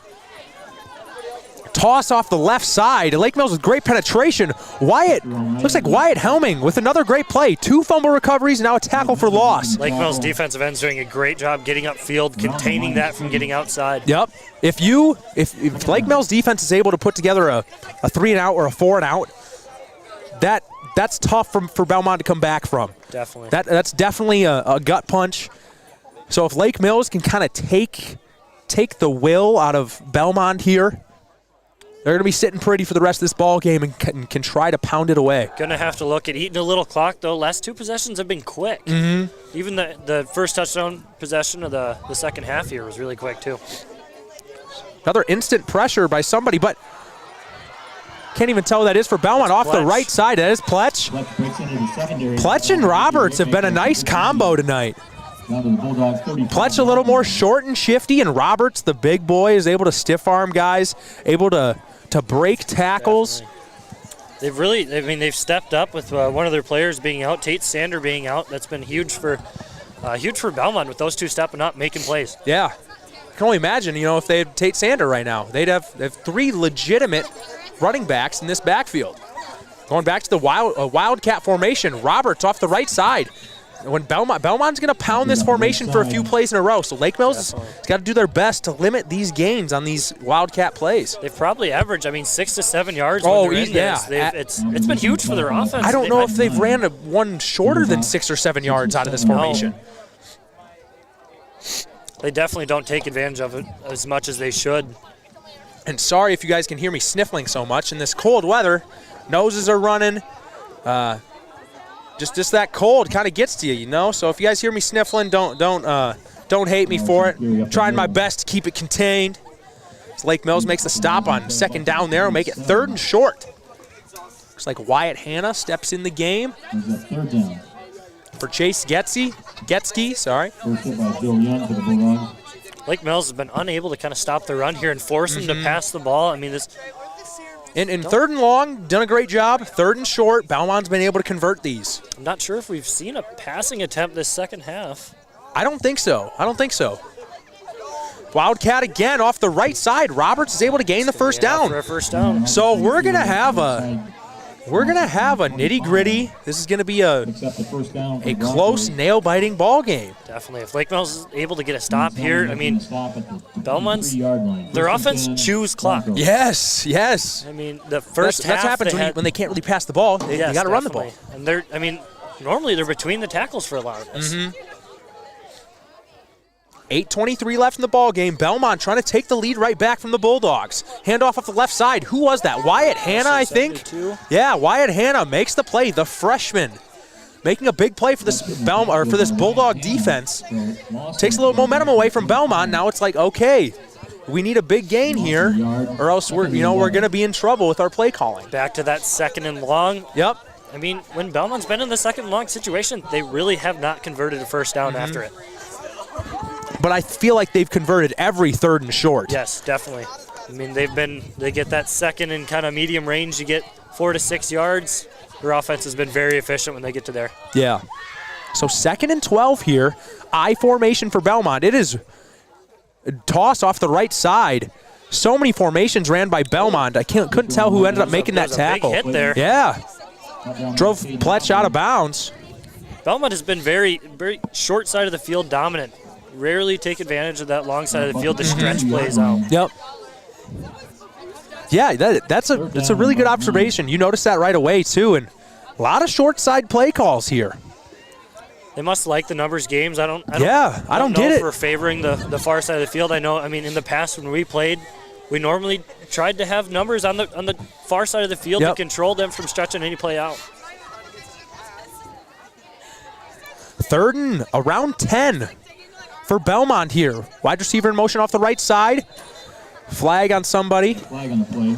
S9: Toss off the left side. Lake Mills with great penetration. Looks like Wyatt Helming with another great play. 2 fumble recoveries, now a tackle for loss.
S10: Lake Mills defensive end's doing a great job getting upfield, containing that from getting outside.
S9: Yep. If Lake Mills defense is able to put together a 3-and-out or a 4-and-out, that's tough for Belmond to come back from.
S10: Definitely.
S9: That's definitely a gut punch. So if Lake Mills can kind of take the will out of Belmond here, they're going to be sitting pretty for the rest of this ball game and can try to pound it away.
S10: Going to have to look at eating a little clock, though. Last 2 possessions have been quick. Mm-hmm. Even the first touchdown possession of the second half here was really quick, too.
S9: Another instant pressure by somebody, but Can't even tell who that is for Belmont. Off the right side, that is Pletch. Pletch and Roberts have been a nice combo tonight. Pletch a little more short and shifty, and Roberts, the big boy, is able to stiff arm guys, able to break tackles.
S10: Definitely. They've stepped up with one of their players being out, Tate Sander being out. That's been huge for Belmont with those two stepping up, making plays.
S9: Yeah. I can only imagine, if they had Tate Sander right now, they'd have 3 legitimate running backs in this backfield. Going back to the Wildcat formation, Roberts off the right side. When Belmont's going to pound this formation for a few plays in a row, so Lake Mills has got to do their best to limit these gains on these Wildcat plays.
S10: They've probably averaged, 6 to 7 yards when they're in this. It's been huge for their offense.
S9: I don't know if they've ran one shorter than 6 or 7 yards out of this formation.
S10: No. They definitely don't take advantage of it as much as they should.
S9: And sorry if you guys can hear me sniffling so much in this cold weather. Noses are running. Just that cold kind of gets to you, So if you guys hear me sniffling, don't hate me for it. I'm trying my best to keep it contained. As Lake Mills makes the stop on second down there, make it 3rd and short. Looks like Wyatt Hanna steps in the game.
S12: Third down.
S9: For Chase Getsky, sorry.
S12: First hit by Joe Young for the Bulldogs.
S10: Lake Mills has been unable to kind of stop the run here and force them to pass the ball. In
S9: 3rd and long, done a great job. 3rd and short, Belmont's been able to convert these.
S10: I'm not sure if we've seen a passing attempt this second half.
S9: I don't think so. Wildcat again off the right side. Roberts is able to gain the first down.
S10: For a first down.
S9: So we're gonna have a nitty-gritty. This is gonna be a close, nail-biting ball game.
S10: Definitely. If Lake Mills is able to get a stop here, Belmont's their offense chews clock.
S9: Yes.
S10: The first half
S9: that's happens when they can't really pass the ball. They got to run the ball.
S10: And normally they're between the tackles for a lot of this.
S9: 8:23 left in the ball game. Belmont trying to take the lead right back from the Bulldogs. Handoff off the left side. Who was that? Wyatt Hanna, I think. Yeah, Wyatt Hanna makes the play. The freshman making a big play for this Bulldog defense. Takes a little momentum away from Belmont. Now it's like, okay, we need a big gain here, or else we're going to be in trouble with our play calling.
S10: Back to that 2nd and long.
S9: Yep.
S10: When Belmont's been in the 2nd and long situation, they really have not converted a first down after it.
S9: But I feel like they've converted every 3rd and short.
S10: Yes, definitely. They get that 2nd and kind of medium range. You get 4 to 6 yards. Their offense has been very efficient when they get to there.
S9: Yeah. So 2nd and 12 here. I formation for Belmont. It is a toss off the right side. So many formations ran by Belmont. I couldn't tell who ended up making that tackle.
S10: Big hit there.
S9: Yeah. Drove Pletch out of bounds.
S10: Belmont has been very, very short side of the field dominant. Rarely take advantage of that long side of the field to stretch plays out.
S9: Yep. Yeah, that's a really good observation. You noticed that right away, too, and a lot of short side play calls here.
S10: They must like the numbers games. I don't
S9: get
S10: know
S9: it.
S10: If we're favoring the far side of the field. I know, in the past when we played, we normally tried to have numbers on the far side of the field to control them from stretching any play out.
S9: 3rd and around 10 for Belmont here. Wide receiver in motion off the right side. Flag on somebody.
S12: Flag on the play.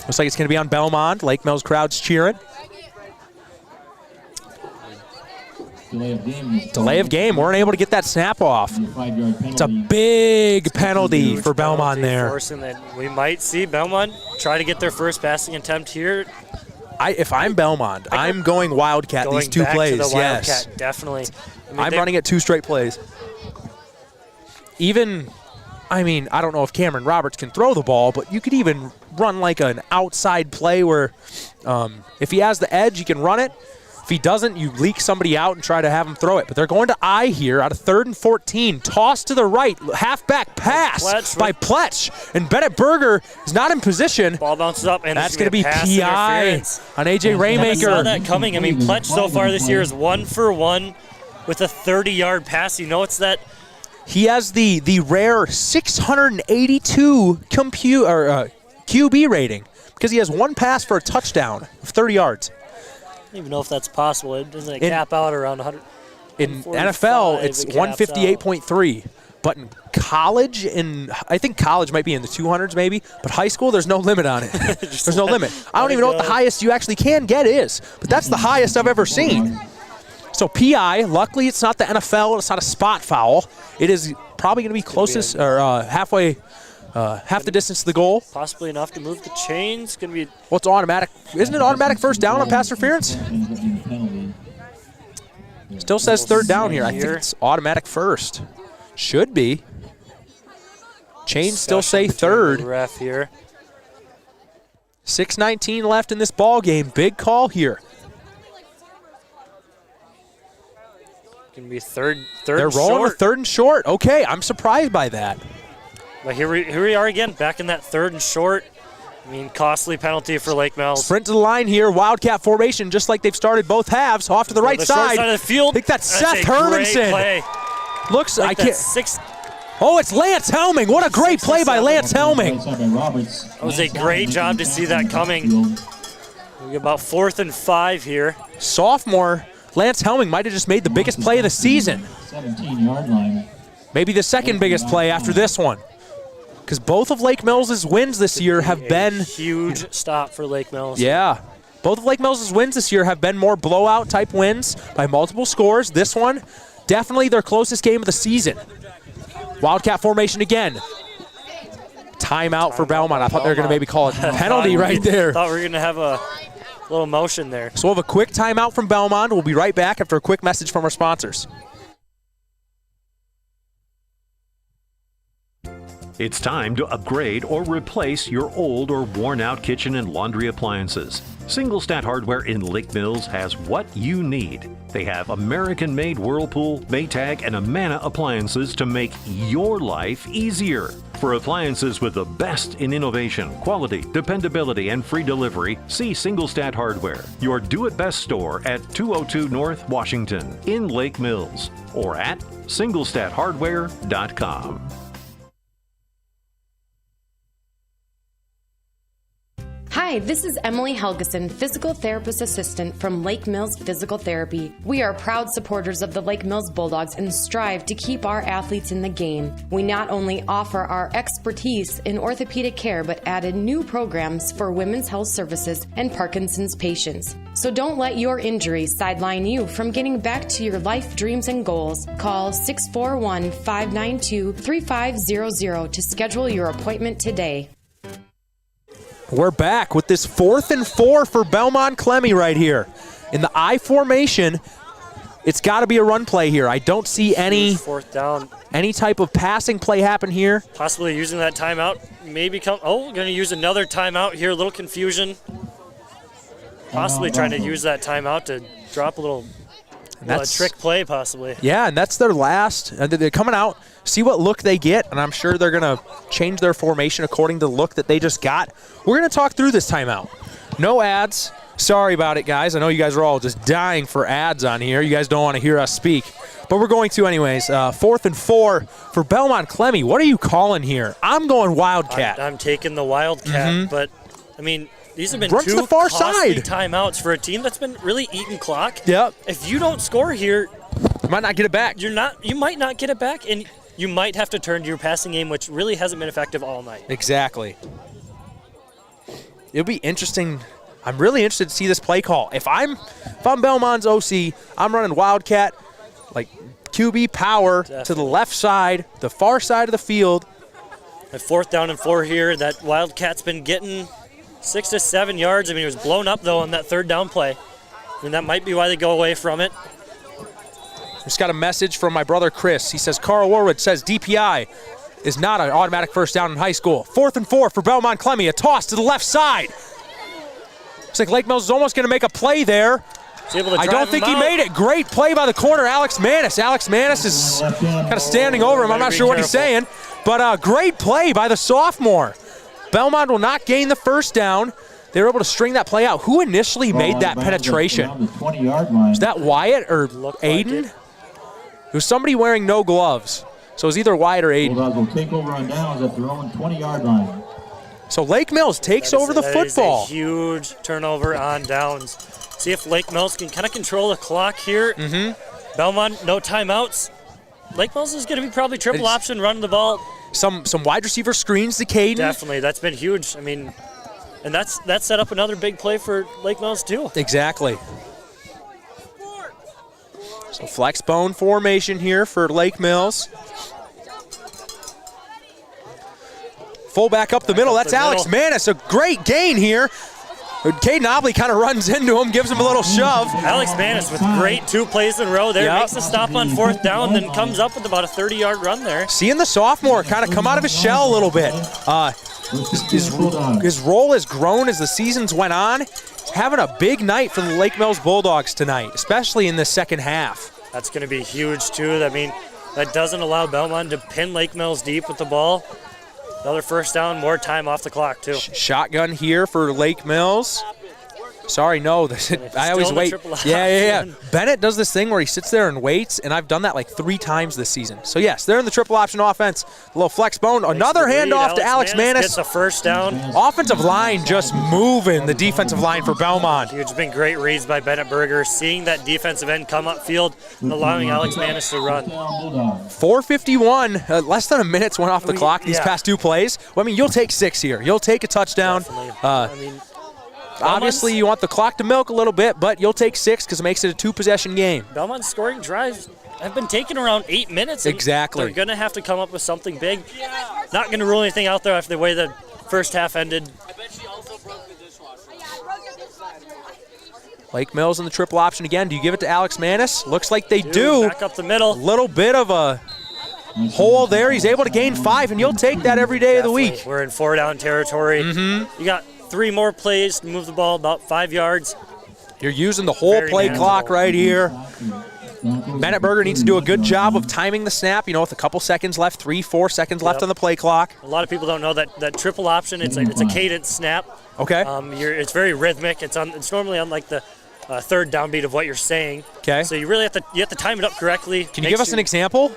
S9: Looks like it's going to be on Belmont. Lake Mills crowd's cheering. Delay of game. Weren't able to get that snap off. It's a big penalty for Belmont there.
S10: We might see Belmont try to get their first passing attempt here.
S9: If I'm Belmont, I'm going Wildcat these 2 plays.
S10: To the Wildcat,
S9: yes,
S10: definitely.
S9: I'm running it 2 straight plays. I don't know if Cameron Roberts can throw the ball, but you could even run like an outside play where if he has the edge, you can run it. If he doesn't, you leak somebody out and try to have him throw it. But they're going to I here out of 3rd and 14. Toss to the right. Halfback pass by Pletch. And Bennett Berger is not in position.
S10: Ball bounces up, and
S9: that's going to be PI on A.J. Raymaker.
S10: I saw that coming. Pletch so far this year is 1 for 1 with a 30-yard pass. It's that.
S9: He has the rare 682 QB rating because he has 1 pass for a touchdown of 30 yards.
S10: I don't even know if that's possible. Doesn't it cap out around 100?
S9: In NFL, it's 158.3. But in college, I think college might be in the 200s maybe, but high school, there's no limit on it. There's no limit. I don't even know what the highest you actually can get is, but that's the highest I've ever seen. So PI, luckily it's not the NFL, it's not a spot foul. It is probably going to be closest or halfway, half the distance to the goal.
S10: Possibly enough to move the chains. Going to be.
S9: Well, it's automatic. Isn't it automatic first down on pass interference? Still says third down here. I think it's automatic first. Should be. Chains still say third.
S10: Ref here.
S9: 6:19 left in this ball game. Big call here.
S10: Going to be third
S9: They're rolling with third and short. Okay, I'm surprised by that.
S10: But here we are again, back in that third and short. I mean, costly penalty for Lake Mills.
S9: Sprint to the line here, Wildcat formation, just like they've started both halves. Off to the right side.
S10: Of the field.
S9: I think that's Seth Hermanson. Looks, I can't. Oh, it's Lance Helming. What a great play by Lance Helming.
S10: That was a great job to see that coming. We get about 4th and 5 here.
S9: Sophomore Lance Helming might have just made the biggest play of the season.
S12: 17-yard line.
S9: Maybe the second biggest play after this one. Because both of Lake Mills' wins this year have been
S10: huge stop for Lake Mills.
S9: Yeah. Both of Lake Mills' wins this year have been more blowout type wins by multiple scores. This one, definitely their closest game of the season. Wildcat formation again. Timeout for Belmont. I thought they were going to maybe call a penalty right there.
S10: Thought we were going to have a little motion there.
S9: So we'll have a quick timeout from Belmont. We'll be right back after a quick message from our sponsors.
S4: It's time to upgrade or replace your old or worn-out kitchen and laundry appliances. Single Stat Hardware in Lake Mills has what you need. They have American-made Whirlpool, Maytag, and Amana appliances to make your life easier. For appliances with the best in innovation, quality, dependability, and free delivery, see Single Stat Hardware, your do-it-best store at 202 North Washington in Lake Mills, or at singlestathardware.com.
S5: Hi, this is Emily Helgeson, Physical Therapist Assistant from Lake Mills Physical Therapy. We are proud supporters of the Lake Mills Bulldogs and strive to keep our athletes in the game. We not only offer our expertise in orthopedic care, but added new programs for women's health services and Parkinson's patients. So don't let your injuries sideline you from getting back to your life dreams and goals. Call 641-592-3500 to schedule your appointment today.
S9: We're back with this 4th and 4 for Belmond Klemme right here. In the I formation, it's got to be a run play here. I don't see any
S10: 4th down.
S9: Any type of passing play happen here.
S10: Possibly using that timeout. Maybe going to use another timeout here. A little confusion. Possibly trying to use that timeout to drop a little trick play possibly.
S9: Yeah, and that's their last. They're coming out. See what look they get, and I'm sure they're going to change their formation according to the look that they just got. We're going to talk through this timeout. No ads. Sorry about it, guys. I know you guys are all just dying for ads on here. You guys don't want to hear us speak, but we're going to anyways. 4th and 4 for Belmond Klemme. What are you calling here? I'm going Wildcat.
S10: I'm taking the Wildcat, but, I mean, these have been
S9: Run
S10: two
S9: to the far
S10: costly
S9: side.
S10: timeouts for a team that's been really eating clock.
S9: Yep.
S10: If you don't score here,
S9: you might not get it back.
S10: You might not get it back, and you might have to turn to your passing game, which really hasn't been effective all night.
S9: Exactly. It'll be interesting. I'm really interested to see this play call. If I'm Belmont's OC, I'm running Wildcat, like QB power to the left side, the far side of the field.
S10: At 4th down and 4 here, that Wildcat's been getting 6 to 7 yards. I mean, it was blown up, though, on that 3rd down play. And that might be why they go away from it.
S9: Just got a message from my brother Chris. He says Carl Warwood says DPI is not an automatic first down in high school. 4th and 4 for Belmond Klemme. A toss to the left side. Looks like Lake Mills is almost going to make a play there. I don't think he made it. Great play by the corner, Alex Manis. Alex Manis is kind of standing over him. I'm not sure what he's saying. But great play by the sophomore. Belmond will not gain the first down. They were able to string that play out. Who initially made that penetration? Was that Wyatt or Aiden? It was somebody wearing no gloves. So it was either Wyatt or Aiden.
S12: Bulldogs will take over on downs at their own 20-yard line.
S9: So Lake Mills takes over the football.
S10: That is a huge turnover on downs. See if Lake Mills can kind of control the clock here.
S9: Mm-hmm.
S10: Belmont, no timeouts. Lake Mills is going to be probably triple option, running the ball.
S9: Some wide receiver screens to Caden.
S10: Definitely, that's been huge. I mean, and that's set up another big play for Lake Mills too.
S9: Exactly. So flex bone formation here for Lake Mills. Fullback up the middle. That's Alex Manis. A great gain here. Caden Obley kind of runs into him, gives him a little shove.
S10: Alex Manis with great 2 plays in a row there. Makes a stop on 4th down, then comes up with about a 30-yard run there.
S9: Seeing the sophomore kind of come out of his shell a little bit. His role has grown as the seasons went on. He's having a big night for the Lake Mills Bulldogs tonight, especially in the second half.
S10: That's going to be huge, too. I mean, that doesn't allow Belmond to pin Lake Mills deep with the ball. Another first down, more time off the clock, too.
S9: Shotgun here for Lake Mills. Sorry, no. I always wait. Yeah. Bennett does this thing where he sits there and waits, and I've done that like 3 times this season. So, yes, they're in the triple option offense. A little flex bone. Another handoff to Alex Manis.
S10: Gets a first down.
S9: Offensive line just moving the defensive line for Belmond.
S10: It's been great reads by Bennett Berger, seeing that defensive end come upfield and allowing Alex Manis to run.
S9: 4:51, less than a minute's went off the clock these past 2 plays. Well, I mean, you'll take 6 here. You'll take a touchdown. Obviously, you want the clock to milk a little bit, but you'll take 6 because it makes it a 2-possession game.
S10: Belmont's scoring drives have been taking around 8 minutes.
S9: Exactly.
S10: They're going to have to come up with something big. Not going to rule anything out there after the way the first half ended.
S9: Lake Mills in the triple option again. Do you give it to Alex Manis? Looks like they do.
S10: Back up the middle.
S9: A little bit of a hole there. He's able to gain 5, and you'll take that every day of the week.
S10: We're in 4-down territory. You got 3 more plays to move the ball about 5 yards.
S9: You're using the whole play clock right here. Bennett Berger needs to do a good job of timing the snap, with a couple seconds left, 3-4 seconds left on the play clock.
S10: A lot of people don't know that triple option, it's a cadence snap.
S9: Okay.
S10: It's very rhythmic. It's normally on like the 3rd downbeat of what you're saying.
S9: Okay.
S10: So you really have to time it up correctly.
S9: Can you give us an example?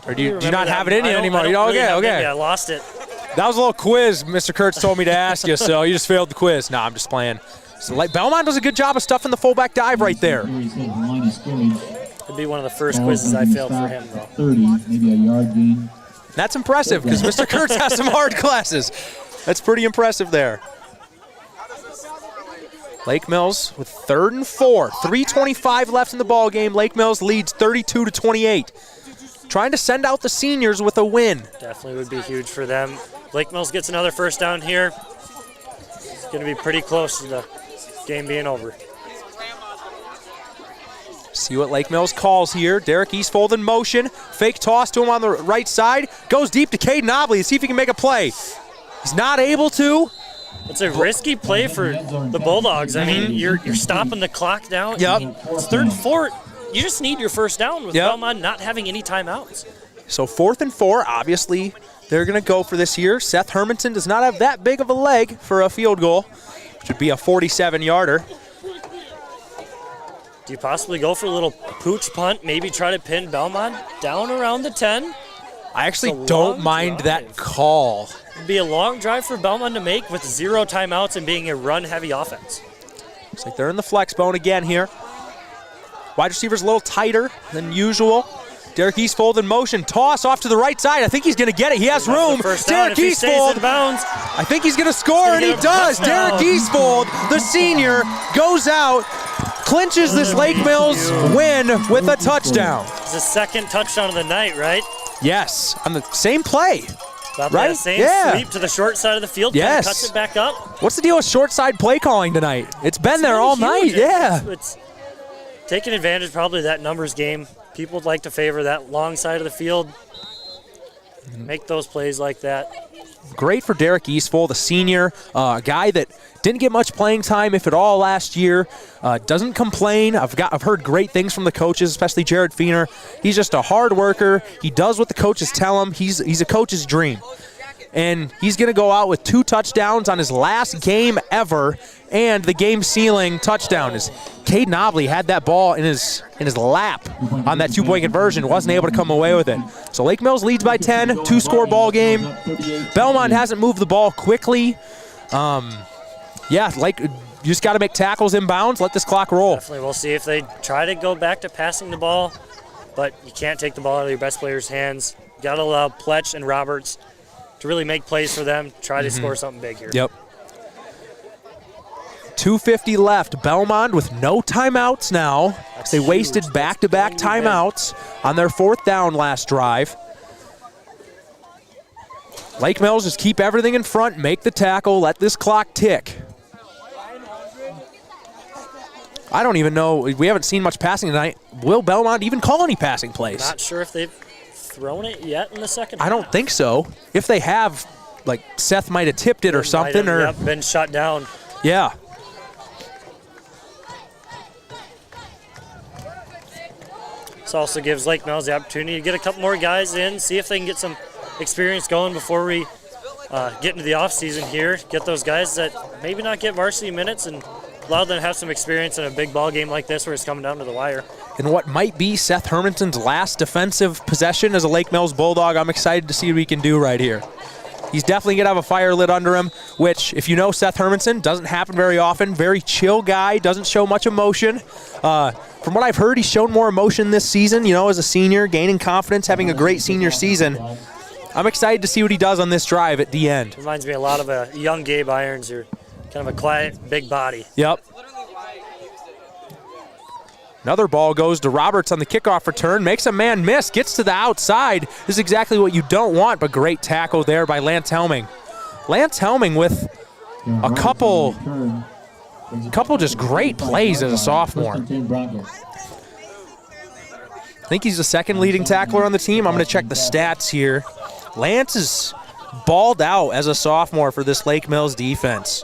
S9: Or do you not have it in you anymore? Okay.
S10: I lost it.
S9: That was a little quiz Mr. Kurtz told me to ask you, so you just failed the quiz. No, I'm just playing. So Belmond does a good job of stuffing the fullback dive right there.
S10: It'd be one of the first quizzes I failed for him, though.
S12: 30, maybe a yard gain.
S9: That's impressive because Mr. Kurtz has some hard classes. That's pretty impressive there. Lake Mills with 3rd and 4. 3:25 left in the ball game. Lake Mills leads 32-28. Trying to send out the seniors with a win.
S10: Definitely would be huge for them. Lake Mills gets another first down here. It's going to be pretty close to the game being over.
S9: See what Lake Mills calls here. Derek Eastfold in motion. Fake toss to him on the right side. Goes deep to Caden Obley to see if he can make a play. He's not able to.
S10: It's a risky play for the Bulldogs. I mean, you're stopping the clock down.
S9: Yep.
S10: I mean, it's 3rd and 4. You just need your first down with Belmond not having any timeouts.
S9: So 4th and 4, obviously, they're going to go for this here. Seth Hermanson does not have that big of a leg for a field goal, which would be a 47-yarder.
S10: Do you possibly go for a little pooch punt, maybe try to pin Belmond down around the 10?
S9: I actually don't mind that call.
S10: It'd be a long drive for Belmond to make with 0 timeouts and being a run-heavy offense.
S9: Looks like they're in the flex bone again here. Wide receiver's a little tighter than usual. Derek Eastfold in motion. Toss off to the right side. I think he's going to get it. He has room. Derek Eastfold. I think he's going to score, and he does. Derek Eastfold, the senior, goes out, clinches this Lake Mills win with a touchdown.
S10: It's the 2nd touchdown of the night, right?
S9: Yes, on the same play.
S10: Right? Same sweep to the short side of the field.
S9: Yes.
S10: Cuts it back up.
S9: What's the deal with short side play calling tonight? It's been there all night. Yeah.
S10: It's taking advantage probably of that numbers game. People like to favor that long side of the field. Make those plays like that.
S9: Great for Derek Eastfold, the senior, a guy that didn't get much playing time, if at all, last year. Doesn't complain. I've heard great things from the coaches, especially Jared Feener. He's just a hard worker. He does what the coaches tell him. He's a coach's dream. And he's going to go out with 2 touchdowns on his last game ever, and the game-sealing touchdown is Caden Obley had that ball in his lap on that 2-point conversion, wasn't able to come away with it. So Lake Mills leads by 10, 2-score ball game. Belmond hasn't moved the ball quickly. You just got to make tackles inbounds, let this clock roll.
S10: Definitely, we'll see if they try to go back to passing the ball. but you can't take the ball out of your best players' hands. You got to allow Pletch and Roberts to really make plays for them, try to score something big here.
S9: Yep. 2:50 left. Belmond with no timeouts now. They wasted back-to-back timeouts on their 4th down last drive. Lake Mills just keep everything in front, make the tackle, let this clock tick. I don't even know. We haven't seen much passing tonight. Will Belmond even call any passing plays?
S10: Not sure if they've thrown it yet in the second half.
S9: I don't think so. If they have, like Seth might have tipped it or something. Or
S10: been shut down.
S9: Yeah.
S10: This also gives Lake Mills the opportunity to get a couple more guys in, see if they can get some experience going before we get into the offseason here. Get those guys that maybe not get varsity minutes and allow them to have some experience in a big ball game like this where it's coming down to the wire.
S9: In what might be Seth Hermanton's last defensive possession as a Lake Mills Bulldog, I'm excited to see what he can do right here. He's definitely going to have a fire lit under him, which, if you know Seth Hermanson, doesn't happen very often. Very chill guy, doesn't show much emotion. From what I've heard, he's shown more emotion this season, as a senior, gaining confidence, having a great senior season. I'm excited to see what he does on this drive at the end.
S10: Reminds me a lot of a young Gabe Irons, or kind of a quiet, big body.
S9: Yep. Another ball goes to Roberts on the kickoff return, makes a man miss, gets to the outside. This is exactly what you don't want, but great tackle there by Lance Helming. Lance Helming with a couple just great plays as a sophomore. I think he's the second leading tackler on the team. I'm going to check the stats here. Lance is balled out as a sophomore for this Lake Mills defense.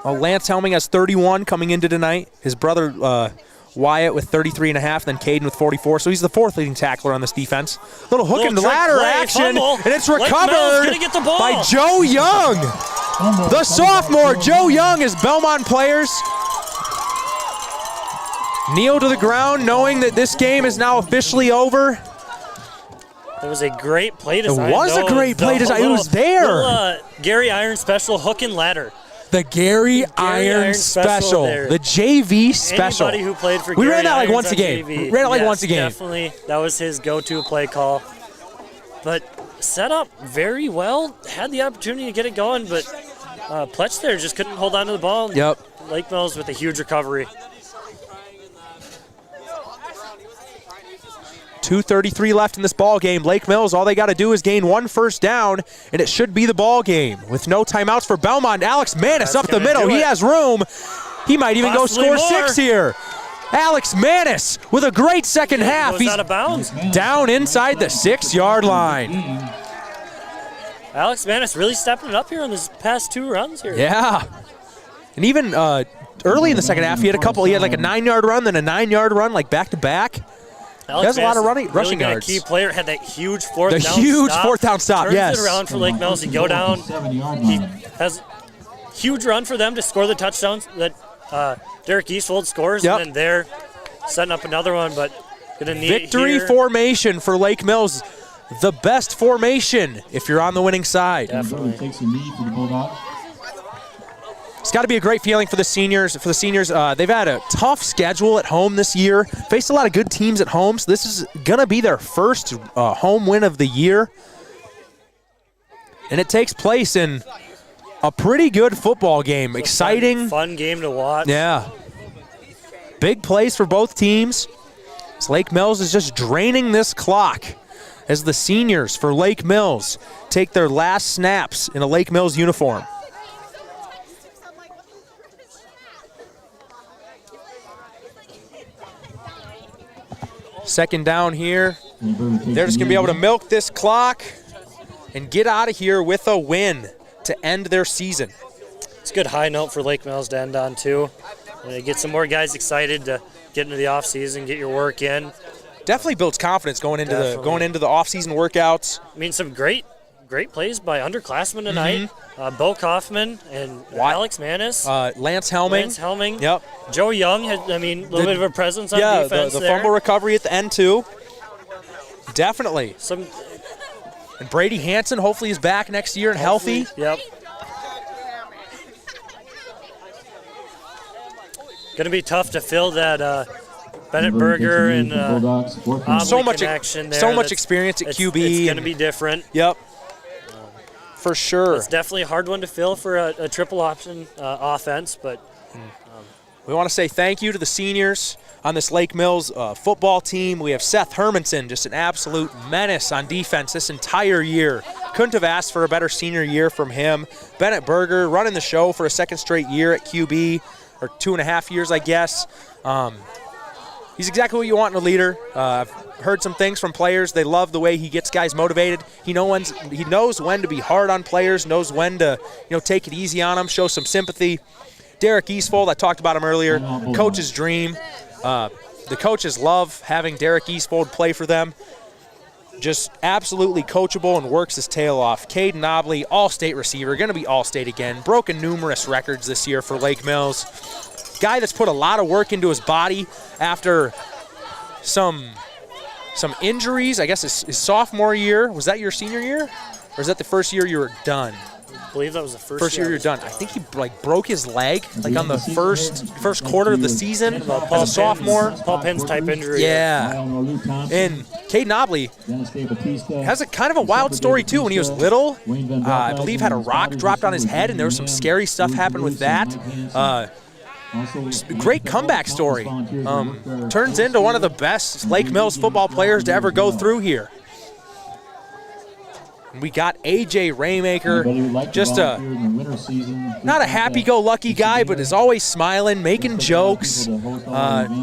S9: Lance Helming has 31 coming into tonight. His brother Wyatt with 33.5, then Caden with 44. So he's the 4th leading tackler on this defense. Little hook and ladder action, and it's recovered by Joe Young. The sophomore, Joe Young, as Belmond players kneel to the ground knowing that this game is now officially over.
S10: It was a great play design.
S9: It was a great play design. It was there.
S10: Gary Iron special hook and ladder.
S9: The Gary Iron special. The JV special.
S10: Anybody who played for
S9: we
S10: Gary
S9: ran that like
S10: Irons
S9: once a game.
S10: JV,
S9: We ran it like once a game.
S10: Definitely. That was his go-to play call. But set up very well. Had the opportunity to get it going, but Pletch there just couldn't hold on to the ball.
S9: Yep.
S10: Lake Mills with a huge recovery.
S9: 2:33 left in this ball game. Lake Mills, all they got to do is gain 1 first down, and it should be the ball game. With no timeouts for Belmond, Alex Manis up the middle. He has room. He might even
S10: Possibly
S9: go score
S10: more.
S9: 6 here. Alex Manis with a great second half.
S10: He's out of bounds.
S9: Down inside the 6-yard line.
S10: Alex Manis really stepping it up here on his past 2 runs here.
S9: Yeah. And even early in the second half, he had like a 9-yard run, then a 9-yard run, like back-to-back. He has a lot of rushing yards.
S10: A key player, had that huge fourth down stop.
S9: The huge 4th down stop,
S10: Turns it around for Lake Mills. He go down. He has huge run for them to score the touchdowns that Derek Eastwold scores.
S9: Yep.
S10: And then they're setting up another one, but going to need
S9: Victory
S10: it here.
S9: formation for Lake Mills. The best formation if you're on the winning side.
S10: Definitely.
S9: It's got to be a great feeling for the seniors. They've had a tough schedule at home this year. Faced a lot of good teams at home, so this is going to be their first home win of the year. And it takes place in a pretty good football game. Exciting.
S10: Fun game to watch.
S9: Yeah. Big plays for both teams. So Lake Mills is just draining this clock as the seniors for Lake Mills take their last snaps in a Lake Mills uniform. Second down here. They're just going to be able to milk this clock and get out of here with a win to end their season.
S10: It's a good high note for Lake Mills to end on, too. Get some more guys excited to get into the offseason, get your work in.
S9: Definitely builds confidence going into the offseason workouts.
S10: I mean, some great plays by underclassmen tonight. Bo Kaufman and Alex Manis.
S9: Lance Helming.
S10: Yep. Joe Young had, a little bit of a presence on defense
S9: the
S10: there.
S9: fumble recovery at the end, too. Definitely. And Brady Hansen hopefully is back next year and healthy.
S10: Yep. going to be tough to fill that Bennett Berger and
S9: so much
S10: connection there.
S9: So much experience at QB.
S10: It's going to be different.
S9: Yep. For sure.
S10: It's definitely a hard one to fill for a triple option offense, but
S9: we want to say thank you to the seniors on this Lake Mills football team. We have Seth Hermanson, just an absolute menace on defense this entire year. Couldn't have asked for a better senior year from him. Bennett Berger running the show for a second straight year at QB, or 2.5 years, I guess. He's exactly what you want in a leader. I've heard some things from players. They love the way he gets guys motivated. He knows when to be hard on players, knows when to take it easy on them, show some sympathy. Derek Eastfold, I talked about him earlier, coach's dream. The coaches love having Derek Eastfold play for them. Just absolutely coachable and works his tail off. Caden Nobley, all-state receiver, going to be all-state again. Broken numerous records this year for Lake Mills. Guy that's put a lot of work into his body after some injuries. I guess his sophomore year. Was that your senior year? Or is that the first year you were done?
S10: I believe that was the first
S9: year you're done. I think he broke his leg on the first quarter of the season as a sophomore.
S10: Paul Penn's type injury.
S9: Yeah. And Caden Nobley has a kind of a wild story too. When he was little, I believe had a rock dropped on his head, and there was some scary stuff happened with that. Great comeback story. Turns into one of the best Lake Mills football players to ever go through here. We got A.J. Raymaker, just not a happy-go-lucky guy, but is always smiling, making jokes.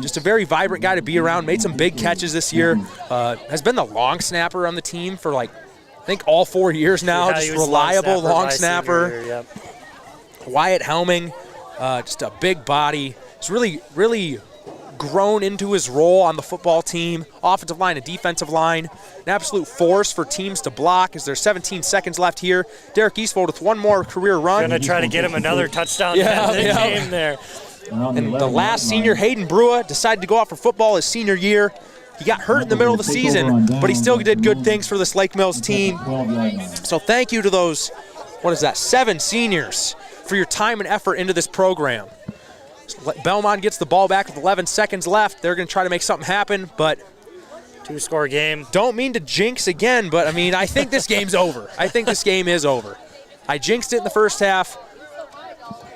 S9: Just a very vibrant guy to be around. Made some big catches this year. Has been the long snapper on the team for I think all 4 years now. Just reliable long snapper.
S10: Yep.
S9: Wyatt Helming, just a big body. He's really, really grown into his role on the football team, offensive line and defensive line. An absolute force for teams to block as there's 17 seconds left here. Derek Eastfold with one more career run.
S10: Going to try to get him another touchdown in the game there.
S9: And the last senior, Hayden Brua, decided to go out for football his senior year. He got hurt in the middle of the season, but he still did good things for this Lake Mills team. So thank you to those, 7 seniors for your time and effort into this program. Belmond gets the ball back with 11 seconds left. They're going to try to make something happen, but
S10: 2-score game.
S9: Don't mean to jinx again, but I think this game's over. I think this game is over. I jinxed it in the first half.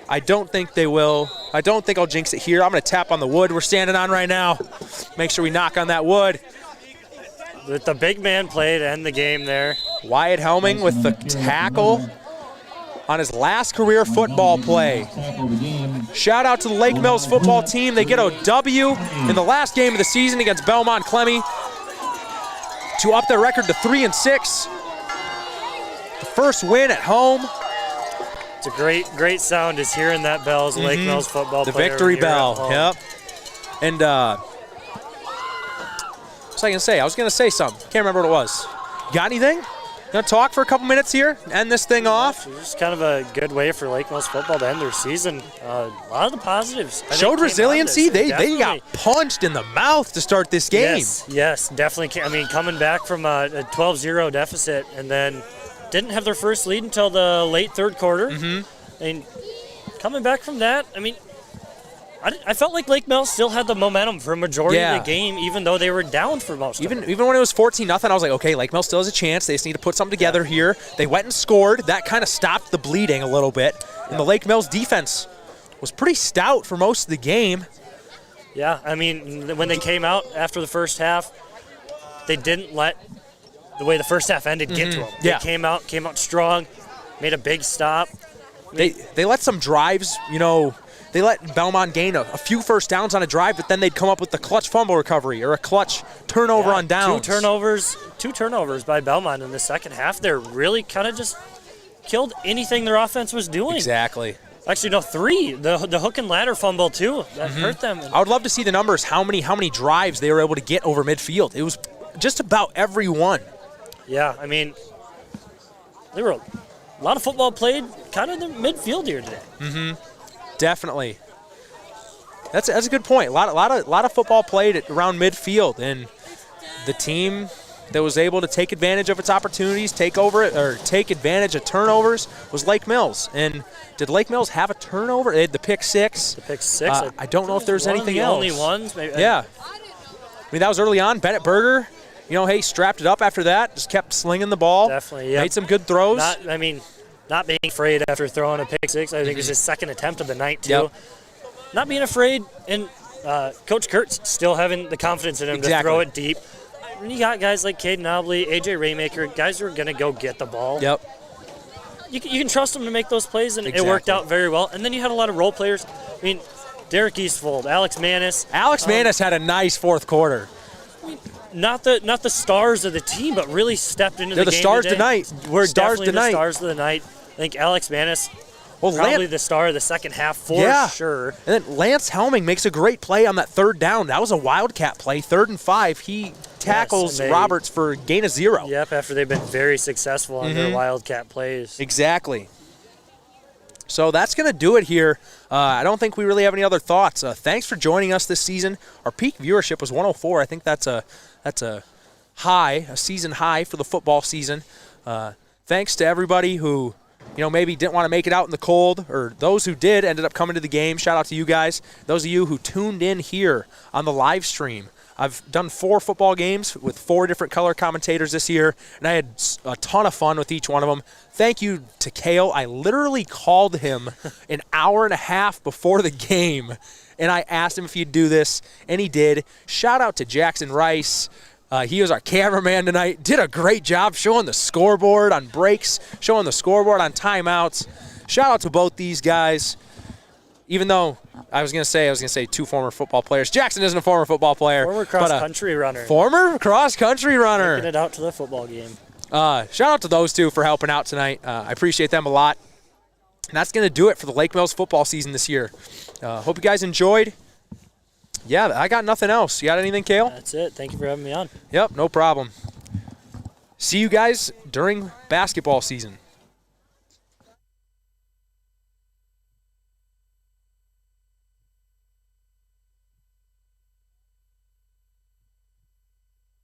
S9: I don't think they will. I don't think I'll jinx it here. I'm going to tap on the wood we're standing on right now. Make sure we knock on that wood.
S10: With the big man play to end the game there.
S9: Wyatt Helming with the tackle on his last career football play. Shout out to the Lake Mills football team. They get a W in the last game of the season against Belmond Klemme to up their record to 3-6. The first win at home.
S10: It's a great sound is hearing that bell as Lake Mills football player.
S9: The victory bell, yep. And what was I going to say? I was going to say something. Can't remember what it was. Got anything? Gonna talk for a couple minutes here, end this thing off.
S10: It's kind of a good way for Lake Mills football to end their season. A lot of the positives
S9: showed resiliency. They got punched in the mouth to start this game.
S10: Yes, definitely. Coming back from a 12-0 deficit and then didn't have their first lead until the late third quarter. And coming back from that, I felt like Lake Mills still had the momentum for a majority of the game, even though they were down for most of it.
S9: Even when it was 14-0, I was like, okay, Lake Mills still has a chance. They just need to put something together here. They went and scored. That kind of stopped the bleeding a little bit. And the Lake Mills defense was pretty stout for most of the game.
S10: Yeah, when they came out after the first half, they didn't let the way the first half ended get to them.
S9: Yeah.
S10: They came out strong, made a big stop.
S9: They let some drives, they let Belmond gain a few first downs on a drive, but then they'd come up with the clutch fumble recovery or a clutch turnover on downs.
S10: Two turnovers by Belmond in the second half. They're really kind of just killed anything their offense was doing.
S9: Exactly.
S10: Actually, no, 3. The hook and ladder fumble too. That hurt them.
S9: I would love to see the numbers. How many drives they were able to get over midfield? It was just about every one.
S10: Yeah, there were a lot of football played kind of in the midfield here today.
S9: Definitely. That's a good point. A lot of football played around midfield, and the team that was able to take advantage of its opportunities, take advantage of turnovers was Lake Mills. And did Lake Mills have a turnover? They had the pick six. I don't know if there's anything else.
S10: Only ones? Maybe.
S9: Yeah. I mean, that was early on. Bennett Berger, strapped it up after that, just kept slinging the ball.
S10: Definitely, yeah.
S9: Made some good throws.
S10: Not being afraid after throwing a pick six. I think it was his second attempt of the night, too.
S9: Yep.
S10: Not being afraid, and Coach Kurtz still having the confidence in him to throw it deep. When you got guys like Caden Obley, AJ Raymaker, guys who are going to go get the ball.
S9: Yep.
S10: You can trust them to make those plays, and it worked out very well. And then you had a lot of role players. I mean, Derek Eastfold, Alex Manis.
S9: Alex Manis had a nice fourth quarter.
S10: Not the stars of the team, but really stepped into the game.
S9: They're the stars tonight.
S10: We're definitely the stars of the night. I think Alex Manis, probably the star of the second half for sure.
S9: And then Lance Helming makes a great play on that third down. That was a Wildcat play, 3rd and 5. He tackles Roberts for a gain of 0.
S10: Yep, after they've been very successful on their Wildcat plays.
S9: Exactly. So that's going to do it here. I don't think we really have any other thoughts. Thanks for joining us this season. Our peak viewership was 104. I think that's a season high for the football season. Thanks to everybody who maybe didn't want to make it out in the cold, or those who did ended up coming to the game. Shout out to you guys. Those of you who tuned in here on the live stream. I've done 4 football games with 4 different color commentators this year, and I had a ton of fun with each one of them. Thank you to Kale. I literally called him an hour and a half before the game, and I asked him if he'd do this, and he did. Shout out to Jackson Rice. He was our cameraman tonight. Did a great job showing the scoreboard on breaks, showing the scoreboard on timeouts. Shout out to both these guys. Even though I was gonna say 2 former football players. Jackson isn't a former football player.
S10: Former cross-country runner.
S9: Former cross-country runner.
S10: Taking it out to the football game.
S9: Shout out to those 2 for helping out tonight. I appreciate them a lot. And that's gonna do it for the Lake Mills football season this year. Hope you guys enjoyed. Yeah, I got nothing else. You got anything, Kale?
S10: That's it. Thank you for having me on.
S9: Yep, no problem. See you guys during basketball season.